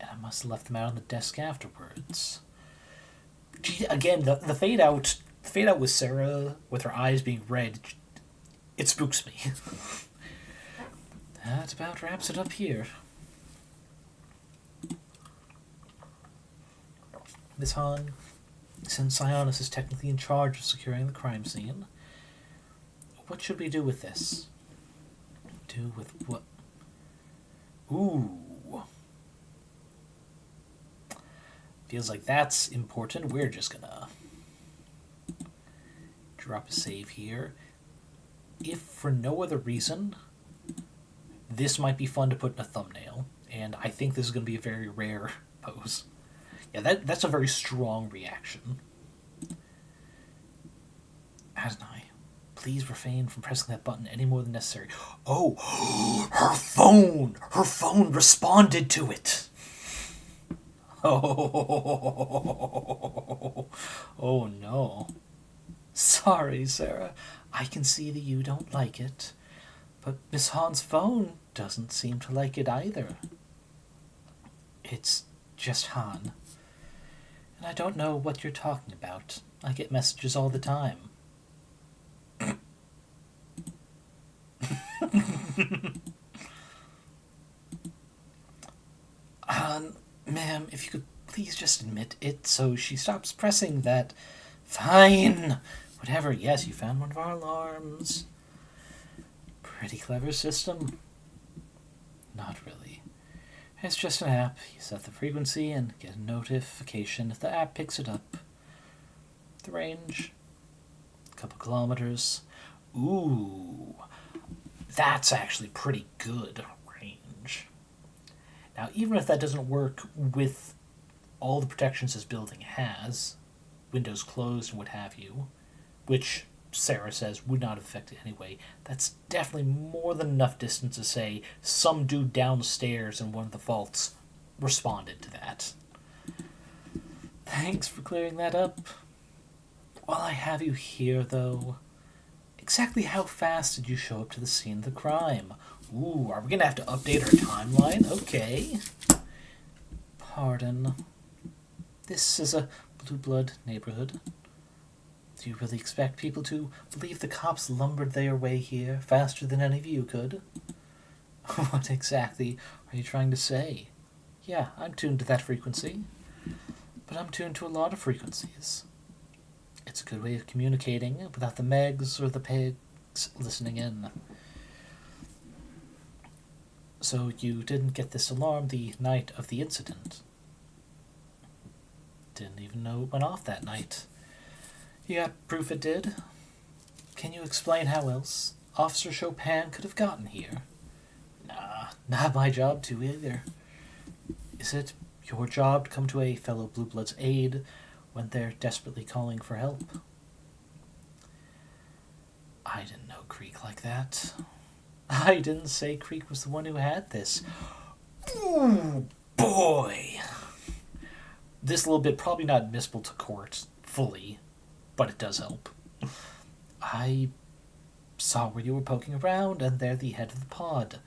and I must have left them out on the desk afterwards. Gee, again, the fade out with Sarah with her eyes being red, it spooks me. That about wraps it up here. Miss Hahn, since Sionis is technically in charge of securing the crime scene, what should we do with this? Do with what? Ooh. Feels like that's important. We're just gonna drop a save here. If for no other reason, this might be fun to put in a thumbnail, and I think this is going to be a very rare pose. Yeah, that's a very strong reaction. Adonai, please refrain from pressing that button any more than necessary. Oh, her phone! Her phone responded to it! Oh no. Sorry, Sarah. I can see that you don't like it. But Miss Hahn's phone doesn't seem to like it either. It's just Hahn. And I don't know what you're talking about. I get messages all the time. Ma'am, if you could please just admit it so she stops pressing that. Fine! Whatever, yes, you found one of our alarms. Pretty clever system. Not really. It's just an app. You set the frequency and get a notification if the app picks it up. The range, a couple kilometers. Ooh, that's actually pretty good range. Now, even if that doesn't work with all the protections this building has, windows closed and what have you, which Sarah says would not affect it anyway, that's definitely more than enough distance to say some dude downstairs in one of the vaults responded to that. Thanks for clearing that up. While I have you here, though, exactly how fast did you show up to the scene of the crime? Ooh, are we going to have to update our timeline? Okay. Pardon. This is a blue blood neighborhood. Do you really expect people to believe the cops lumbered their way here faster than any of you could? What exactly are you trying to say? Yeah, I'm tuned to that frequency. But I'm tuned to a lot of frequencies. It's a good way of communicating without the Megs or the pigs listening in. So you didn't get this alarm the night of the incident? Didn't even know it went off that night. You got proof it did? Can you explain how else Officer Chopin could have gotten here? Nah, not my job to either. Is it your job to come to a fellow Blue Blood's aid when they're desperately calling for help? I didn't know Creek like that. I didn't say Creek was the one who had this. Ooh, boy! This little bit probably not admissible to court fully, but it does help. I saw where you were poking around, and they're the head of the pod.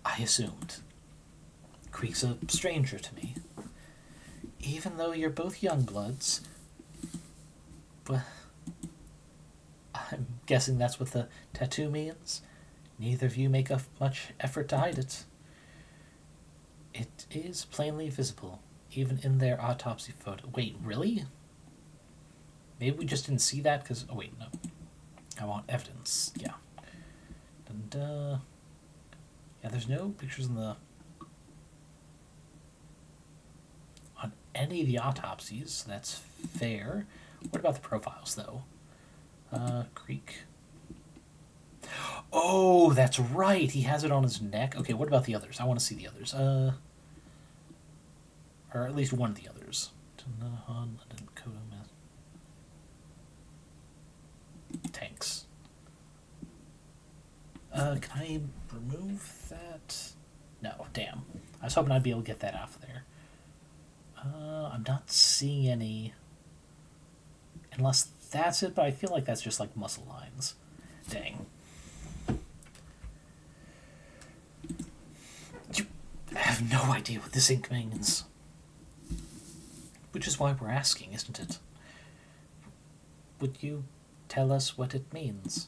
I assumed. Creek's a stranger to me. Even though you're both young bloods. But I'm guessing that's what the tattoo means. Neither of you make much effort to hide it. It is plainly visible, even in their autopsy photo. Wait, really? Maybe we just didn't see that because... Oh, wait, no. I want evidence. Yeah. And, yeah, there's no pictures on any of the autopsies, so that's fair. What about the profiles, though? Creek. Oh, that's right. He has it on his neck. Okay, what about the others? I want to see the others. Or at least one of the others. Tanks. Can I remove that? No, damn. I was hoping I'd be able to get that off there. I'm not seeing any. Unless that's it, but I feel like that's just like muscle lines. Dang. You have no idea what this ink means. Which is why we're asking, isn't it? Would you tell us what it means?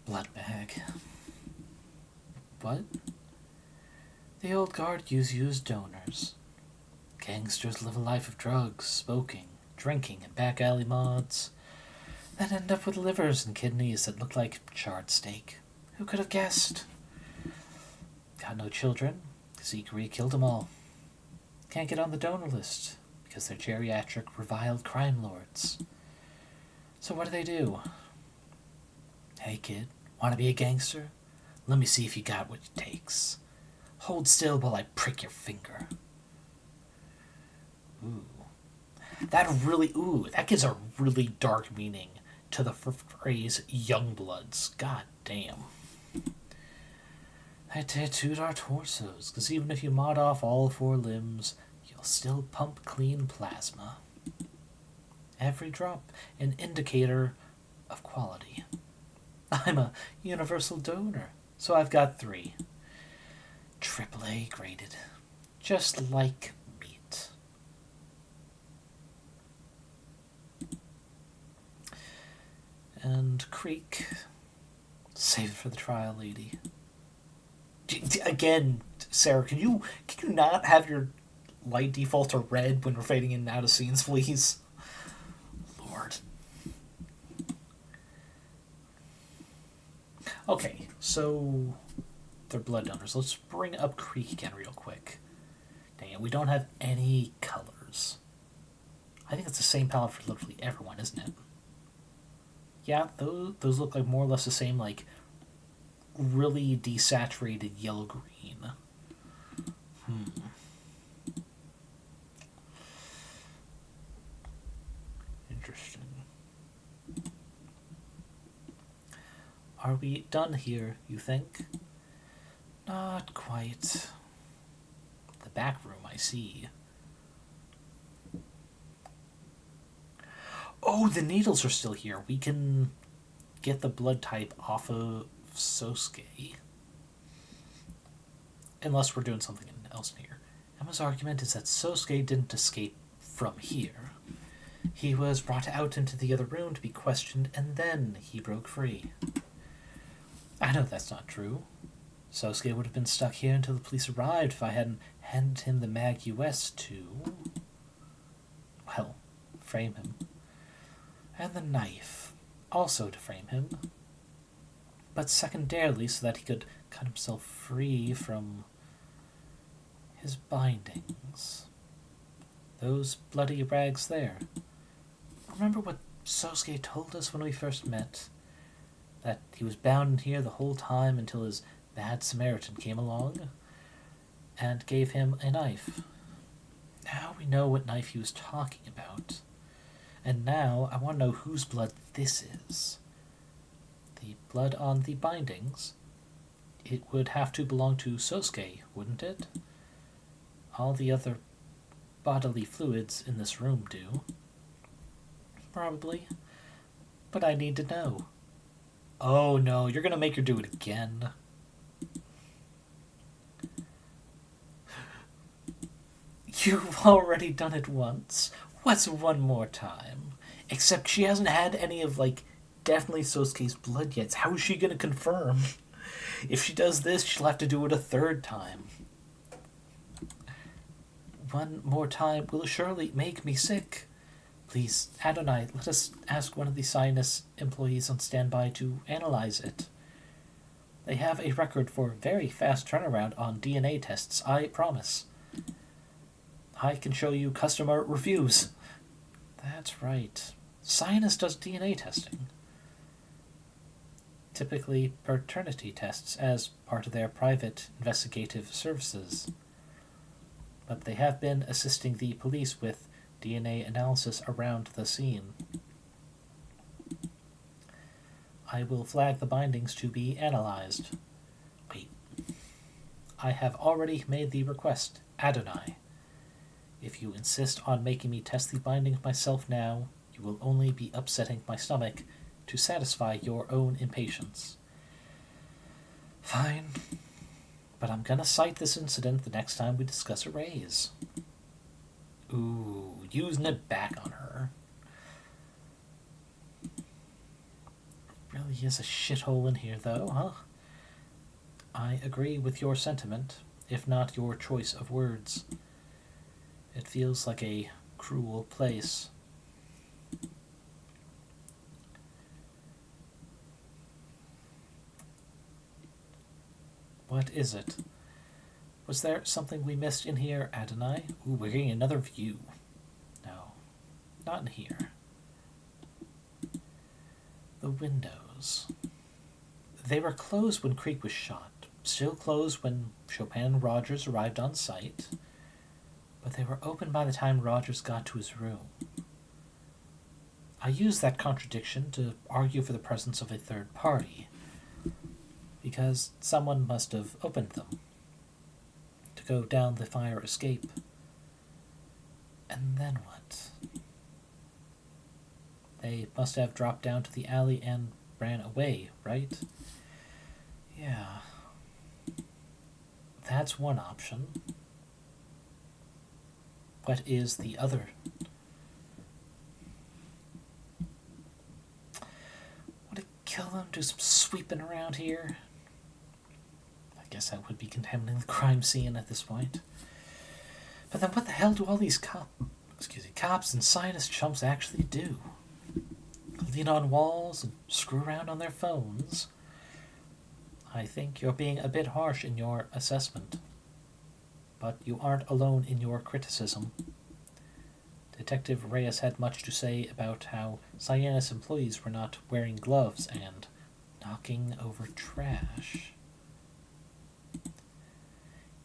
Blood bag. What? The old guard use you as donors. Gangsters live a life of drugs, smoking, drinking, and back alley mods. Then end up with livers and kidneys that look like charred steak. Who could have guessed? Got no children, Zeke killed them all. Can't get on the donor list, because they're geriatric, reviled crime lords. So what do? Hey kid, wanna be a gangster? Let me see if you got what it takes. Hold still while I prick your finger. Ooh. That gives a really dark meaning to the phrase young bloods. God damn. I tattooed our torsos, because even if you mod off all 4 limbs, you'll still pump clean plasma. Every drop, an indicator of quality. I'm a universal donor, so I've got 3. AAA graded. Just like meat. And Creek. Save it for the trial, lady. Again, Sarah, can you not have your light default to red when we're fading in and out of scenes, please? Lord. Okay, so they're blood donors. Let's bring up Creek again real quick. Dang it, we don't have any colors. I think it's the same palette for literally everyone, isn't it? Yeah, those look like more or less the same, like, really desaturated yellow-green. Interesting. Are we done here, you think? Not quite. The back room, I see. Oh, the needles are still here. We can get the blood type off of Sosuke. Unless we're doing something else in here. Emma's argument is that Sosuke didn't escape from here. He was brought out into the other room to be questioned, and then he broke free. I know that's not true. Sosuke would have been stuck here until the police arrived if I hadn't handed him the Mag US to... well, frame him. And the knife, also to frame him. But secondarily so that he could cut himself free from his bindings. Those bloody rags there. Remember what Sosuke told us when we first met? That he was bound in here the whole time until his bad Samaritan came along and gave him a knife. Now we know what knife he was talking about. And now I want to know whose blood this is. The blood on the bindings? It would have to belong to Sosuke, wouldn't it? All the other bodily fluids in this room do. Probably. But I need to know. Oh no, you're gonna make her do it again. You've already done it once. What's one more time? Except she hasn't had any of, definitely Sosuke's blood yet. How is she gonna confirm? If she does this, she'll have to do it a third time. One more time will surely make me sick. Please, Adonai, let us ask one of the sinus employees on standby to analyze it. They have a record for very fast turnaround on DNA tests, I promise. I can show you customer reviews. That's right. Sinus does DNA testing. Typically paternity tests as part of their private investigative services. But they have been assisting the police with DNA analysis around the scene. I will flag the bindings to be analyzed. Wait. I have already made the request, Adonai. If you insist on making me test the bindings myself now, you will only be upsetting my stomach to satisfy your own impatience. Fine. But I'm gonna cite this incident the next time we discuss a raise. Ooh, using it back on her. Really is a shithole in here, though, huh? I agree with your sentiment, if not your choice of words. It feels like a cruel place. What is it? Was there something we missed in here, Adonai? Ooh, we're getting another view. No, not in here. The windows. They were closed when Creek was shot, still closed when Chopin and Rogers arrived on site, but they were open by the time Rogers got to his room. I use that contradiction to argue for the presence of a third party, because someone must have opened them to go down the fire escape. And then what? They must have dropped down to the alley and ran away, right? Yeah. That's one option. What is the other? Want to kill them? Do some sweeping around here? I guess that would be contaminating the crime scene at this point. But then what the hell do all these cops and scientist chumps actually do? Lean on walls and screw around on their phones? I think you're being a bit harsh in your assessment. But you aren't alone in your criticism. Detective Reyes had much to say about how Cyanus employees were not wearing gloves and knocking over trash.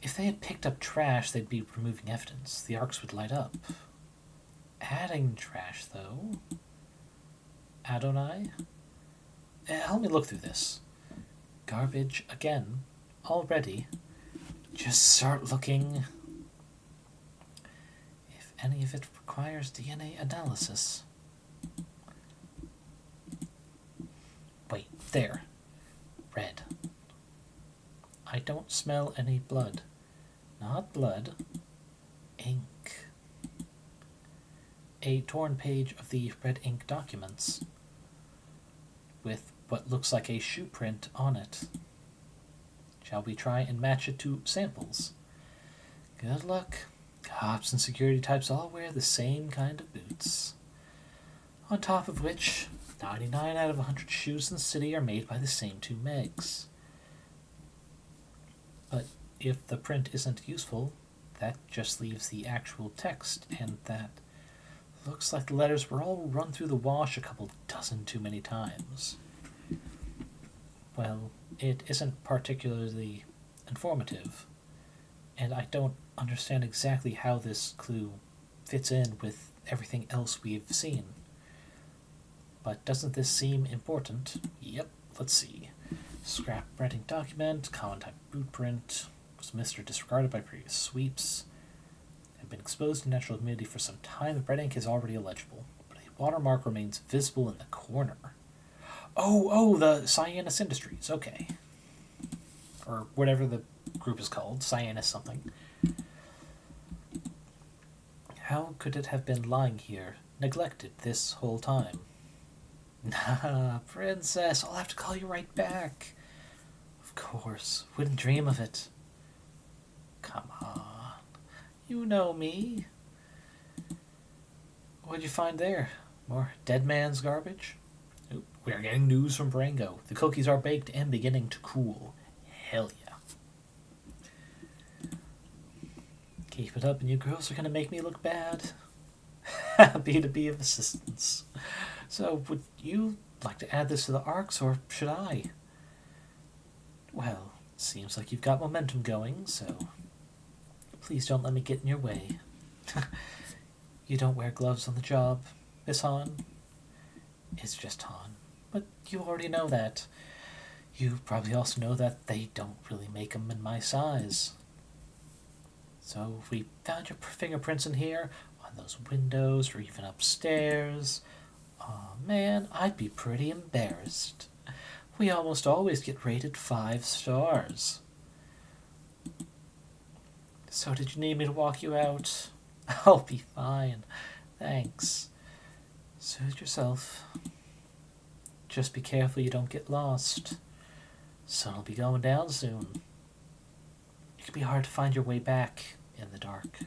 If they had picked up trash, they'd be removing evidence. The arcs would light up. Adding trash, though? Adonai? Help me look through this. Garbage again. Already. Just start looking. If any of it requires DNA analysis. Wait, there. Red. I don't smell any blood. Not blood. Ink. A torn page of the red ink documents with what looks like a shoe print on it. Shall we try and match it to samples? Good luck. Cops and security types all wear the same kind of boots. On top of which, 99 out of 100 shoes in the city are made by the same two Megs. But if the print isn't useful, that just leaves the actual text, and that looks like the letters were all run through the wash a couple dozen too many times. Well, it isn't particularly informative, and I don't understand exactly how this clue fits in with everything else we've seen. But doesn't this seem important? Yep, let's see. Scrap printing document, common type bootprint, was missed or disregarded by previous sweeps, had been exposed to natural humidity for some time. The red ink is already illegible, but a watermark remains visible in the corner. Oh, the Cyanus Industries, okay. Or whatever the group is called, Cyanus something. How could it have been lying here, neglected this whole time? Nah, princess, I'll have to call you right back. Of course, wouldn't dream of it. Come on, you know me. What'd you find there? More dead man's garbage? Oop, we are getting news from Brango. The cookies are baked and beginning to cool. Hell yeah. Keep it up and you girls are going to make me look bad. Happy to be of assistance. So, would you like to add this to the arcs, or should I? Well, seems like you've got momentum going, so please don't let me get in your way. You don't wear gloves on the job, Miss Han? It's just Han. But you already know that. You probably also know that they don't really make them in my size. So if we found your fingerprints in here, on those windows, or even upstairs, aw man, I'd be pretty embarrassed. We almost always get rated 5 stars. So did you need me to walk you out? I'll be fine. Thanks. Suit yourself. Just be careful you don't get lost. Sun'll be going down soon. It can be hard to find your way back in the dark.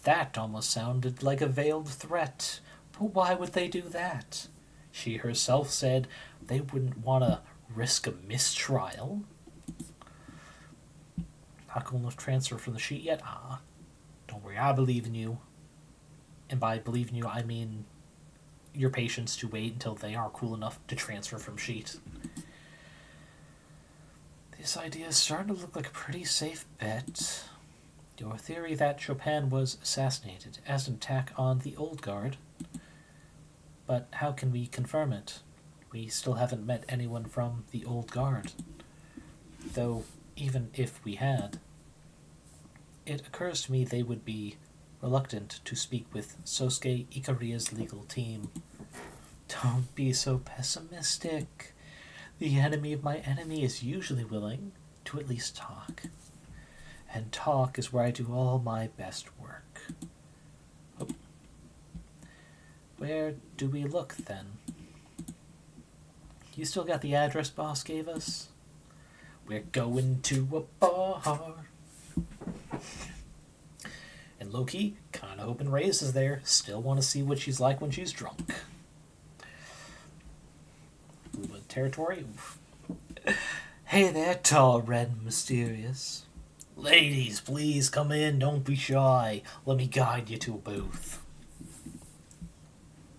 That almost sounded like a veiled threat. But why would they do that? She herself said they wouldn't want to risk a mistrial. Not cool enough to transfer from the sheet yet? Don't worry, I believe in you. And by believe in you, I mean your patience to wait until they are cool enough to transfer from sheet. This idea is starting to look like a pretty safe bet. Your theory that Chopin was assassinated as an attack on the old guard. But how can we confirm it? We still haven't met anyone from the old guard. Though, even if we had, it occurs to me they would be reluctant to speak with Sosuke Ikaria's legal team. Don't be so pessimistic. The enemy of my enemy is usually willing to at least talk. And talk is where I do all my best work. Oh. Where do we look, then? You still got the address boss gave us? We're going to a bar. And low-key, kinda hoping Reyes is there. Still want to see what she's like when she's drunk. Blue territory? Oof. Hey there, tall, red, and mysterious. Ladies, please come in. Don't be shy. Let me guide you to a booth.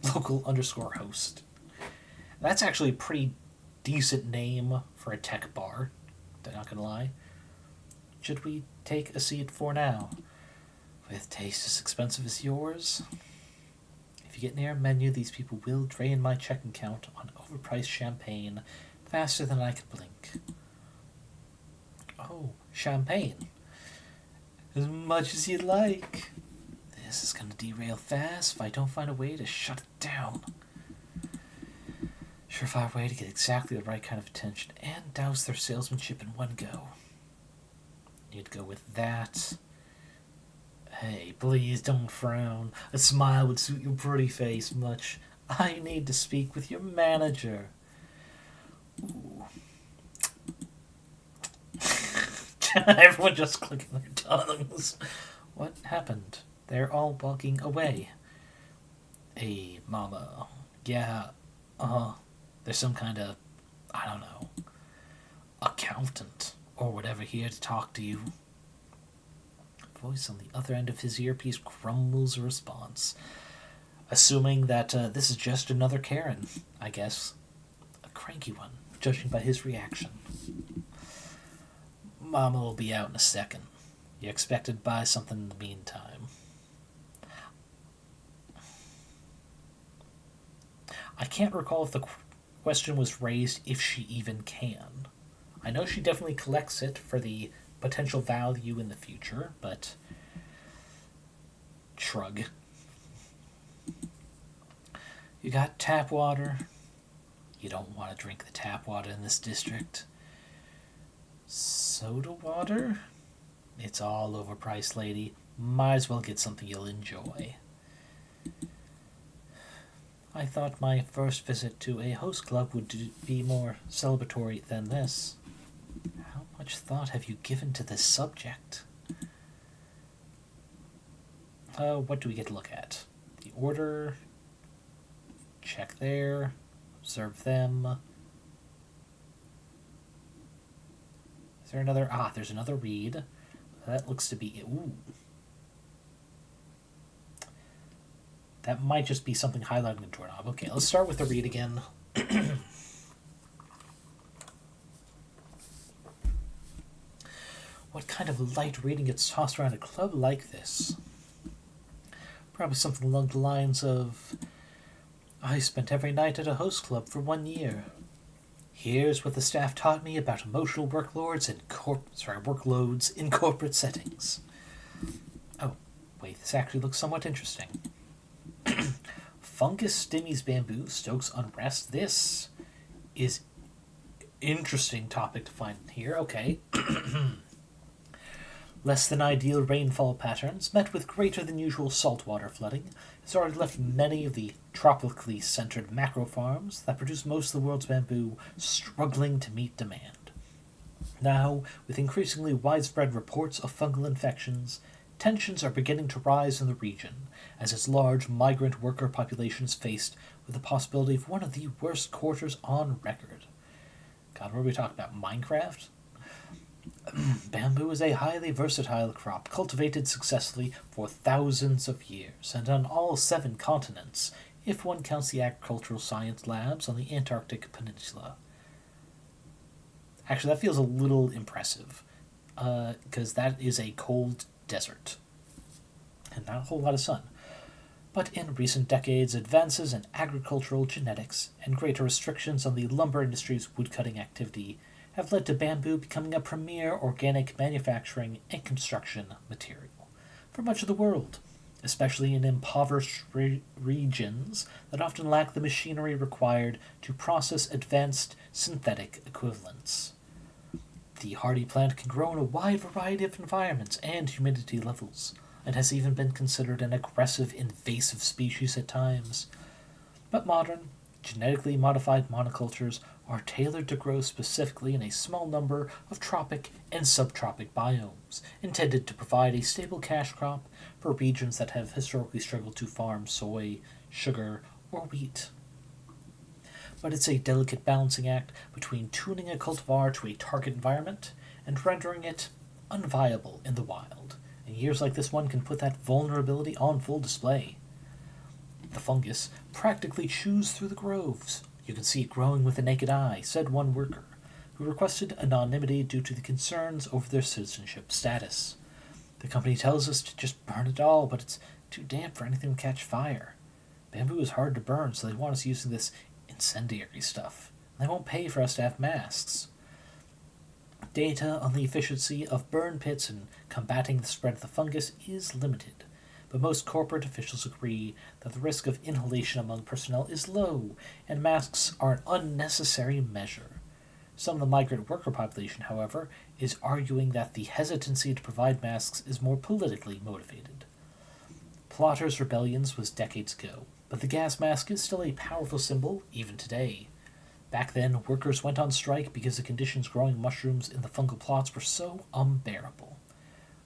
Local_host. That's actually a pretty decent name for a tech bar. I'm not gonna lie. Should we take a seat for now? With taste as expensive as yours? If you get near a menu, these people will drain my checking account on overpriced champagne faster than I can blink. Oh, champagne. As much as you'd like. This is gonna derail fast if I don't find a way to shut it down. Surefire way to get exactly the right kind of attention and douse their salesmanship in one go. Need to go with that. Hey, please don't frown. A smile would suit your pretty face much. I need to speak with your manager. Ooh. Everyone just clicking their tongues. What happened? They're all walking away. Hey, mama. Yeah, there's some kind of, I don't know, accountant or whatever here to talk to you. voice on the other end of his earpiece grumbles a response, assuming that this is just another Karen, I guess. A cranky one, judging by his reaction. Mama will be out in a second. You expected to buy something in the meantime. I can't recall if the question was raised if she even can. I know she definitely collects it for the potential value in the future, but shrug. You got tap water. You don't want to drink the tap water in this district. Soda water? It's all overpriced, lady. Might as well get something you'll enjoy. I thought my first visit to a host club would be more celebratory than this. How much thought have you given to this subject? What do we get to look at? The order. Check there. Observe them. Is there another? There's another read. That looks to be... Ooh. That might just be something highlighting the doorknob. Okay, let's start with the read again. What kind of light reading gets tossed around a club like this? Probably something along the lines of, I spent every night at a host club for 1 year. Here's what the staff taught me about emotional workloads in corporate settings. Oh, wait, this actually looks somewhat interesting. Fungus stimmies bamboo stokes unrest. This is interesting topic to find here. Okay. Less than ideal rainfall patterns, met with greater than usual saltwater flooding, has already left many of the tropically centered macro farms that produce most of the world's bamboo struggling to meet demand. Now, with increasingly widespread reports of fungal infections, tensions are beginning to rise in the region, as its large migrant worker population is faced with the possibility of one of the worst quarters on record. God, what are we talking about? Minecraft? Bamboo is a highly versatile crop cultivated successfully for thousands of years, and on all 7 continents, if one counts the agricultural science labs on the Antarctic Peninsula. Actually, that feels a little impressive, because that is a cold desert, and not a whole lot of sun. But in recent decades, advances in agricultural genetics and greater restrictions on the lumber industry's woodcutting activity have led to bamboo becoming a premier organic manufacturing and construction material for much of the world, especially in impoverished regions that often lack the machinery required to process advanced synthetic equivalents. The hardy plant can grow in a wide variety of environments and humidity levels, and has even been considered an aggressive invasive species at times. But modern, genetically modified monocultures are tailored to grow specifically in a small number of tropic and subtropic biomes, intended to provide a stable cash crop for regions that have historically struggled to farm soy, sugar, or wheat. But it's a delicate balancing act between tuning a cultivar to a target environment and rendering it unviable in the wild, and years like this one can put that vulnerability on full display. The fungus practically chews through the groves. You can see it growing with the naked eye, said one worker, who requested anonymity due to the concerns over their citizenship status. The company tells us to just burn it all, but it's too damp for anything to catch fire. Bamboo is hard to burn, so they want us using this incendiary stuff. They won't pay for us to have masks. Data on the efficiency of burn pits in combating the spread of the fungus is limited, but most corporate officials agree that the risk of inhalation among personnel is low, and masks are an unnecessary measure. Some of the migrant worker population, however, is arguing that the hesitancy to provide masks is more politically motivated. Plotters' rebellions was decades ago, but the gas mask is still a powerful symbol even today. Back then, workers went on strike because the conditions growing mushrooms in the fungal plots were so unbearable.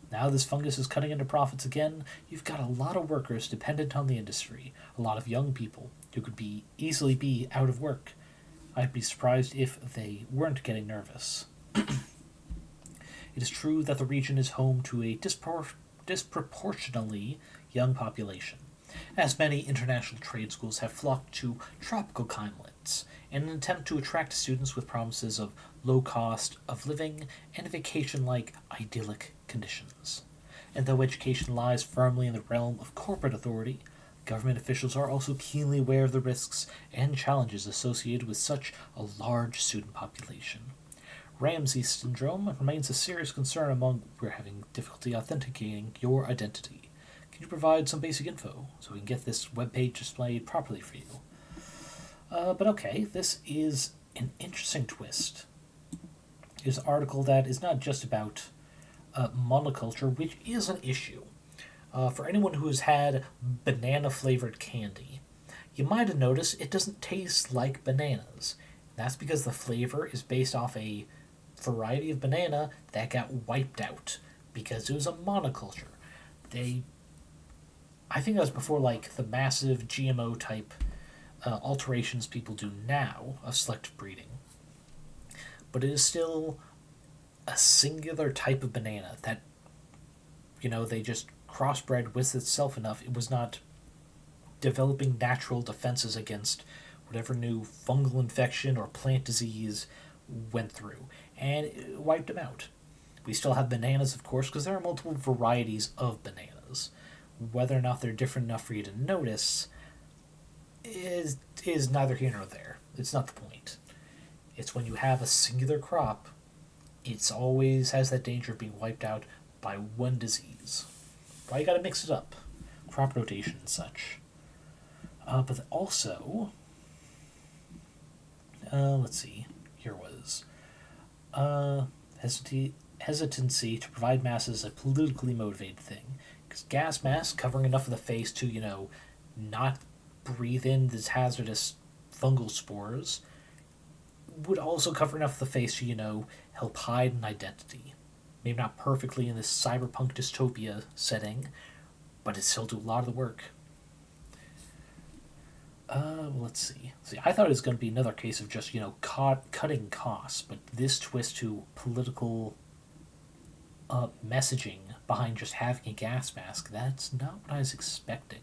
Now this fungus is cutting into profits again. You've got a lot of workers dependent on the industry, a lot of young people who could easily be out of work. I'd be surprised if they weren't getting nervous. It is true that the region is home to a disproportionately young population, as many international trade schools have flocked to tropical climates in an attempt to attract students with promises of low cost of living and vacation-like idyllic conditions. And though education lies firmly in the realm of corporate authority, government officials are also keenly aware of the risks and challenges associated with such a large student population. Ramsey syndrome remains a serious concern among we're having difficulty authenticating your identity. Can you provide some basic info so we can get this webpage displayed properly for you? But okay, this is an interesting twist. It's an article that is not just about monoculture, which is an issue. For anyone who has had banana-flavored candy, you might have noticed it doesn't taste like bananas. That's because the flavor is based off a variety of banana that got wiped out because it was a monoculture. I think that was before like the massive GMO type alterations people do now of selective breeding. But it is still a singular type of banana that, they just crossbred with itself enough. It was not developing natural defenses against whatever new fungal infection or plant disease went through, and it wiped them out. We still have bananas, of course, because there are multiple varieties of bananas. Whether or not they're different enough for you to notice is neither here nor there. It's not the point. It's when you have a singular crop, it's always has that danger of being wiped out by one disease. Why you gotta mix it up? Crop rotation and such. But also, let's see. Here was hesitancy to provide masses a politically motivated thing. Because gas masks covering enough of the face to, not breathe in these hazardous fungal spores would also cover enough of the face to, help hide an identity. Maybe not perfectly in this cyberpunk dystopia setting, but it still do a lot of the work. Let's see. I thought it was going to be another case of just, cutting costs, but this twist to political messaging behind just having a gas mask, that's not what I was expecting.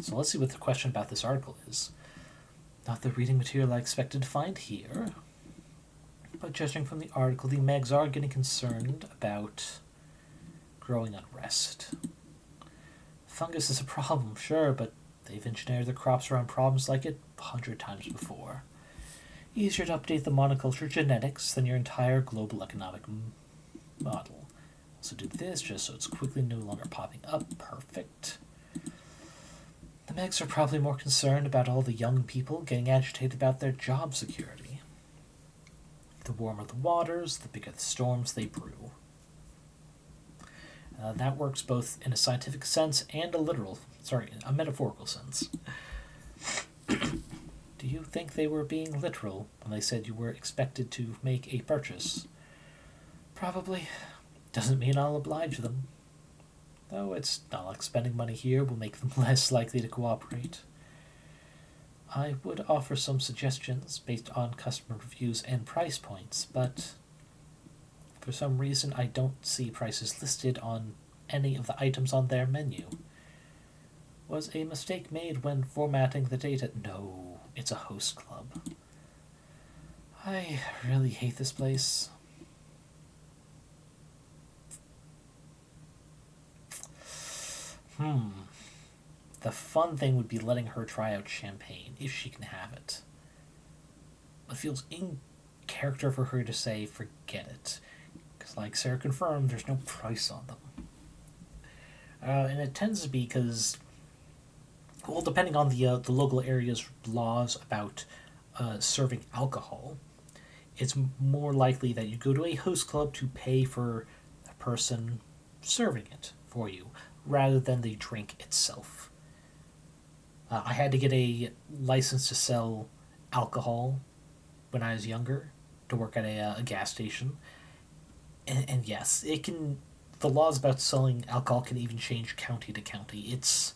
So let's see what the question about this article is. Not the reading material I expected to find here, but judging from the article, the Megs are getting concerned about growing unrest. Fungus is a problem, sure, but they've engineered their crops around problems like it 100 times before. Easier to update the monoculture genetics than your entire global economic model. Also do this just so it's quickly no longer popping up. Perfect. The Megs are probably more concerned about all the young people getting agitated about their job security. The warmer the waters, the bigger the storms they brew. That works both in a scientific sense and a metaphorical sense. Do you think they were being literal when they said you were expected to make a purchase? Probably. Doesn't mean I'll oblige them. Though it's not like spending money here will make them less likely to cooperate. I would offer some suggestions based on customer reviews and price points, but for some reason I don't see prices listed on any of the items on their menu. Was a mistake made when formatting the data? No, it's a host club. I really hate this place. The fun thing would be letting her try out champagne, if she can have it. It feels in character for her to say, forget it. Because, like Sarah confirmed, there's no price on them. And it tends to be because, well, depending on the local area's laws about serving alcohol, it's more likely that you go to a host club to pay for the person serving it for you, rather than the drink itself. I had to get a license to sell alcohol when I was younger to work at a gas station. And yes, it can. The laws about selling alcohol can even change county to county. It's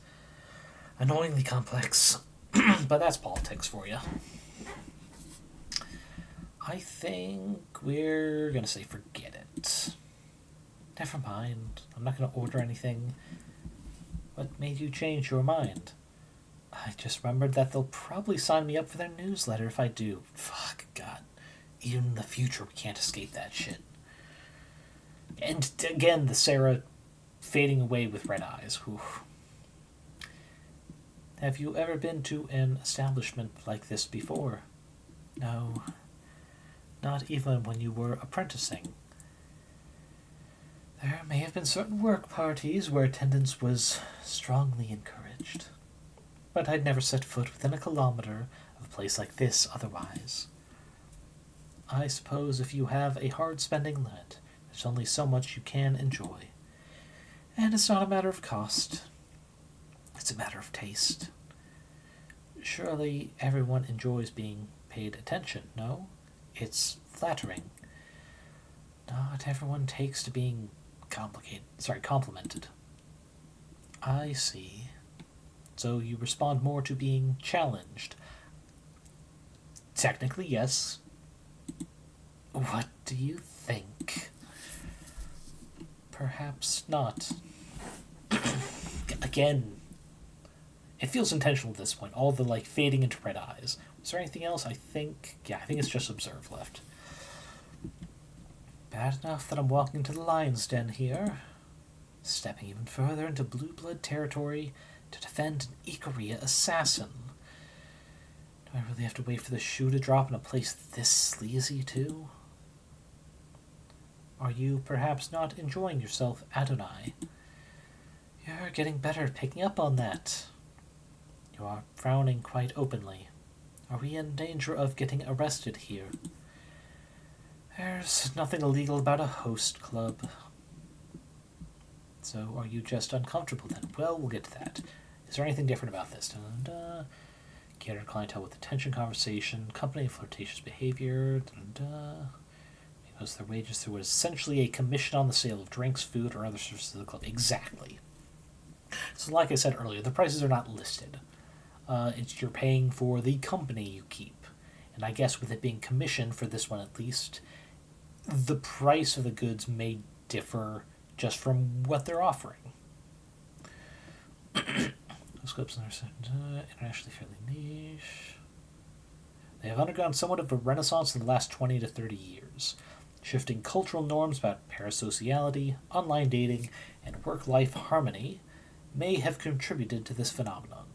annoyingly complex, but that's politics for you. I think we're gonna say forget it. Never mind. I'm not going to order anything. What made you change your mind? I just remembered that they'll probably sign me up for their newsletter if I do. Fuck, God. Even in the future, we can't escape that shit. And again, the Sarah fading away with red eyes. Oof. Have you ever been to an establishment like this before? No. Not even when you were apprenticing. There may have been certain work parties where attendance was strongly encouraged, but I'd never set foot within a kilometer of a place like this otherwise. I suppose if you have a hard spending limit, there's only so much you can enjoy. And it's not a matter of cost. It's a matter of taste. Surely everyone enjoys being paid attention, no? It's flattering. Not everyone takes to being complimented. I see. So you respond more to being challenged. Technically, yes. What do you think? Perhaps not. Again, it feels intentional at this point. All the, fading into red eyes. Was there anything else? I think it's just observe left. Bad enough that I'm walking to the lion's den here. Stepping even further into blue blood territory to defend an Ikaria assassin. Do I really have to wait for the shoe to drop in a place this sleazy, too? Are you perhaps not enjoying yourself, Adonai? You're getting better at picking up on that. You are frowning quite openly. Are we in danger of getting arrested here? There's nothing illegal about a host club. So, are you just uncomfortable then? Well, we'll get to that. Is there anything different about this? Catered clientele with attention, conversation, company, flirtatious behavior. Because their wages through what is essentially a commission on the sale of drinks, food, or other services of the club. Exactly. So, like I said earlier, the prices are not listed. You're paying for the company you keep. And I guess with it being commission, for this one at least, the price of the goods may differ just from what they're offering. Scopes internationally fairly niche. They have undergone somewhat of a renaissance in the last 20 to 30 years. Shifting cultural norms about parasociality, online dating, and work-life harmony may have contributed to this phenomenon.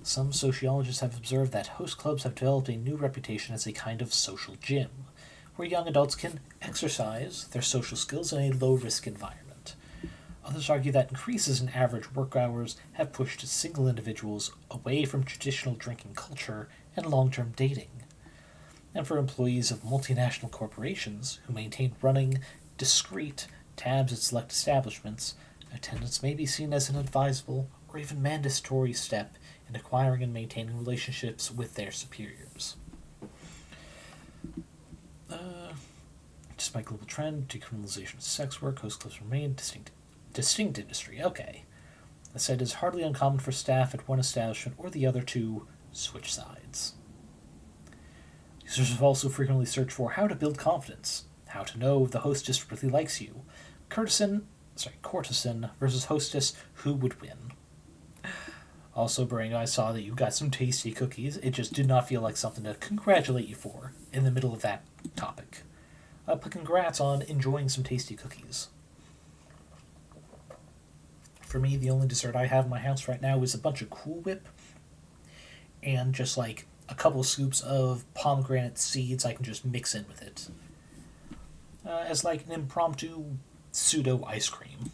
Some sociologists have observed that host clubs have developed a new reputation as a kind of social gym, where young adults can exercise their social skills in a low-risk environment. Others argue that increases in average work hours have pushed single individuals away from traditional drinking culture and long-term dating. And for employees of multinational corporations who maintain running, discreet tabs at select establishments, attendance may be seen as an advisable or even mandatory step in acquiring and maintaining relationships with their superiors. Despite global trend, decriminalization of sex work, host clubs remain distinct industry. Okay. That said, it is hardly uncommon for staff at one establishment or the other to switch sides. Users have also frequently searched for how to build confidence, how to know if the hostess really likes you, courtesan versus hostess, who would win. Also, Brain, I saw that you got some tasty cookies. It just did not feel like something to congratulate you for in the middle of that topic. But congrats on enjoying some tasty cookies. For me, the only dessert I have in my house right now is a bunch of Cool Whip and just a couple scoops of pomegranate seeds I can just mix in with it. As an impromptu pseudo ice cream.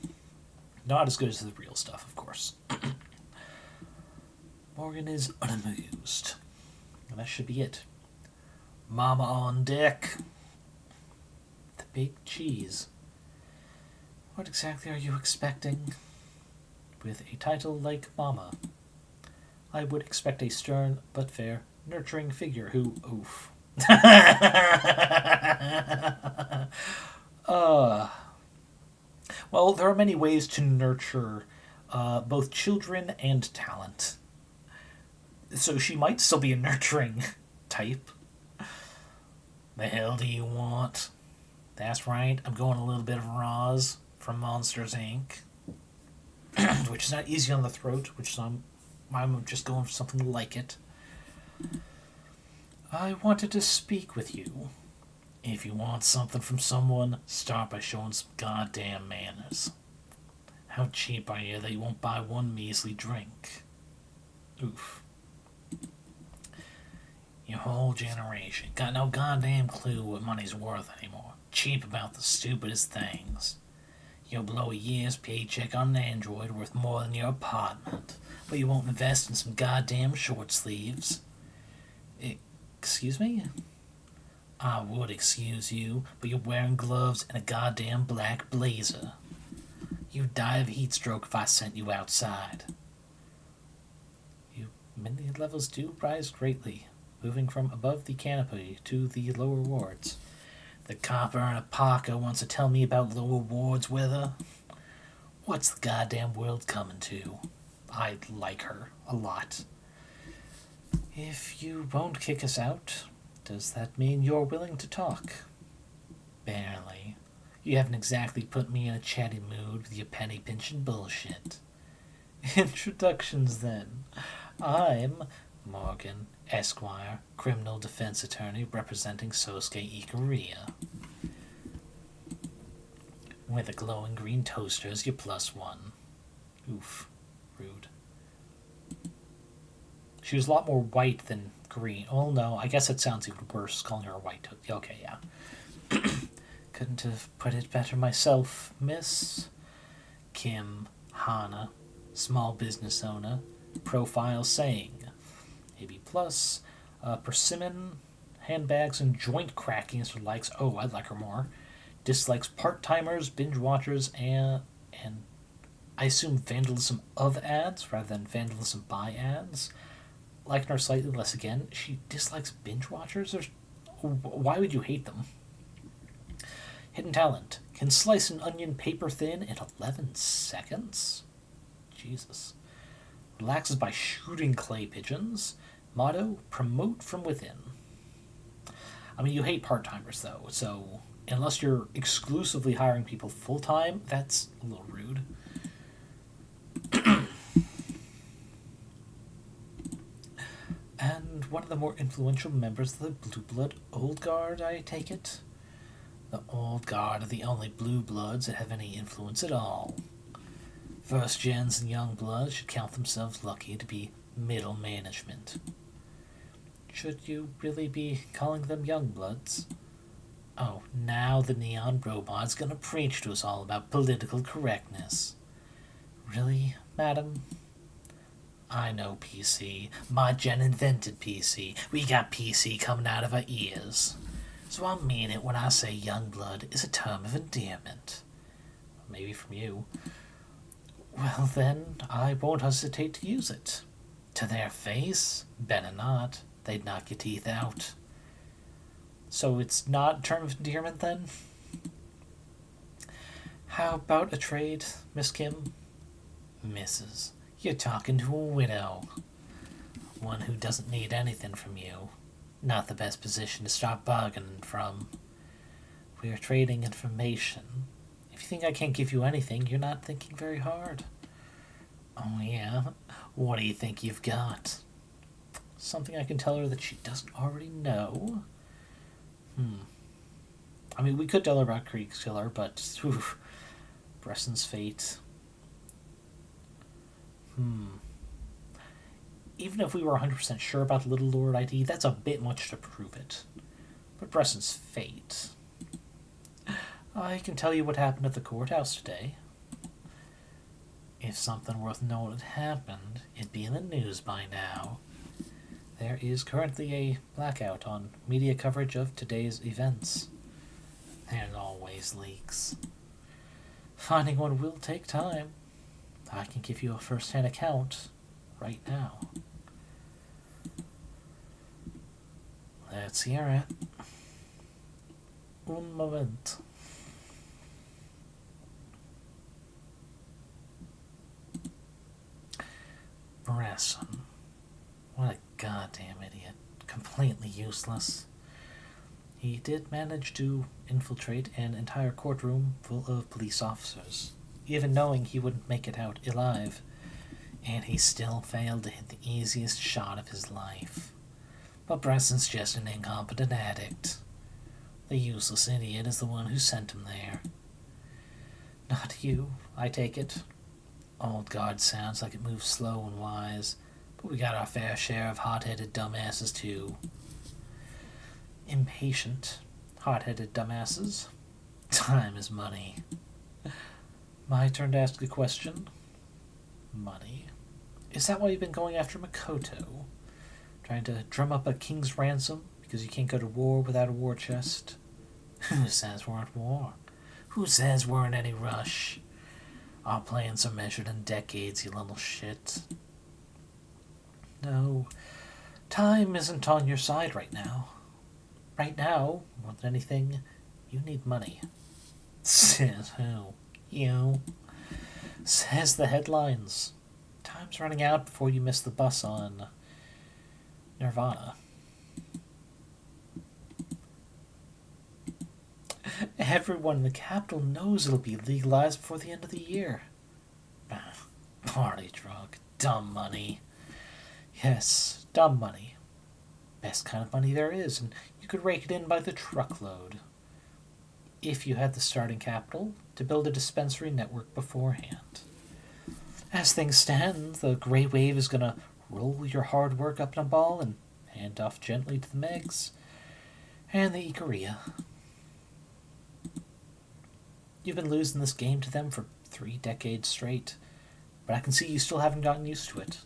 Not as good as the real stuff, of course. Morgan is unamused. And that should be it. Mama on deck. The big cheese. What exactly are you expecting? With a title like Mama, I would expect a stern but fair, nurturing figure who, oof. Well, there are many ways to nurture both children and talent. So she might still be a nurturing type. The hell do you want? That's right, I'm going a little bit of Roz from Monsters Inc., which is not easy on the throat, which is I'm just going for something like it. I wanted to speak with you. If you want something from someone, start by showing some goddamn manners. How cheap are you that you won't buy one measly drink? Oof. Your whole generation got no goddamn clue what money's worth anymore. Cheap about the stupidest things. You'll blow a year's paycheck on an android worth more than your apartment, but you won't invest in some goddamn short sleeves. Excuse me? I would excuse you, but you're wearing gloves and a goddamn black blazer. You'd die of heat stroke if I sent you outside. Your many levels do rise greatly, moving from above the canopy to the lower wards. The copper in a parka wants to tell me about lower wards weather. What's the goddamn world coming to? I like her a lot. If you won't kick us out, does that mean you're willing to talk? Barely. You haven't exactly put me in a chatty mood with your penny pinching bullshit. Introductions then. I'm Morgan, Esquire, criminal defense attorney representing Sosuke Ikaria. With a glowing green toaster as your +1. Oof. Rude. She was a lot more white than green. Oh no, I guess it sounds even worse calling her a white toaster. Okay, yeah. Couldn't have put it better myself, Miss Kim Hana, small business owner, profile saying, AB plus, persimmon, handbags, and joint cracking is her likes. Oh, I'd like her more. Dislikes part-timers, binge watchers, and I assume vandalism of ads rather than vandalism by ads. Liking her slightly less again. She dislikes binge watchers? Why would you hate them? Hidden talent. Can slice an onion paper thin in 11 seconds? Jesus. Relaxes by shooting clay pigeons. Motto, promote from within. I mean, you hate part-timers, though, so unless you're exclusively hiring people full-time, that's a little rude. And one of the more influential members of the Blue Blood Old Guard, I take it? The Old Guard are the only Blue Bloods that have any influence at all. First gens and young bloods should count themselves lucky to be middle management. Should you really be calling them young bloods? Oh, now the neon robot's gonna preach to us all about political correctness. Really, madam? I know PC. My gen invented PC. We got PC coming out of our ears. So I mean it when I say young blood is a term of endearment. Maybe from you. Well then, I won't hesitate to use it. To their face, better not. They'd knock your teeth out. So it's not a term of endearment then? How about a trade, Miss Kim? Mrs. You're talking to a widow. One who doesn't need anything from you. Not the best position to start bargaining from. We're trading information. If you think I can't give you anything, you're not thinking very hard. Oh yeah? What do you think you've got? Something I can tell her that she doesn't already know? I mean, we could tell her about Creek's killer, but... Oof, Bressen's fate... Even if we were 100% sure about the Little Lord ID, that's a bit much to prove it. But Bressen's fate... I can tell you what happened at the courthouse today. If something worth knowing had happened, it'd be in the news by now. There is currently a blackout on media coverage of today's events. There always leaks. Finding one will take time. I can give you a first-hand account right now. Let's hear it. Un moment. Bresson. What a goddamn idiot. Completely useless. He did manage to infiltrate an entire courtroom full of police officers, even knowing he wouldn't make it out alive, and he still failed to hit the easiest shot of his life. But Bresson's just an incompetent addict. The useless idiot is the one who sent him there. Not you, I take it. Old guard sounds like it moves slow and wise, but we got our fair share of hot-headed dumbasses too. Impatient, hot-headed dumbasses. Time is money. My turn to ask a question. Money. Is that why you've been going after Makoto? Trying to drum up a king's ransom because you can't go to war without a war chest? Who says we're at war? Who says we're in any rush? Our plans are measured in decades, you little shit. No, time isn't on your side right now. Right now, more than anything, you need money. Says who? You. Says the headlines. Time's running out before you miss the bus on Nirvana. Everyone in the capital knows it'll be legalized before the end of the year. Party drug. Dumb money. Yes, dumb money. Best kind of money there is, and you could rake it in by the truckload. If you had the starting capital to build a dispensary network beforehand. As things stand, the gray wave is gonna roll your hard work up in a ball and hand off gently to the Megs and the Ikaria. You've been losing this game to them for 3 decades straight, but I can see you still haven't gotten used to it.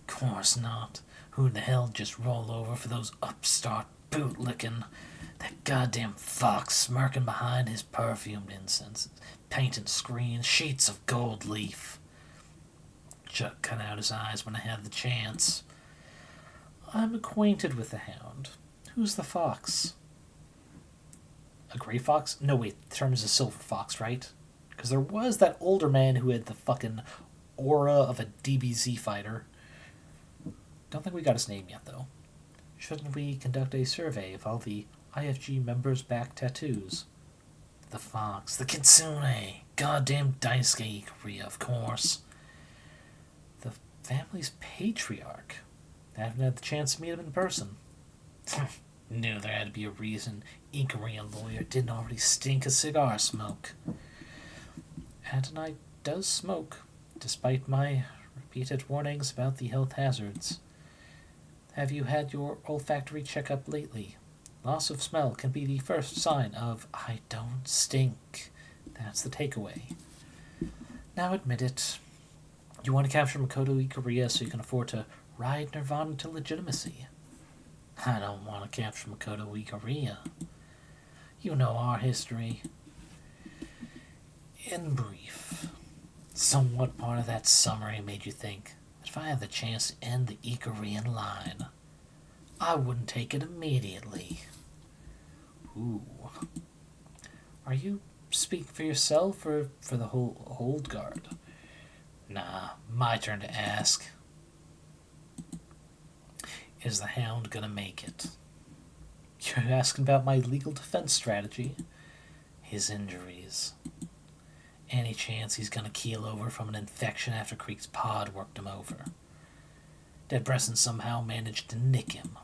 Course not. Who the hell just roll over for those upstart bootlicking? That goddamn fox smirking behind his perfumed incense, painted screens, sheets of gold leaf. Chuck cut out his eyes when I had the chance. I'm acquainted with the hound. Who's the fox? A gray fox? No, wait, the term is a silver fox, right? Because there was that older man who had the fucking aura of a DBZ fighter. Don't think we got his name yet, though. Shouldn't we conduct a survey of all the IFG members' back tattoos? The fox, the kitsune, goddamn Daisuke Ikaria, of course. The family's patriarch. I haven't had the chance to meet him in person. Knew there had to be a reason Ikaria lawyer didn't already stink of cigar smoke. Adonai does smoke, despite my repeated warnings about the health hazards. Have you had your olfactory checkup lately? Loss of smell can be the first sign of I don't stink. That's the takeaway. Now admit it. You want to capture Makoto Ikaria so you can afford to ride Nirvana to legitimacy. I don't want to capture Makoto Ikaria. You know our history. In brief, somewhat part of that summary made you think that if I had the chance to end the Ikarian line, I wouldn't take it immediately. Ooh. Are you speaking for yourself or for the whole old guard? Nah, my turn to ask. Is the hound gonna make it? You're asking about my legal defense strategy? His injuries. Any chance he's gonna keel over from an infection after Creek's pod worked him over? Did Bresson somehow manage to nick him?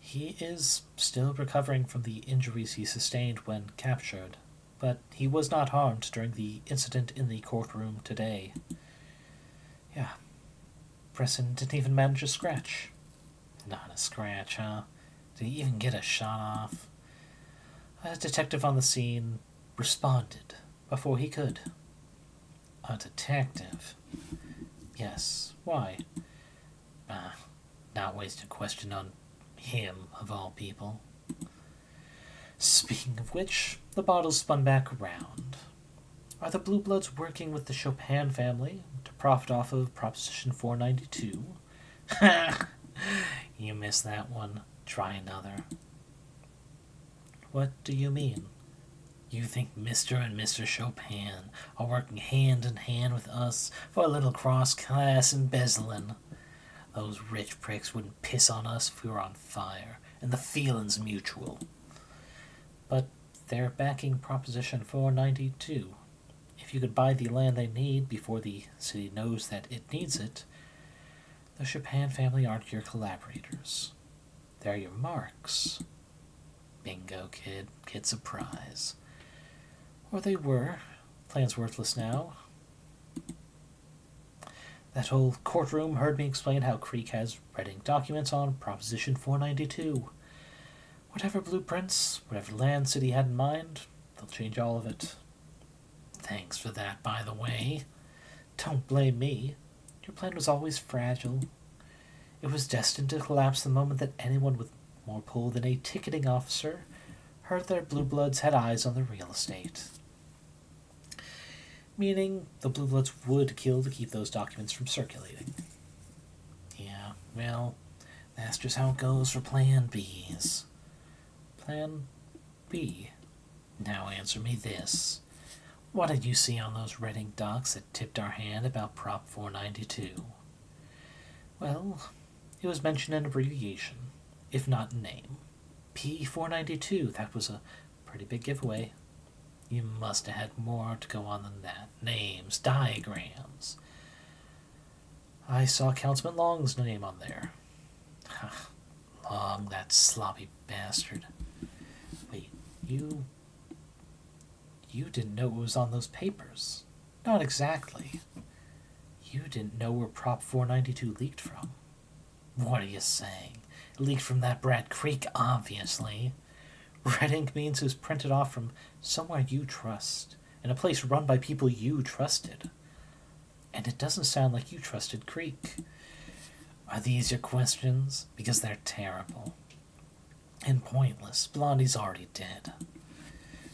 He is still recovering from the injuries he sustained when captured, but he was not harmed during the incident in the courtroom today. Yeah. Bresson didn't even manage a scratch. Not a scratch, huh? Did he even get a shot off? A detective on the scene responded before he could. A detective? Yes. Why? Not waste a question on him, of all people. Speaking of which, the bottle spun back around. Are the Blue Bloods working with the Chopin family to profit off of Proposition 492? Ha! You missed that one. Try another. What do you mean? You think Mr. and Mr. Chopin are working hand in hand with us for a little cross-class embezzling? Those rich pricks wouldn't piss on us if we were on fire, and the feeling's mutual. But they're backing Proposition 492. If you could buy the land they need before the city knows that it needs it, the Chopin family aren't your collaborators. They're your marks. Bingo, kid. Kid surprise. Or they were. Plan's worthless now. That whole courtroom heard me explain how Creek has red ink documents on Proposition 492. Whatever blueprints, whatever land City had in mind, they'll change all of it. Thanks for that, by the way. Don't blame me. Your plan was always fragile. It was destined to collapse the moment that anyone with more pull than a ticketing officer heard their blue bloods had eyes on the real estate. Meaning the blue bloods would kill to keep those documents from circulating. Yeah, well, that's just how it goes for Plan Bs. Plan B. Now answer me this. What did you see on those red ink docs that tipped our hand about Prop 492? Well, it was mentioned in abbreviation, if not in name. P492, that was a pretty big giveaway. You must have had more to go on than that. Names, diagrams. I saw Councilman Long's name on there. Long, that sloppy bastard. Wait, you didn't know what was on those papers. Not exactly. You didn't know where Prop 492 leaked from. What are you saying? It leaked from that brat Creek, obviously. Red ink means it was printed off from somewhere you trust, in a place run by people you trusted. And it doesn't sound like you trusted Creek. Are these your questions? Because they're terrible. And pointless. Blondie's already dead.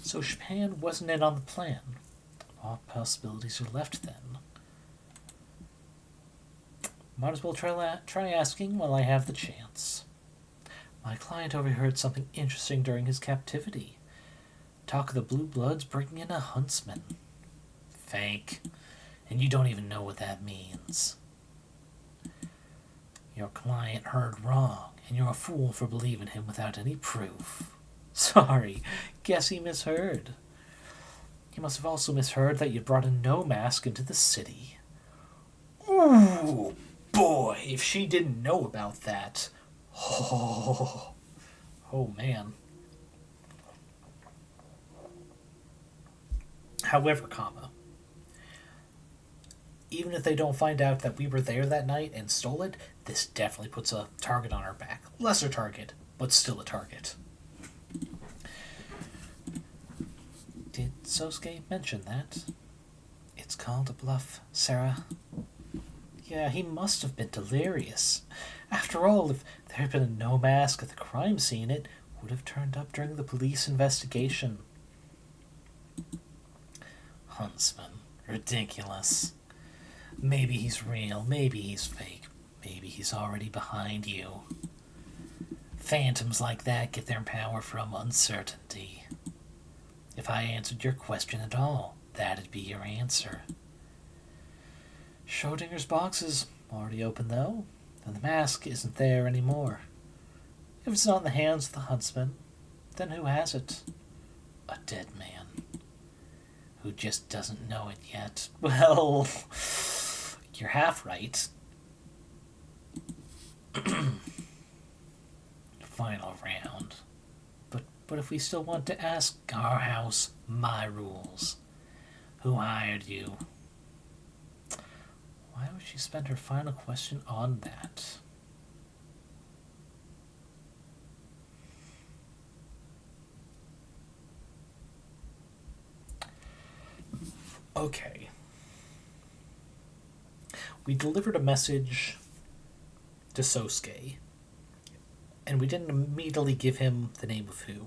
So Chopin wasn't in on the plan. What possibilities are left then? Might as well try asking while I have the chance. My client overheard something interesting during his captivity. Talk of the Blue Bloods bringing in a huntsman. Fake. And you don't even know what that means. Your client heard wrong, and you're a fool for believing him without any proof. Sorry, guess he misheard. He must have also misheard that you brought a no mask into the city. Ooh, boy, if she didn't know about that. Oh man. However, even if they don't find out that we were there that night and stole it, this definitely puts a target on our back. Lesser target, but still a target. Did Sosuke mention that? It's called a bluff, Sarah. Yeah, he must have been delirious. After all, if there had been a no mask at the crime scene, it would have turned up during the police investigation. Huntsman. Ridiculous. Maybe he's real, maybe he's fake, maybe he's already behind you. Phantoms like that get their power from uncertainty. If I answered your question at all, that'd be your answer. Schrodinger's box is already open, though, and the mask isn't there anymore. If it's not in the hands of the huntsman, then who has it? A dead man. Who just doesn't know it yet. Well, you're half right. Final round. But if we still want to ask, our house, my rules. Who hired you? Why would she spend her final question on that? Okay. We delivered a message to Sosuke, and we didn't immediately give him the name of who.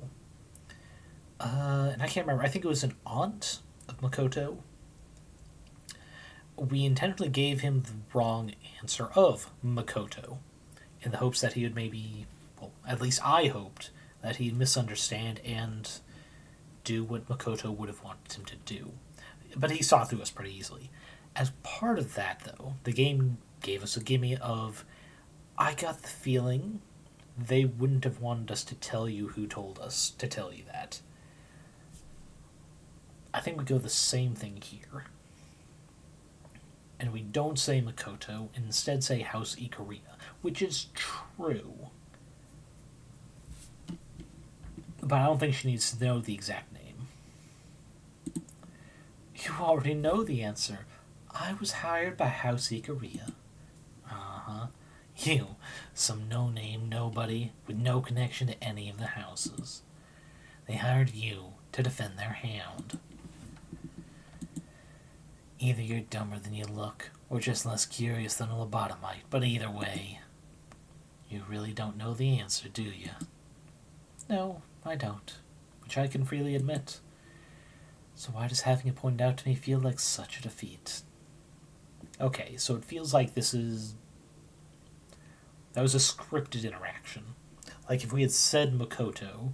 And I can't remember. I think it was an aunt of Makoto. We intentionally gave him the wrong answer of Makoto, in the hopes that he would maybe, well, at least I hoped, that he'd misunderstand and do what Makoto would have wanted him to do. But he saw through us pretty easily. As part of that, though, the game gave us a gimme of I got the feeling they wouldn't have wanted us to tell you who told us to tell you that. I think we go the same thing here. And we don't say Makoto, and instead say House Ikaria, which is true. But I don't think she needs to know the exact name. You already know the answer. I was hired by House Ikaria. Uh-huh. You, some no-name nobody with no connection to any of the houses. They hired you to defend their hound. Either you're dumber than you look, or just less curious than a lobotomite, but either way, you really don't know the answer, do you? No, I don't, which I can freely admit. So why does having it pointed out to me feel like such a defeat? Okay, so it feels like that was a scripted interaction. Like, if we had said Makoto,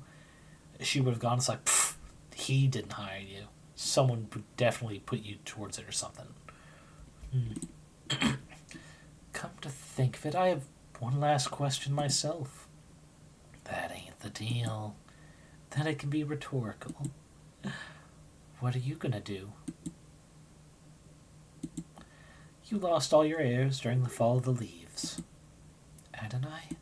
she would have gone, it's like, pfft, he didn't hire you. Someone would definitely put you towards it or something. Come to think of it, I have one last question myself. That ain't the deal. Then it can be rhetorical. What are you gonna do? You lost all your heirs during the fall of the leaves. Adonai,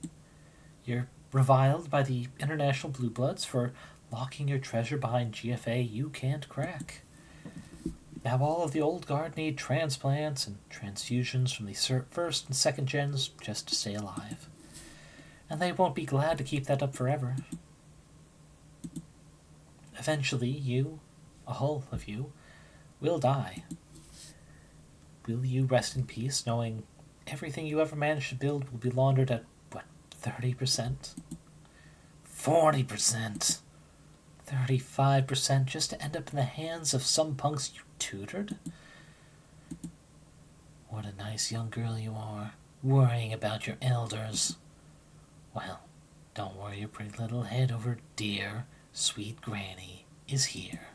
you're reviled by the International Blue Bloods for locking your treasure behind GFA you can't crack. Now all of the old guard need transplants and transfusions from the first and second gens just to stay alive. And they won't be glad to keep that up forever. Eventually, you, all of you, will die. Will you rest in peace knowing everything you ever managed to build will be laundered at, 30%? 40%? 35% just to end up in the hands of some punks you tutored? What a nice young girl you are, worrying about your elders. Well, don't worry your pretty little head over dear, sweet Granny is here.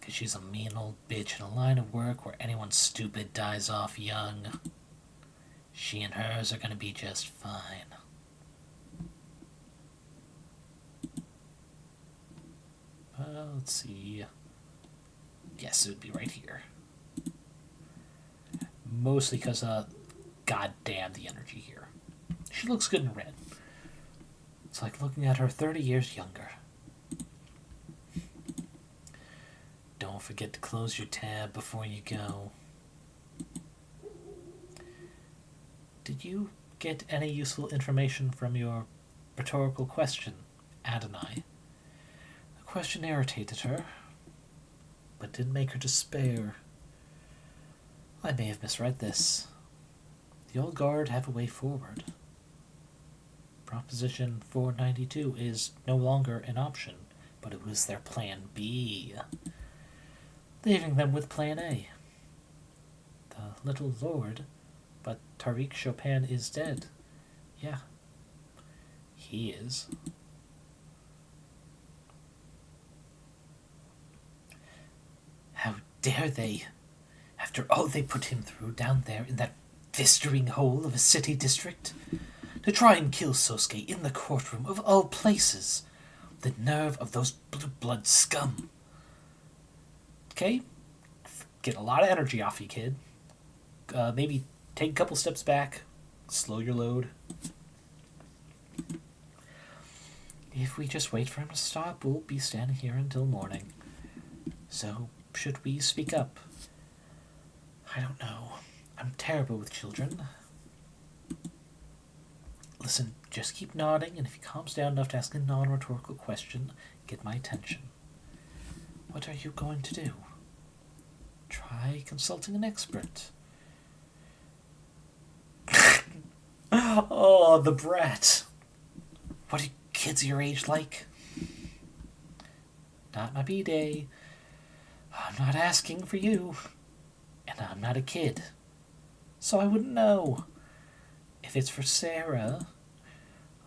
'Cause she's a mean old bitch in a line of work where anyone stupid dies off young. She and hers are gonna be just fine. Let's see. Yes, it would be right here. Mostly because, goddamn the energy here. She looks good in red. It's like looking at her 30 years younger. Don't forget to close your tab before you go. Did you get any useful information from your rhetorical question, Adonai? The question irritated her, but didn't make her despair. I may have misread this. The old guard have a way forward. Proposition 492 is no longer an option, but it was their plan B, leaving them with plan A. The little lord, but Tariq Chopin is dead. Yeah, he is. How dare they, after all they put him through down there in that festering hole of a city district, to try and kill Sosuke in the courtroom of all places. The nerve of those blue blood scum. Okay, get a lot of energy off you, kid. Maybe take a couple steps back, slow your load. If we just wait for him to stop, we'll be standing here until morning. So, should we speak up? I don't know. I'm terrible with children. Listen, just keep nodding, and if he calms down enough to ask a non-rhetorical question, get my attention. What are you going to do? Try consulting an expert. Oh, the brat. What are kids your age like? Not my B-day. I'm not asking for you. And I'm not a kid. So I wouldn't know. If it's for Sarah,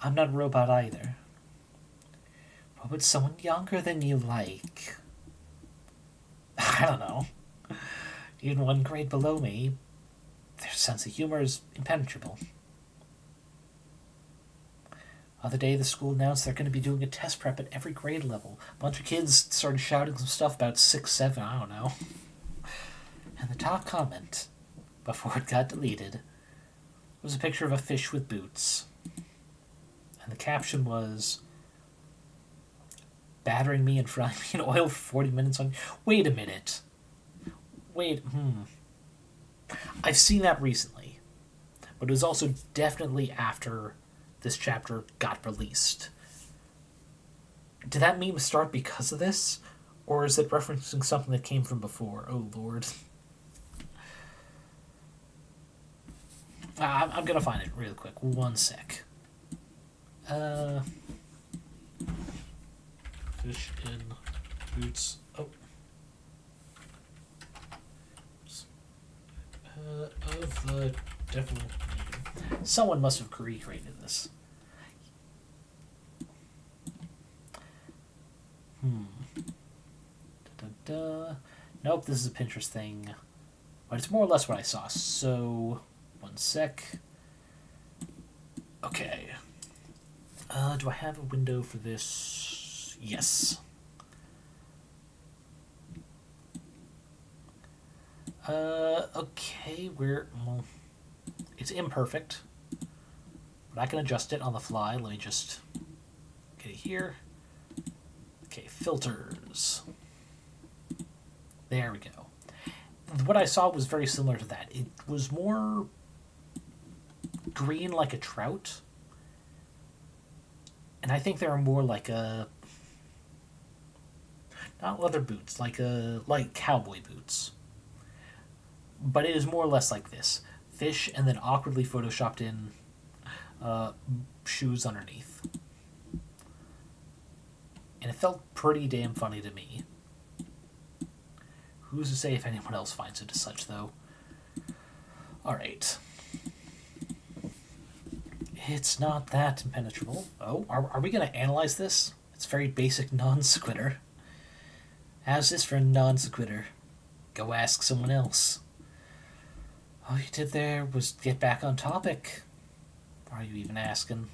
I'm not a robot either. What would someone younger than you like? I don't know. Even one grade below me, their sense of humor is impenetrable. Other day, the school announced they're going to be doing a test prep at every grade level. A bunch of kids started shouting some stuff about 6, 7, I don't know. And the top comment, before it got deleted, was a picture of a fish with boots. And the caption was, battering me and frying me in oil for 40 minutes on... Wait a minute. I've seen that recently. But it was also definitely after this chapter got released. Did that meme start because of this? Or is it referencing something that came from before? Oh, Lord. I'm gonna find it real quick. One sec. Fish in boots. Oh. Of the devil. Someone must have recreated this. Nope, this is a Pinterest thing. But it's more or less what I saw. So, one sec. Okay. Do I have a window for this? Yes. Okay, well, it's imperfect. But I can adjust it on the fly. Let me just get it here. Okay, filters. There we go. What I saw was very similar to that. It was more green like a trout. And I think they are more like a... Not leather boots, like cowboy boots. But it is more or less like this. Fish and then awkwardly photoshopped in shoes underneath. And it felt pretty damn funny to me. Who's to say if anyone else finds it as such, though? Alright. It's not that impenetrable. Oh, are we going to analyze this? It's very basic non-sequitur. How's this for a non-sequitur? Go ask someone else. All you did there was get back on topic. Why are you even asking?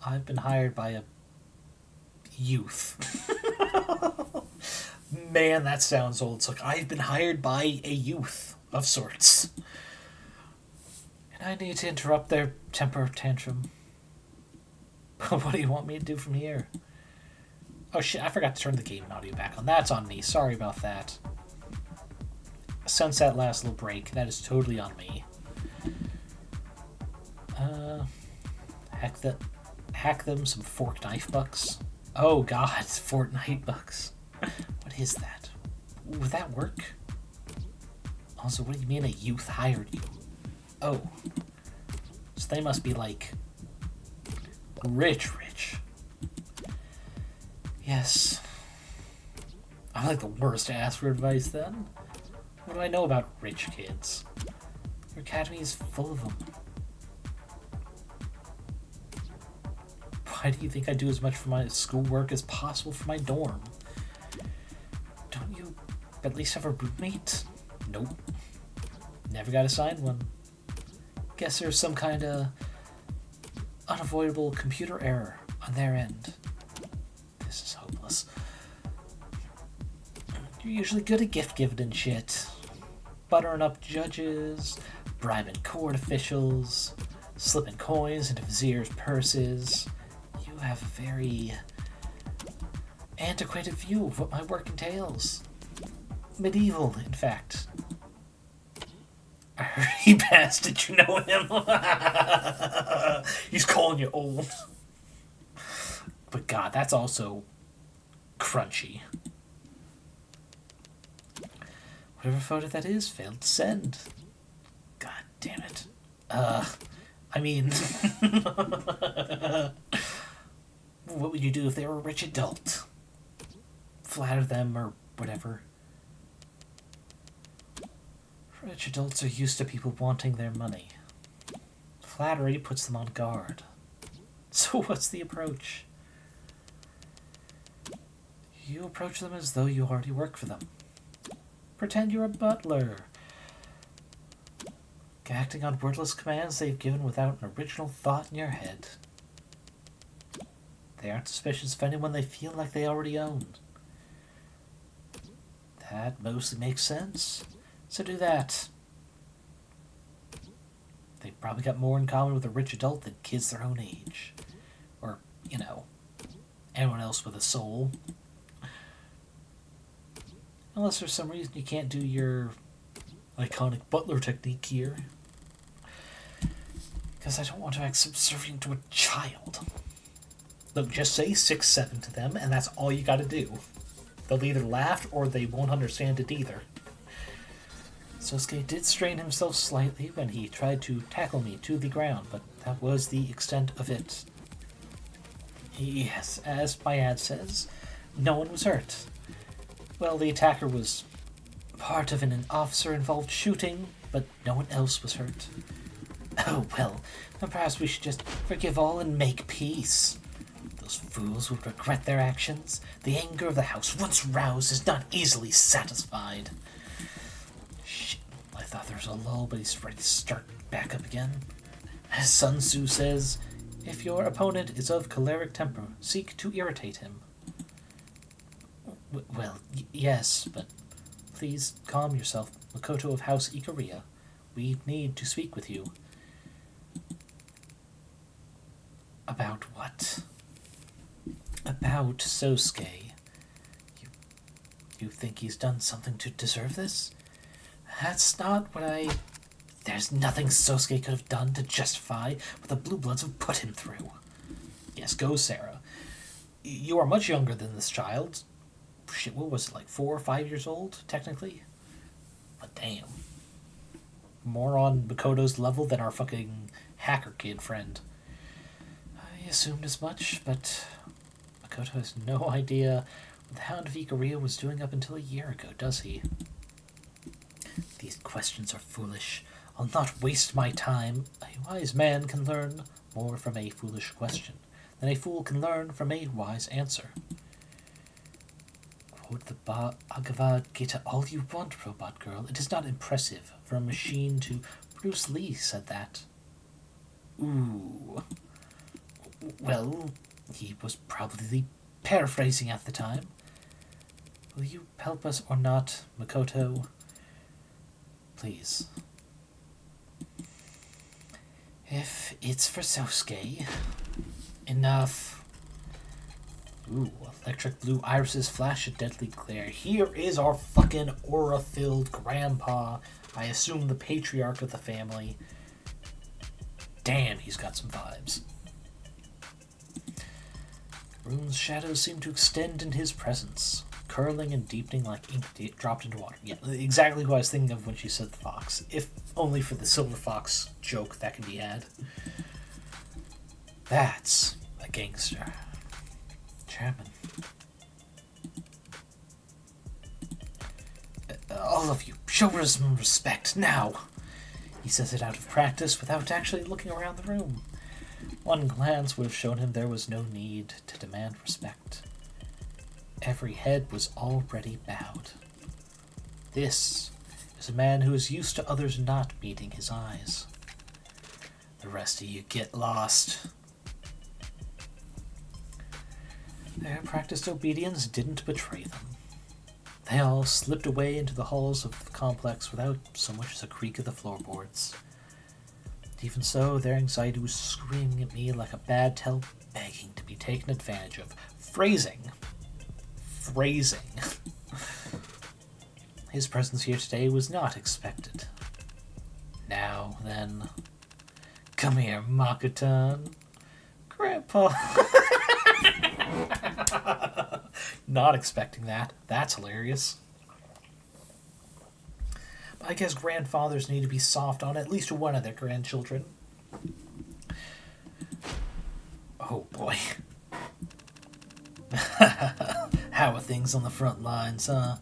I've been hired by a youth. Man, that sounds old. It's like, I've been hired by a youth of sorts. And I need to interrupt their temper tantrum. What do you want me to do from here? Oh shit, I forgot to turn the game audio back on. That's on me. Sorry about that. Since that last little break, that is totally on me. Hack them some fork knife bucks. Oh god, Fortnite bucks. What is that? Would that work? Also, what do you mean a youth hired you? Oh. So they must be like... rich. Yes. I'm like the worst to ask for advice then. What do I know about rich kids? Your academy is full of them. Why do you think I do as much for my schoolwork as possible for my dorm? Don't you at least have a roommate? Nope. Never got assigned one. Guess there's some kind of unavoidable computer error on their end. This is hopeless. You're usually good at gift giving and shit. Buttering up judges, bribing court officials, slipping coins into viziers' purses. You have a very antiquated view of what my work entails. Medieval, in fact. I heard he passed. Did you know him? He's calling you old. But God, that's also crunchy. Whatever photo that is, failed to send. God damn it. I mean... what would you do if they were a rich adult? Flatter them or whatever. Rich adults are used to people wanting their money. Flattery puts them on guard. So what's the approach? You approach them as though you already work for them. Pretend you're a butler. Acting on wordless commands they've given without an original thought in your head. They aren't suspicious of anyone they feel like they already own. That mostly makes sense. So do that. They've probably got more in common with a rich adult than kids their own age. Or, anyone else with a soul. Unless there's some reason you can't do your iconic butler technique here. Because I don't want to act subservient to a child. Look, just say 6'7" to them, and that's all you gotta do. They'll either laugh or they won't understand it either. Sosuke did strain himself slightly when he tried to tackle me to the ground, but that was the extent of it. Yes, as my ad says, no one was hurt. Well, the attacker was part of an officer-involved shooting, but no one else was hurt. Oh, well, then perhaps we should just forgive all and make peace. Those fools would regret their actions. The anger of the house, once roused, is not easily satisfied. Shit, I thought there was a lull, but he's ready to start back up again. As Sun Tzu says, if your opponent is of choleric temper, seek to irritate him. Yes, but please calm yourself, Makoto of House Ikaria. We need to speak with you. About what? About Sosuke. You think he's done something to deserve this? That's not what I... There's nothing Sosuke could have done to justify what the Blue Bloods have put him through. Yes, go, Sarah. You are much younger than this child. Shit, what was it, like 4 or 5 years old, technically? But damn. More on Makoto's level than our fucking hacker kid friend. I assumed as much, but Makoto has no idea what the Hound of Ikaria was doing up until a year ago, does he? These questions are foolish. I'll not waste my time. A wise man can learn more from a foolish question than a fool can learn from a wise answer. Quote the Bhagavad Gita all you want, robot girl. It is not impressive for a machine to... Bruce Lee said that. Ooh. Well, he was probably paraphrasing at the time. Will you help us or not, Makoto? Please. If it's for Sosuke... Enough. Ooh, electric blue irises flash a deadly glare. Here is our fucking aura-filled grandpa. I assume the patriarch of the family. Damn, he's got some vibes. Rune's shadows seem to extend in his presence, curling and deepening like ink dropped into water. Yeah, exactly who I was thinking of when she said the fox. If only for the silver fox joke that can be had. That's a gangster. Chairman. All of you, show some respect, now! He says it out of practice without actually looking around the room. One glance would have shown him there was no need to demand respect. Every head was already bowed. This is a man who is used to others not meeting his eyes. The rest of you get lost. Their practiced obedience didn't betray them. They all slipped away into the halls of the complex without so much as a creak of the floorboards. Even so, their anxiety was screaming at me like a bad tale, begging to be taken advantage of. Phrasing. His presence here today was not expected. Now, then... Come here, Makoto. Grandpa... Not expecting that. That's hilarious. I guess grandfathers need to be soft on at least one of their grandchildren. Oh boy. How are things on the front lines, huh?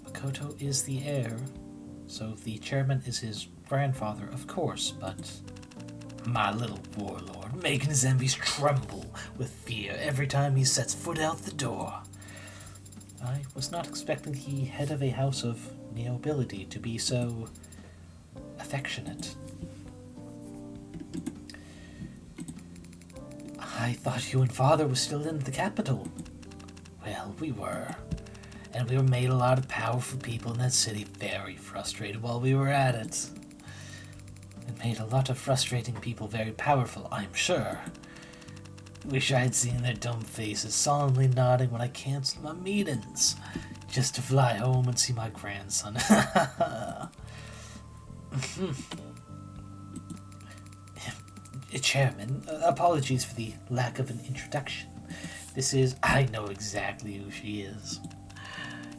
Makoto is the heir, so the chairman is his grandfather, of course, but... My little warlord, making his enemies tremble with fear every time he sets foot out the door. I was not expecting the head of a house of nobility to be so affectionate. I thought you and Father were still in the capital. Well, we were. And we were made a lot of powerful people in that city very frustrated while we were at it. It made a lot of frustrating people very powerful, I'm sure. Wish I'd seen their dumb faces solemnly nodding when I canceled my meetings, just to fly home and see my grandson. Chairman, apologies for the lack of an introduction. I know exactly who she is.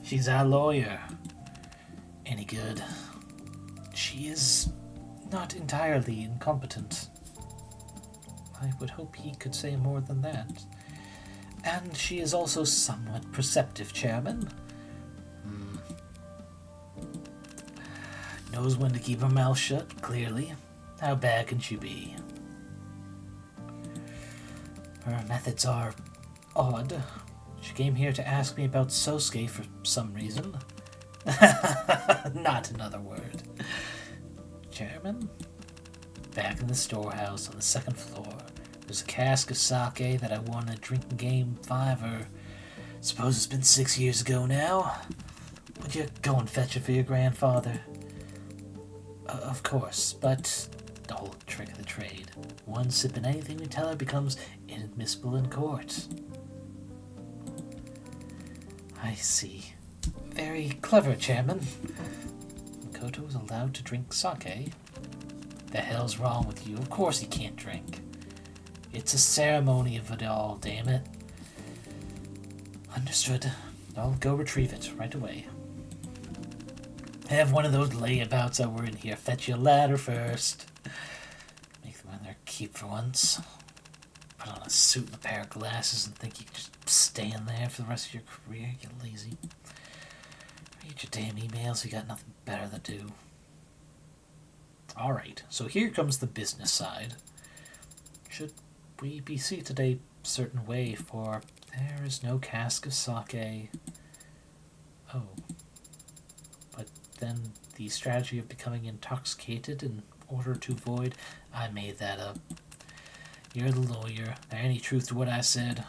She's our lawyer. Any good? She is not entirely incompetent. I would hope he could say more than that. And she is also somewhat perceptive, Chairman. Knows when to keep her mouth shut, clearly. How bad can she be? Her methods are odd. She came here to ask me about Sosuke for some reason. Not another word. Chairman? Back in the storehouse on the second floor, there's a cask of sake that I won a drinking game 5 or suppose it's been 6 years ago now. Would you go and fetch it for your grandfather? Of course, but the whole trick of the trade. One sip in anything we tell her becomes inadmissible in court. I see. Very clever, Chairman. Makoto is allowed to drink sake. The hell's wrong with you? Of course he can't drink. It's a ceremony of it all, damn it. Understood. I'll go retrieve it right away. Have one of those layabouts that were in here fetch you a ladder first. Make them on their keep for once. Put on a suit and a pair of glasses and think you can just stand there for the rest of your career, you lazy. Read your damn emails, you got nothing better to do. Alright, so here comes the business side. Should we be seated a certain way, for there is no cask of sake. Oh. But then the strategy of becoming intoxicated in order to avoid... I made that up. You're the lawyer. Any truth to what I said?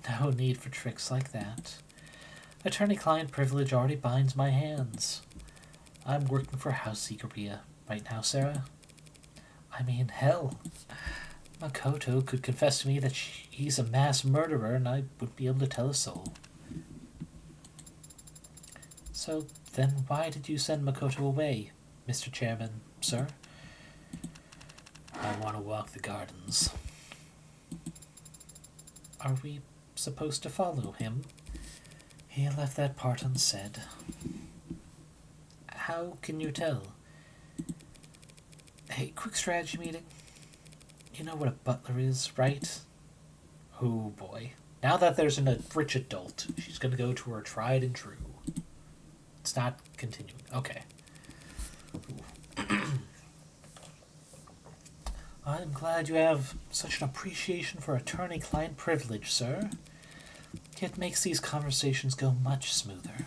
No need for tricks like that. Attorney-client privilege already binds my hands. I'm working for House Ikaria right now, Sarah. I mean, hell. Makoto could confess to me that he's a mass murderer and I wouldn't be able to tell a soul. So then why did you send Makoto away, Mr. Chairman, sir? I want to walk the gardens. Are we supposed to follow him? He left that part unsaid. How can you tell? Hey, quick strategy meeting. You know what a butler is, right? Oh boy. Now that there's a rich adult, she's going to go to her tried and true. It's not continuing. Okay. I'm glad you have such an appreciation for attorney-client privilege, sir. It makes these conversations go much smoother.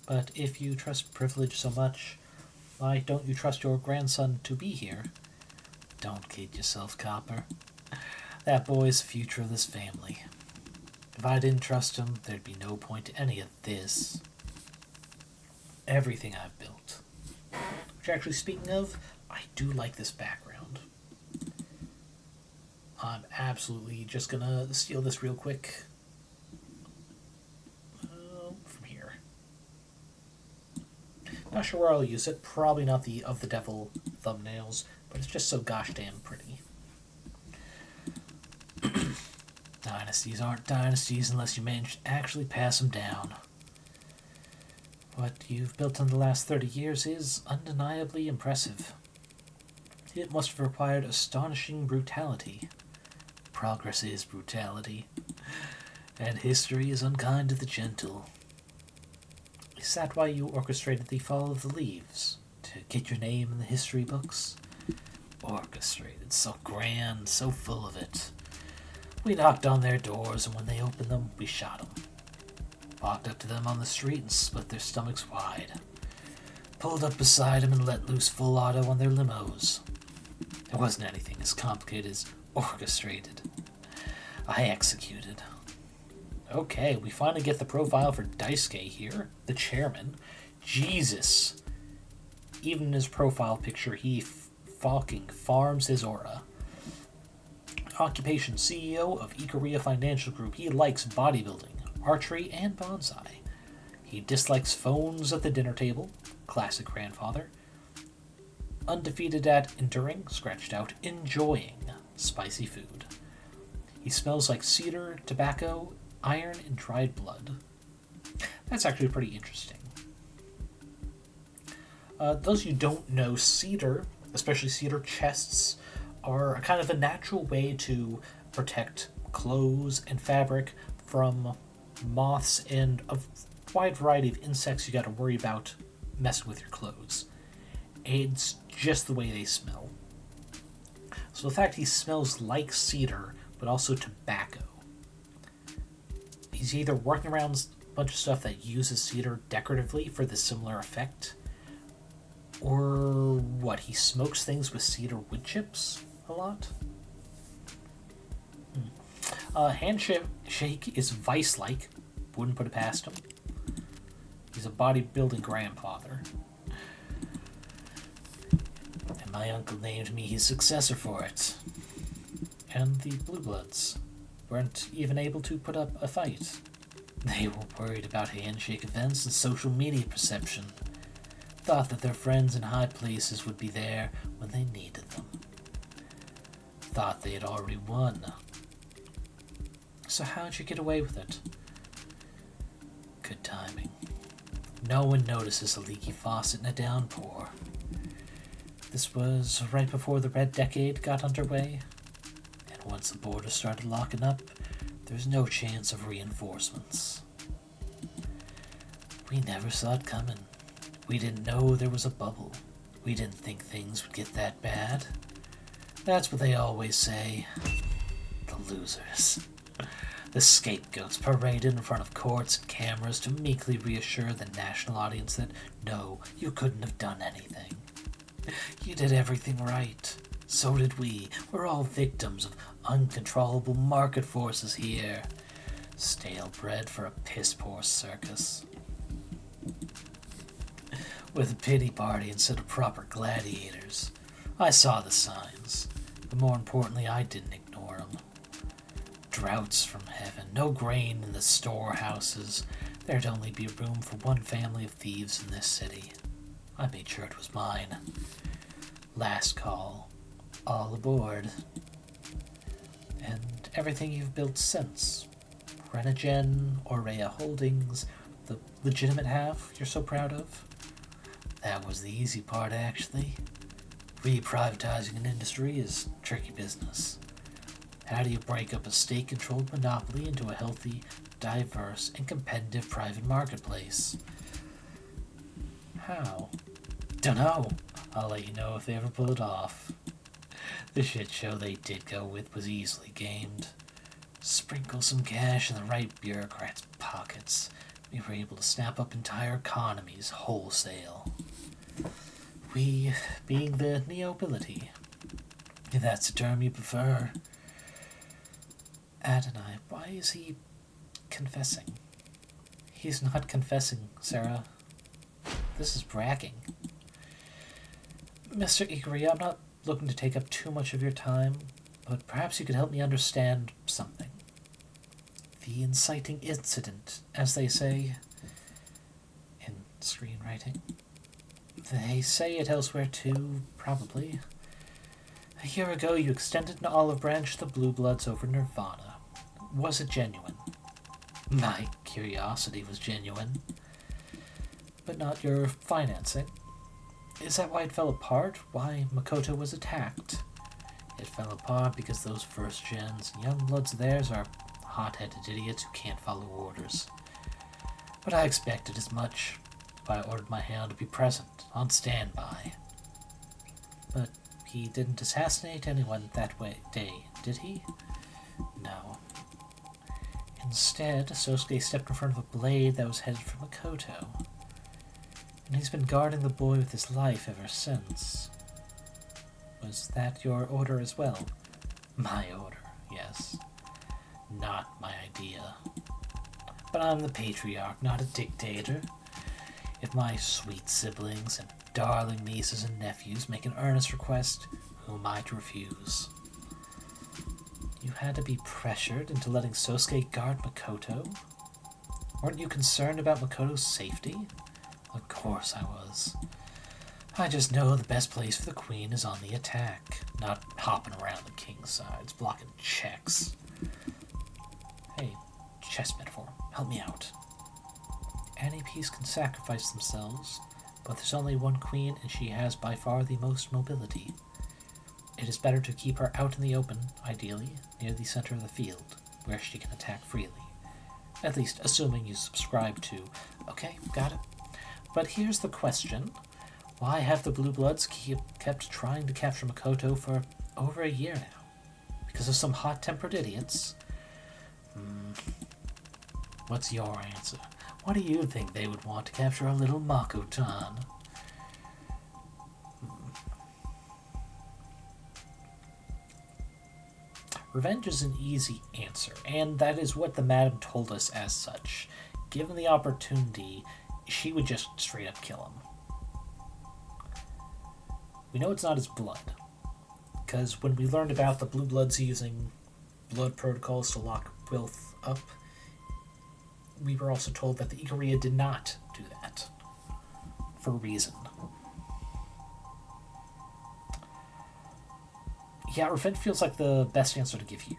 But if you trust privilege so much, why don't you trust your grandson to be here? Don't kid yourself, Copper. That boy's the future of this family. If I didn't trust him, there'd be no point to any of this. Everything I've built. Which, actually, speaking of, I do like this background. I'm absolutely just gonna steal this real quick. From here. Not sure where I'll use it. Probably not the of the devil thumbnails, but it's just so gosh damn pretty. Dynasties aren't dynasties unless you manage to actually pass them down. What you've built in the last 30 years is undeniably impressive. It must have required astonishing brutality. Progress is brutality, and history is unkind to the gentle. Is that why you orchestrated the fall of the leaves? To get your name in the history books? Orchestrated, so grand, so full of it. We knocked on their doors, and when they opened them, we shot them. Walked up to them on the street and split their stomachs wide. Pulled up beside them and let loose full auto on their limos. There wasn't anything as complicated as orchestrated. I executed. Okay, we finally get the profile for Daisuke here, the chairman. Jesus. Even in his profile picture, he fucking farms his aura. Occupation CEO of Ikaria Financial Group. He likes bodybuilding, archery, and bonsai. He dislikes phones at the dinner table. Classic grandfather. Undefeated at enduring, scratched out, enjoying spicy food. He smells like cedar, tobacco, iron, and dried blood. That's actually pretty interesting. Those who don't know, cedar, especially cedar chests, are a kind of a natural way to protect clothes and fabric from moths and a wide variety of insects you got to worry about messing with your clothes. It's just the way they smell. So the fact he smells like cedar, but also tobacco. He's either working around a bunch of stuff that uses cedar decoratively for the similar effect, or what, he smokes things with cedar wood chips a lot? Handshake is vice-like. Wouldn't put it past him. He's a bodybuilding grandfather. And my uncle named me his successor for it. And the Blue Bloods weren't even able to put up a fight. They were worried about handshake events and social media perception. Thought that their friends in high places would be there when they needed them. Thought they had already won. So how'd you get away with it? Good timing. No one notices a leaky faucet in a downpour. This was right before the Red Decade got underway, and once the border started locking up, there's no chance of reinforcements. We never saw it coming. We didn't know there was a bubble. We didn't think things would get that bad. That's what they always say. The losers. The scapegoats paraded in front of courts and cameras to meekly reassure the national audience that, no, you couldn't have done anything. You did everything right. So did we. We're all victims of uncontrollable market forces here. Stale bread for a piss-poor circus. With a pity party instead of proper gladiators. I saw the signs, but more importantly, I didn't ignore them. Droughts from heaven, no grain in the storehouses. There'd only be room for one family of thieves in this city. I made sure it was mine. Last call. All aboard. And everything you've built since. Renogen, Aurea Holdings, the legitimate half you're so proud of. That was the easy part, actually. Reprivatizing an industry is tricky business. How do you break up a state-controlled monopoly into a healthy, diverse, and competitive private marketplace? How? Dunno. I'll let you know if they ever pull it off. The shit show they did go with was easily gamed. Sprinkle some cash in the right bureaucrats' pockets. We were able to snap up entire economies wholesale. We being the neobility. If that's the term you prefer. Adonai, why is he confessing? He's not confessing, Sarah. This is bragging. Mr. Ikaria, I'm not looking to take up too much of your time, but perhaps you could help me understand something. The inciting incident, as they say in screenwriting. They say it elsewhere too, probably. A year ago, you extended an olive branch to the Blue Bloods over Nirvana. Was it genuine? My curiosity was genuine. But not your financing. Is that why it fell apart? Why Makoto was attacked? It fell apart because those first gens and young bloods of theirs are hot-headed idiots who can't follow orders. But I expected as much. I ordered my hand to be present, on standby. But he didn't assassinate anyone that day, did he? No. Instead, Sosuke stepped in front of a blade that was headed for Makoto. And he's been guarding the boy with his life ever since. Was that your order as well? My order, yes. Not my idea. But I'm the patriarch, not a dictator. If my sweet siblings and darling nieces and nephews make an earnest request, who am I to refuse? You had to be pressured into letting Sosuke guard Makoto? Weren't you concerned about Makoto's safety? Of course I was. I just know the best place for the queen is on the attack, not hopping around the king's sides, blocking checks. Hey, chess metaphor, help me out. Any piece can sacrifice themselves, but there's only one queen and she has by far the most mobility. It is better to keep her out in the open, ideally, near the center of the field, where she can attack freely. At least, assuming you subscribe to... Okay, got it. But here's the question. Why have the Blue Bloods kept trying to capture Makoto for over a year now? Because of some hot-tempered idiots? What's your answer? Why do you think they would want to capture a little Makoto? Revenge is an easy answer, and that is what the madam told us as such. Given the opportunity, she would just straight up kill him. We know it's not his blood, because when we learned about the Blue Bloods using blood protocols to lock Wilf up, we were also told that the Ikaria did not do that, for a reason. Yeah, revenge feels like the best answer to give here.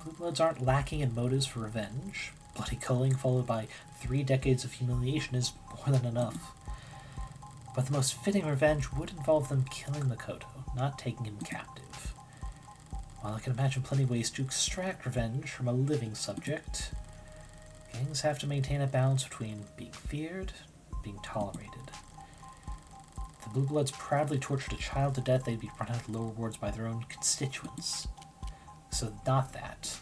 Blue Bloods aren't lacking in motives for revenge. Bloody culling followed by 3 decades of humiliation is more than enough. But the most fitting revenge would involve them killing Makoto, not taking him captive. While I can imagine plenty of ways to extract revenge from a living subject, gangs have to maintain a balance between being feared and being tolerated. If the Blue Bloods proudly tortured a child to death, they'd be run out of lower wards by their own constituents. So not that.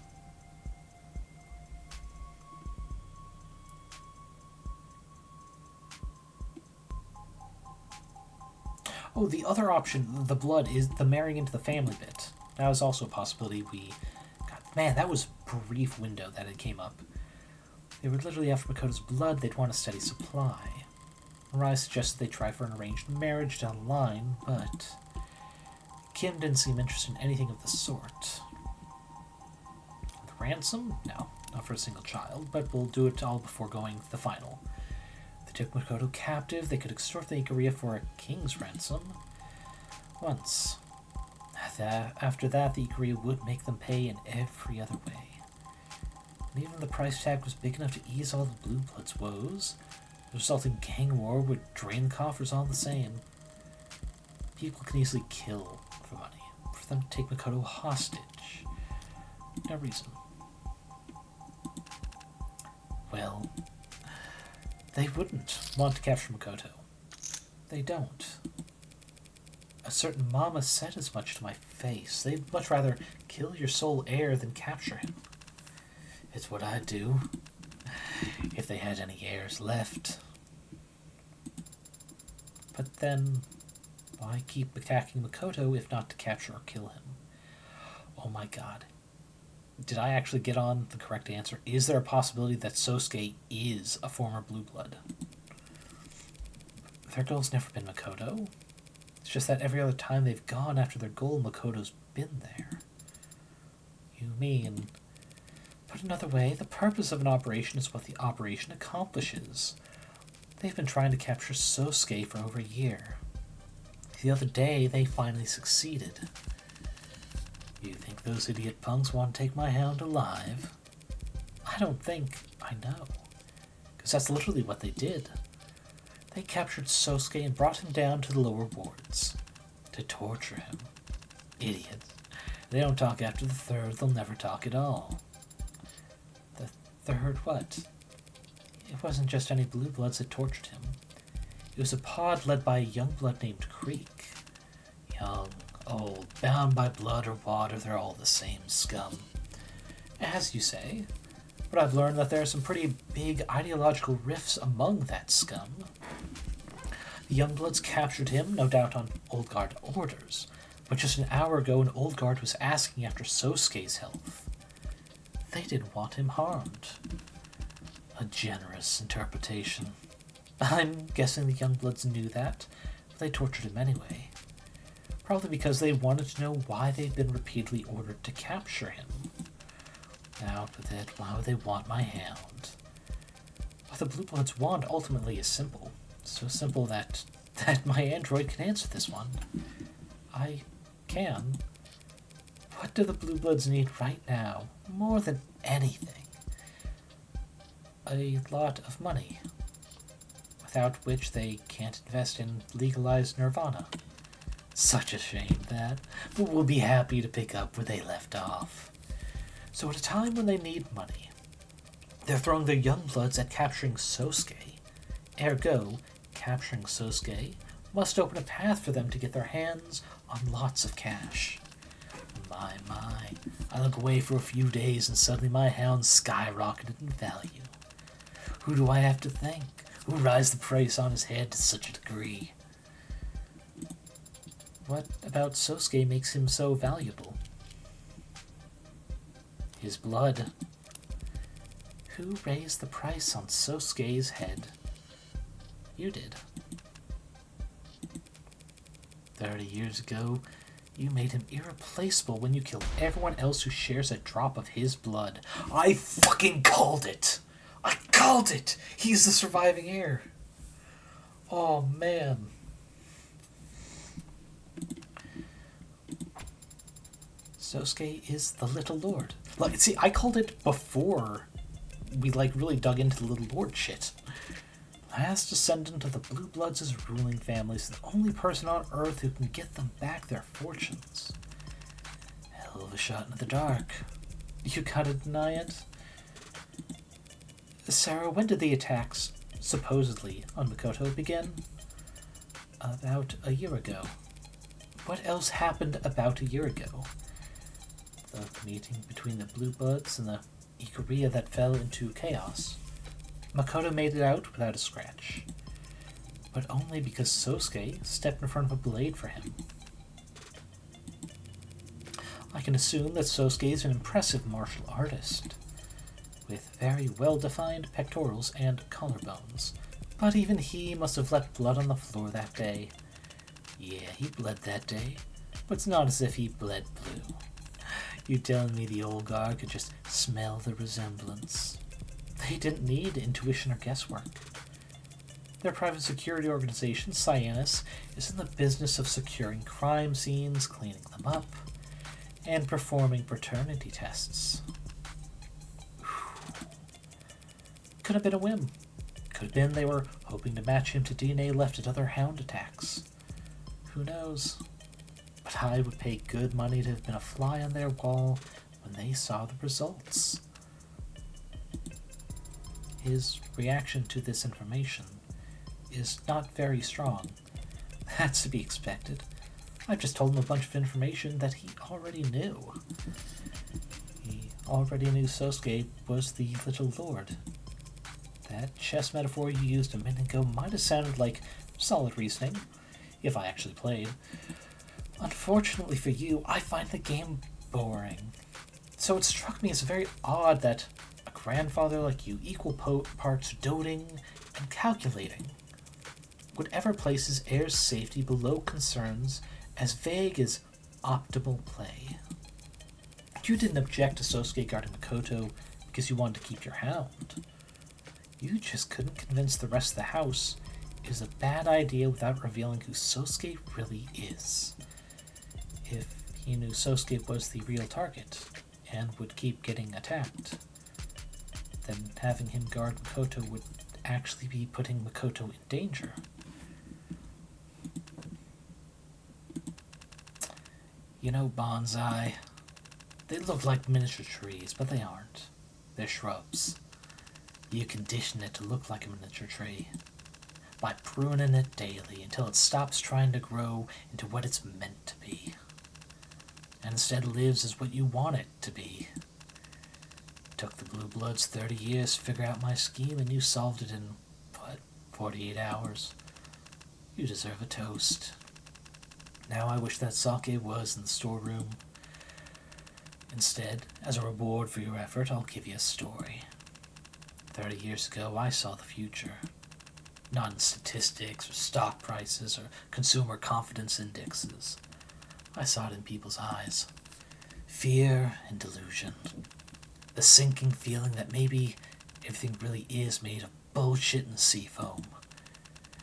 Oh, the other option, the blood, is the marrying into the family bit. That was also a possibility God, man, that was a brief window that it came up. They were literally after Makoto's blood, they'd want a steady supply. Mirai suggested they try for an arranged marriage down the line, but Kim didn't seem interested in anything of the sort. The ransom? No, not for a single child, but we'll do it all before going to the final. If they took Makoto captive, they could extort the Ikaria for a king's ransom. Once. After that, the Ikaria would make them pay in every other way. And even if the price tag was big enough to ease all the Blue Bloods' woes, the resulting gang war would drain the coffers all the same. People can easily kill for money. For them to take Makoto hostage. No reason. Well, they wouldn't want to capture Makoto. They don't. A certain mama said as much to my face. They'd much rather kill your sole heir than capture him. It's what I'd do, if they had any heirs left. But then, why keep attacking Makoto if not to capture or kill him? Oh my god. Did I actually get on the correct answer? Is there a possibility that Sosuke is a former Blue Blood? Their goal's never been Makoto. It's just that every other time they've gone after their goal, Makoto's been there. You mean... Put another way, the purpose of an operation is what the operation accomplishes. They've been trying to capture Sosuke for over a year. The other day, they finally succeeded. You think those idiot punks want to take my hound alive? I don't think. I know. Because that's literally what they did. They captured Sosuke and brought him down to the lower wards. To torture him. Idiots. They don't talk after the third, they'll never talk at all. The third what? It wasn't just any Blue Bloods that tortured him. It was a pod led by a young blood named Creek. Young, old, bound by blood or water, they're all the same scum. As you say, but I've learned that there are some pretty big ideological rifts among that scum. The Youngbloods captured him, no doubt on Old Guard orders, but just an hour ago an Old Guard was asking after Sosuke's health. They didn't want him harmed. A generous interpretation. I'm guessing the Youngbloods knew that, but they tortured him anyway. Probably because they wanted to know why they'd been repeatedly ordered to capture him. Out with it, why would they want my hound? What the Blue Bloods want ultimately is simple. So simple that my android can answer this one. I can. What do the Blue Bloods need right now, more than anything? A lot of money. Without which they can't invest in legalized nirvana. Such a shame that, but we'll be happy to pick up where they left off. So at a time when they need money, they're throwing their young bloods at capturing Sosuke. Ergo, capturing Sosuke must open a path for them to get their hands on lots of cash. My, I look away for a few days and suddenly my hound skyrocketed in value. Who do I have to thank? Who raised the price on his head to such a degree? What about Sosuke makes him so valuable? His blood. Who raised the price on Sosuke's head? You did. 30 years ago, you made him irreplaceable when you killed everyone else who shares a drop of his blood. I fucking called it! I called it! He's the surviving heir. Oh, man. Sosuke is the Little Lord. Like, see, I called it before we, really dug into the Little Lord shit. Last descendant of the Blue Bloods' ruling family is the only person on Earth who can get them back their fortunes. Hell of a shot in the dark. You gotta deny it? Sarah, when did the attacks, supposedly, on Makoto begin? About a year ago. What else happened about a year ago? The meeting between the Blue Bloods and the Ikaria that fell into chaos. Makoto made it out without a scratch. But only because Sosuke stepped in front of a blade for him. I can assume that Sosuke is an impressive martial artist, with very well-defined pectorals and collarbones. But even he must have left blood on the floor that day. Yeah, he bled that day, but it's not as if he bled blue. You telling me the old guard could just smell the resemblance? They didn't need intuition or guesswork. Their private security organization, Cyanus, is in the business of securing crime scenes, cleaning them up, and performing paternity tests. Could have been a whim. Could have been they were hoping to match him to DNA left at other hound attacks. Who knows? But I would pay good money to have been a fly on their wall when they saw the results. His reaction to this information is not very strong. That's to be expected. I've just told him a bunch of information that he already knew. He already knew Sosuke was the Little Lord. That chess metaphor you used a minute ago might have sounded like solid reasoning, if I actually played. Unfortunately for you, I find the game boring. So it struck me as very odd that a grandfather like you, equal parts doting and calculating, would ever place his heir's safety below concerns as vague as optimal play. You didn't object to Sosuke guarding Makoto because you wanted to keep your hound. You just couldn't convince the rest of the house it was a bad idea without revealing who Sosuke really is. If he knew Sosuke was the real target and would keep getting attacked, then having him guard Makoto would actually be putting Makoto in danger. You know, bonsai, they look like miniature trees, but they aren't. They're shrubs. You condition it to look like a miniature tree by pruning it daily until it stops trying to grow into what it's meant to be, and instead lives as what you want it to be. Took the Blue Bloods 30 years to figure out my scheme, and you solved it in, 48 hours? You deserve a toast. Now I wish that sake was in the storeroom. Instead, as a reward for your effort, I'll give you a story. 30 years ago, I saw the future. Not in statistics or stock prices or consumer confidence indexes. I saw it in people's eyes. Fear and delusion. The sinking feeling that maybe everything really is made of bullshit and seafoam.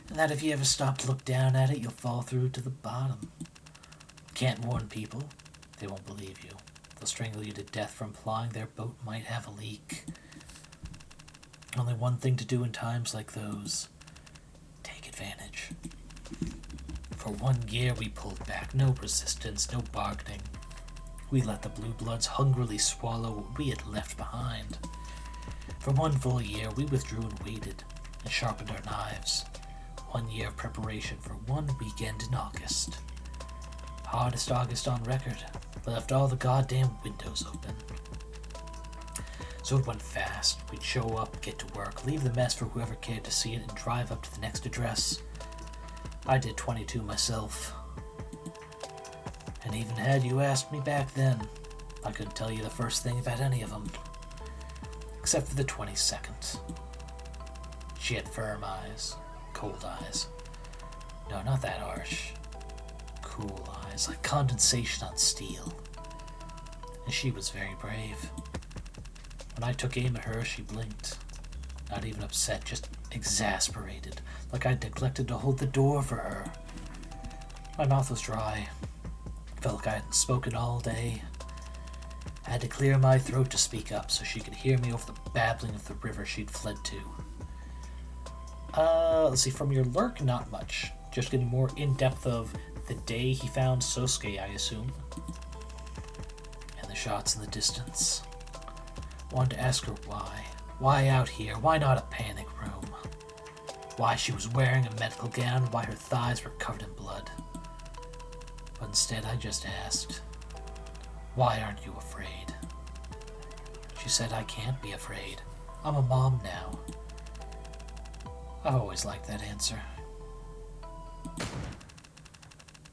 And that if you ever stop to look down at it, you'll fall through to the bottom. Can't warn people. They won't believe you. They'll strangle you to death for implying their boat might have a leak. Only one thing to do in times like those. Take advantage. For 1 year we pulled back. No resistance, no bargaining. We let the blue bloods hungrily swallow what we had left behind. For 1 full year we withdrew and waited, and sharpened our knives. 1 year of preparation for 1 weekend in August. Hardest August on record. Left all the goddamn windows open. So it went fast. We'd show up, get to work, leave the mess for whoever cared to see it, and drive up to the next address. I did 22 myself. And even had you asked me back then, I couldn't tell you the first thing about any of them. Except for the 22nd. She had firm eyes. Cold eyes. No, not that harsh. Cool eyes, like condensation on steel. And she was very brave. When I took aim at her, she blinked. Not even upset, just exasperated, like I'd neglected to hold the door for her. My mouth was dry. Felt like I hadn't spoken all day. I had to clear my throat to speak up so she could hear me over the babbling of the river she'd fled to. Let's see, from your lurk, not much. Just getting more in-depth of the day he found Sosuke, I assume. And the shots in the distance. Wanted to ask her why. Why out here? Why not a panic room? Why she was wearing a medical gown? Why her thighs were covered in blood? But instead I just asked, why aren't you afraid? She said, I can't be afraid. I'm a mom now. I've always liked that answer.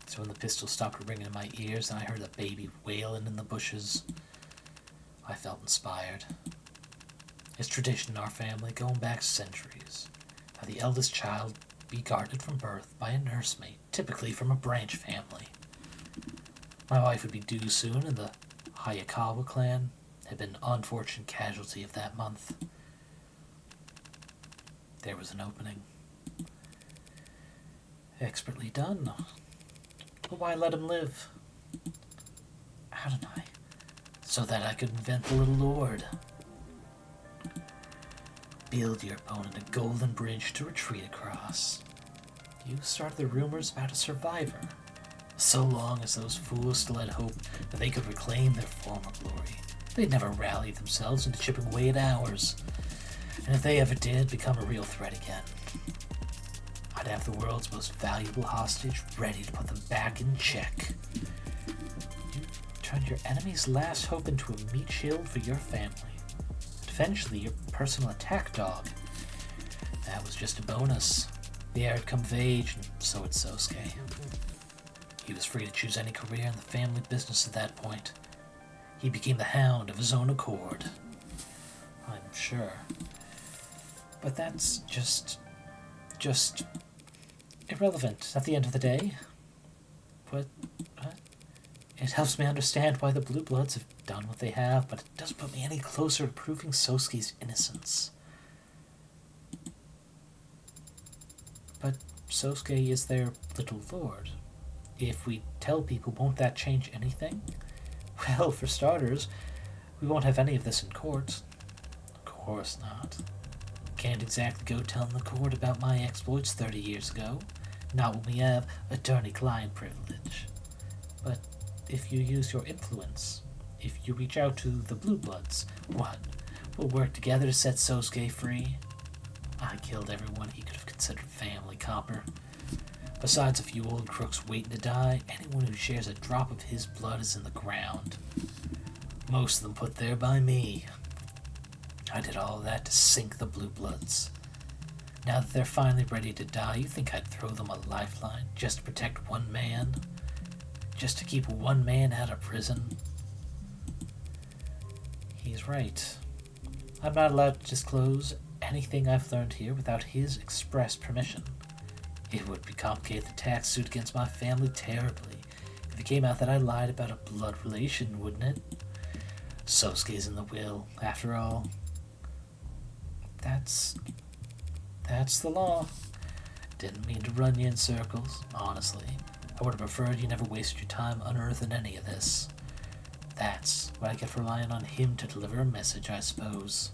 So when the pistol stopped ringing in my ears and I heard a baby wailing in the bushes, I felt inspired. It's tradition in our family, going back centuries, that the eldest child be guarded from birth by a nursemaid, typically from a branch family. My wife would be due soon, and the Hayakawa clan had been an unfortunate casualty of that month. There was an opening. Expertly done. But why let him live? How did I? So that I could invent the little lord. Build your opponent a golden bridge to retreat across. You started the rumors about a survivor. So long as those fools still had hope that they could reclaim their former glory, they'd never rally themselves into chipping away at ours. And if they ever did become a real threat again, I'd have the world's most valuable hostage ready to put them back in check. You turned your enemy's last hope into a meat shield for your family. And eventually your personal attack dog. That was just a bonus. The heir had come of age, and so had Sosuke. He was free to choose any career in the family business at that point. He became the hound of his own accord. I'm sure. But that's just irrelevant at the end of the day. But it helps me understand why the Blue Bloods have done what they have, but it doesn't put me any closer to proving Sosuke's innocence. But Sosuke is their little lord. If we tell people, won't that change anything? Well, for starters, we won't have any of this in court. Of course not. Can't exactly go telling the court about my exploits 30 years ago. Not when we have attorney-client privilege. But if you use your influence, if you reach out to the Blue Bloods, what? We'll work together to set Sosuke free. I killed everyone he could have considered family, copper. Besides a few old crooks waiting to die, anyone who shares a drop of his blood is in the ground. Most of them put there by me. I did all that to sink the Blue Bloods. Now that they're finally ready to die, you think I'd throw them a lifeline just to protect one man? Just to keep one man out of prison? He's right. I'm not allowed to disclose anything I've learned here without his express permission. It would complicate the tax suit against my family terribly if it came out that I lied about a blood relation, wouldn't it? Sosuke's in the will, after all. That's the law. Didn't mean to run you in circles, honestly. I would have preferred you never wasted your time unearthing any of this. That's what I get for relying on him to deliver a message, I suppose.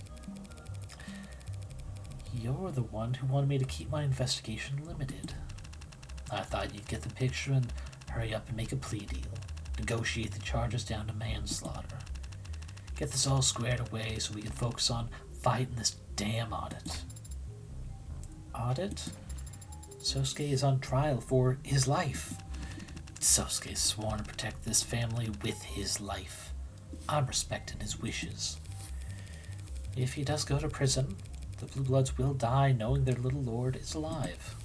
You're the one who wanted me to keep my investigation limited. I thought you'd get the picture and hurry up and make a plea deal. Negotiate the charges down to manslaughter. Get this all squared away so we can focus on fighting this damn audit. Audit? Sosuke is on trial for his life. Sosuke's sworn to protect this family with his life. I'm respecting his wishes. If he does go to prison, the Blue Bloods will die knowing their little lord is alive,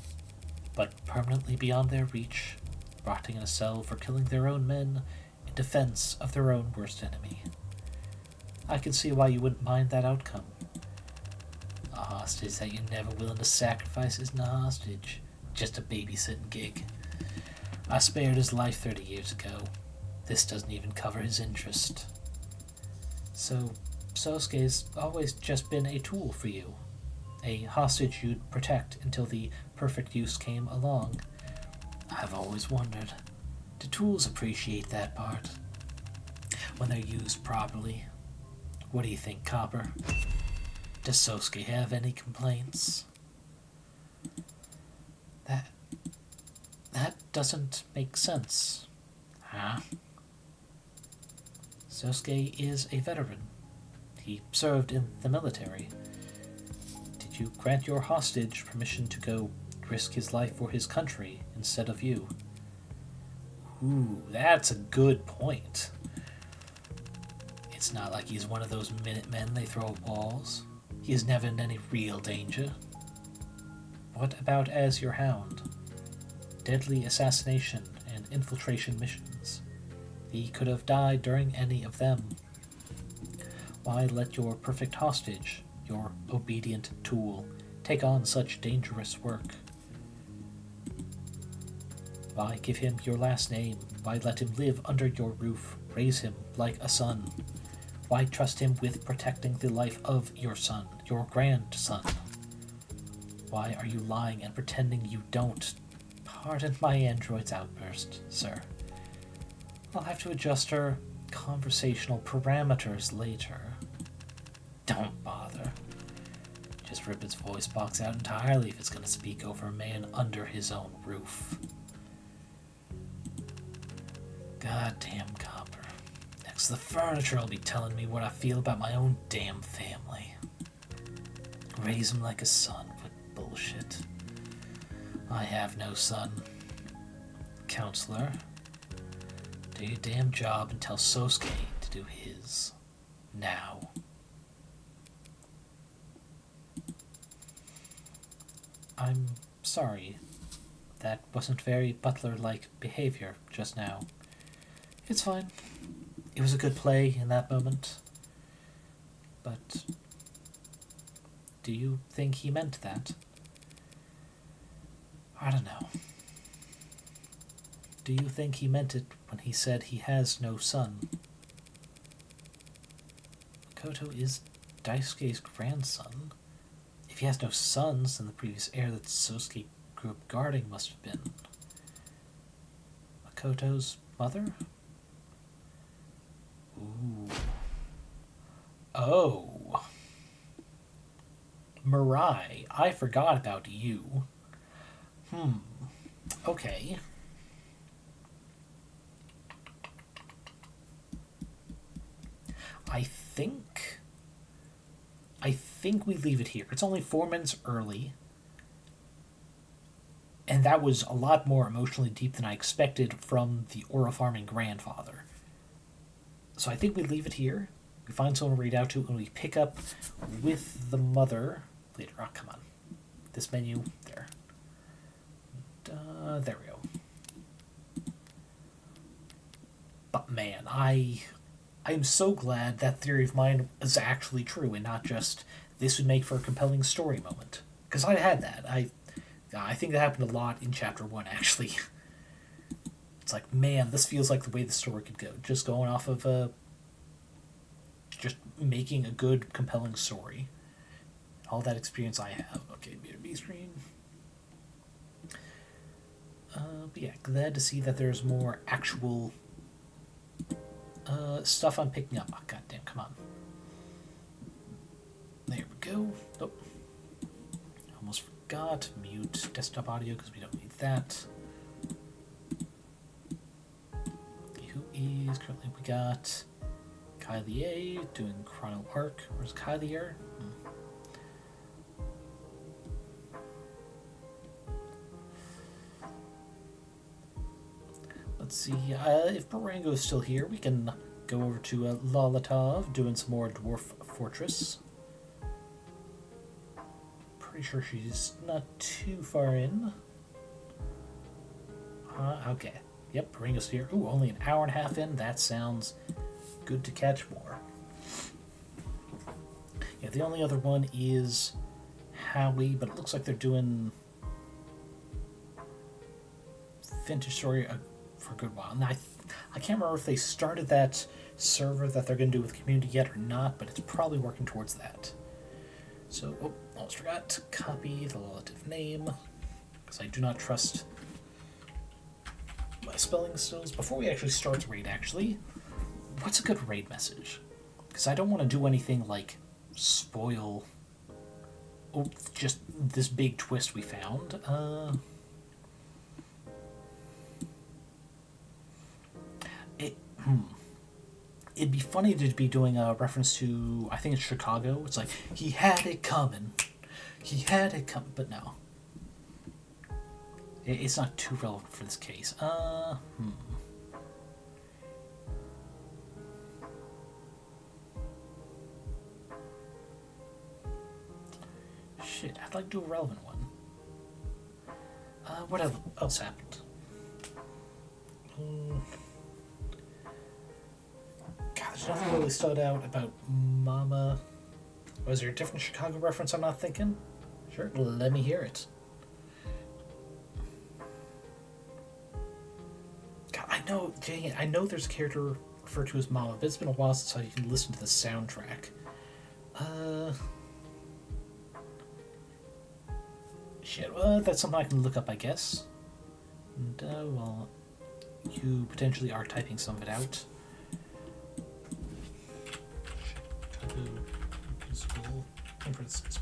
but permanently beyond their reach, rotting in a cell for killing their own men in defense of their own worst enemy. I can see why you wouldn't mind that outcome. A hostage that you're never willing to sacrifice isn't a hostage, just a babysitting gig. I spared his life 30 years ago. This doesn't even cover his interest. So, Sosuke's always just been a tool for you. A hostage you'd protect until the perfect use came along. I've always wondered, do tools appreciate that part? When they're used properly? What do you think, Copper? Does Sosuke have any complaints? That doesn't make sense. Huh? Sosuke is a veteran. He served in the military. Did you grant your hostage permission to go risk his life for his country instead of you? Ooh, that's a good point. It's not like he's one of those Minutemen they throw at walls. He is never in any real danger. What about as your hound? Deadly assassination and infiltration missions. He could have died during any of them. Why let your perfect hostage, your obedient tool, take on such dangerous work? Why give him your last name? Why let him live under your roof, raise him like a son? Why trust him with protecting the life of your son, your grandson? Why are you lying and pretending you don't? Pardon my android's outburst, sir. I'll have to adjust our conversational parameters later. Don't bother. Just rip its voice box out entirely if it's going to speak over a man under his own roof. Goddamn Copper. Next, the furniture will be telling me what I feel about my own damn family. Raise him like a son. What bullshit. I have no son. Counselor, do your damn job and tell Sosuke to do his. Now. I'm sorry. That wasn't very butler-like behavior just now. It's fine. It was a good play in that moment. But do you think he meant that? I don't know. Do you think he meant it when he said he has no son? Makoto is Daisuke's grandson. If he has no sons, then the previous heir that Sosuke grew up guarding must have been Makoto's mother? Ooh. Oh. Mirai, I forgot about you. Okay. I think we leave it here. It's only 4 minutes early. And that was a lot more emotionally deep than I expected from the Aura farming grandfather. So I think we leave it here. We find someone to read out to, and we pick up with the mother later. Oh, come on. This menu, there. There we go. But man, I I am so glad that theory of mine is actually true and not just this would make for a compelling story moment. Because I had that. I think that happened a lot in chapter 1, actually. It's like, man, this feels like the way the story could go. Just going off of just making a good, compelling story. All that experience I have. Okay, B screen. But yeah, glad to see that there's more actual stuff I'm picking up. Oh, goddamn, come on. There we go. Oh, almost forgot. Mute desktop audio because we don't need that. Who is currently? We got Kylie A doing Chrono Arc. Where's Kylie here? Let's see. If Barango's still here, we can go over to Lolatov doing some more Dwarf Fortress. Pretty sure she's not too far in. Okay. Yep, Barango's here. Ooh, only an hour and a half in. That sounds good to catch more. Yeah, the only other one is Howie, but it looks like they're doing Vintage Story for a good while. Now, I can't remember if they started that server that they're going to do with community yet or not, but it's probably working towards that. So, almost forgot to copy the relative name, because I do not trust my spelling skills. Before we actually start the raid, actually, what's a good raid message? Because I don't want to do anything like spoil just this big twist we found. It'd be funny to be doing a reference to, I think it's Chicago. It's like, he had it coming. He had it coming. But no. It's not too relevant for this case. Shit, I'd like to do a relevant one. What else happened? God, there's nothing really stood out about Mama. Was there a different Chicago reference I'm not thinking? Sure, let me hear it. God, I know, dang it, I know there's a character referred to as Mama, but it's been a while since I can listen to the soundtrack. Shit, well, that's something I can look up, I guess. And, well, you potentially are typing some of it out.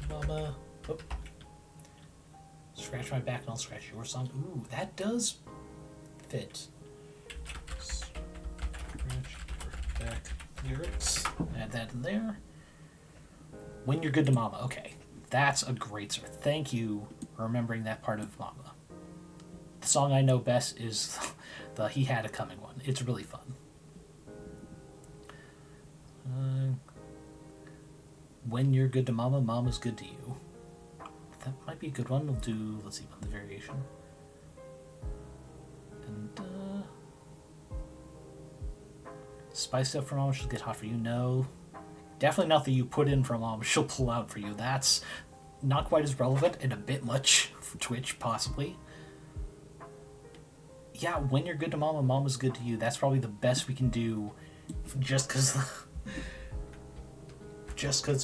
Mama. Oh. Scratch my back and I'll scratch your song. Ooh, that does fit. Scratch your back lyrics. Add that in there. When you're good to Mama. Okay. That's a great start. Thank you for remembering that part of Mama. The song I know best is the He Had It Coming one. It's really fun. When you're good to Mama, Mama's good to you. That might be a good one. We'll do, let's see, the variation. And, spiced up for Mama, she'll get hot for you. No. Definitely not that you put in for Mama, she'll pull out for you. That's not quite as relevant and a bit much for Twitch, possibly. Yeah, when you're good to Mama, Mama's good to you. That's probably the best we can do just because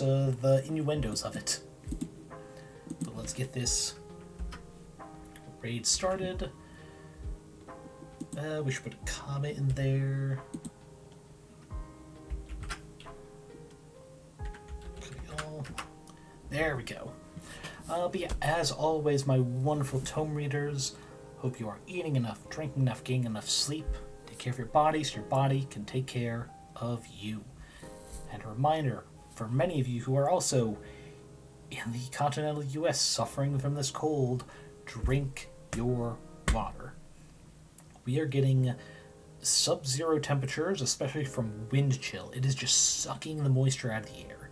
of the innuendos of it. But let's get this raid started. We should put a comment in there. There we go. But yeah, as always, my wonderful tome readers, hope you are eating enough, drinking enough, getting enough sleep. Take care of your body so your body can take care of you. And a reminder, for many of you who are also in the continental US suffering from this cold, drink your water. We are getting sub-zero temperatures, especially from wind chill. It is just sucking the moisture out of the air.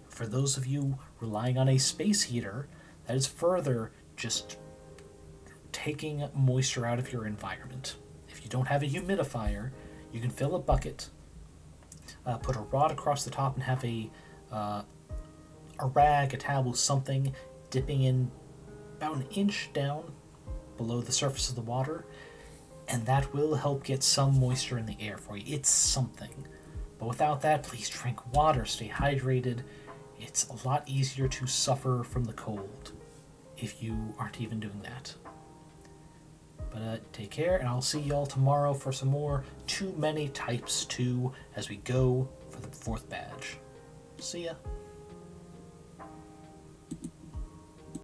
For those of you relying on a space heater, that is further just taking moisture out of your environment. If you don't have a humidifier, you can fill a bucket put a rod across the top and have a rag, a towel, something dipping in about an inch down below the surface of the water, and that will help get some moisture in the air for you. It's something. But without that, please drink water, stay hydrated. It's a lot easier to suffer from the cold if you aren't even doing that. But take care, and I'll see y'all tomorrow for some more Too Many Types 2 as we go for the 4th badge. See ya.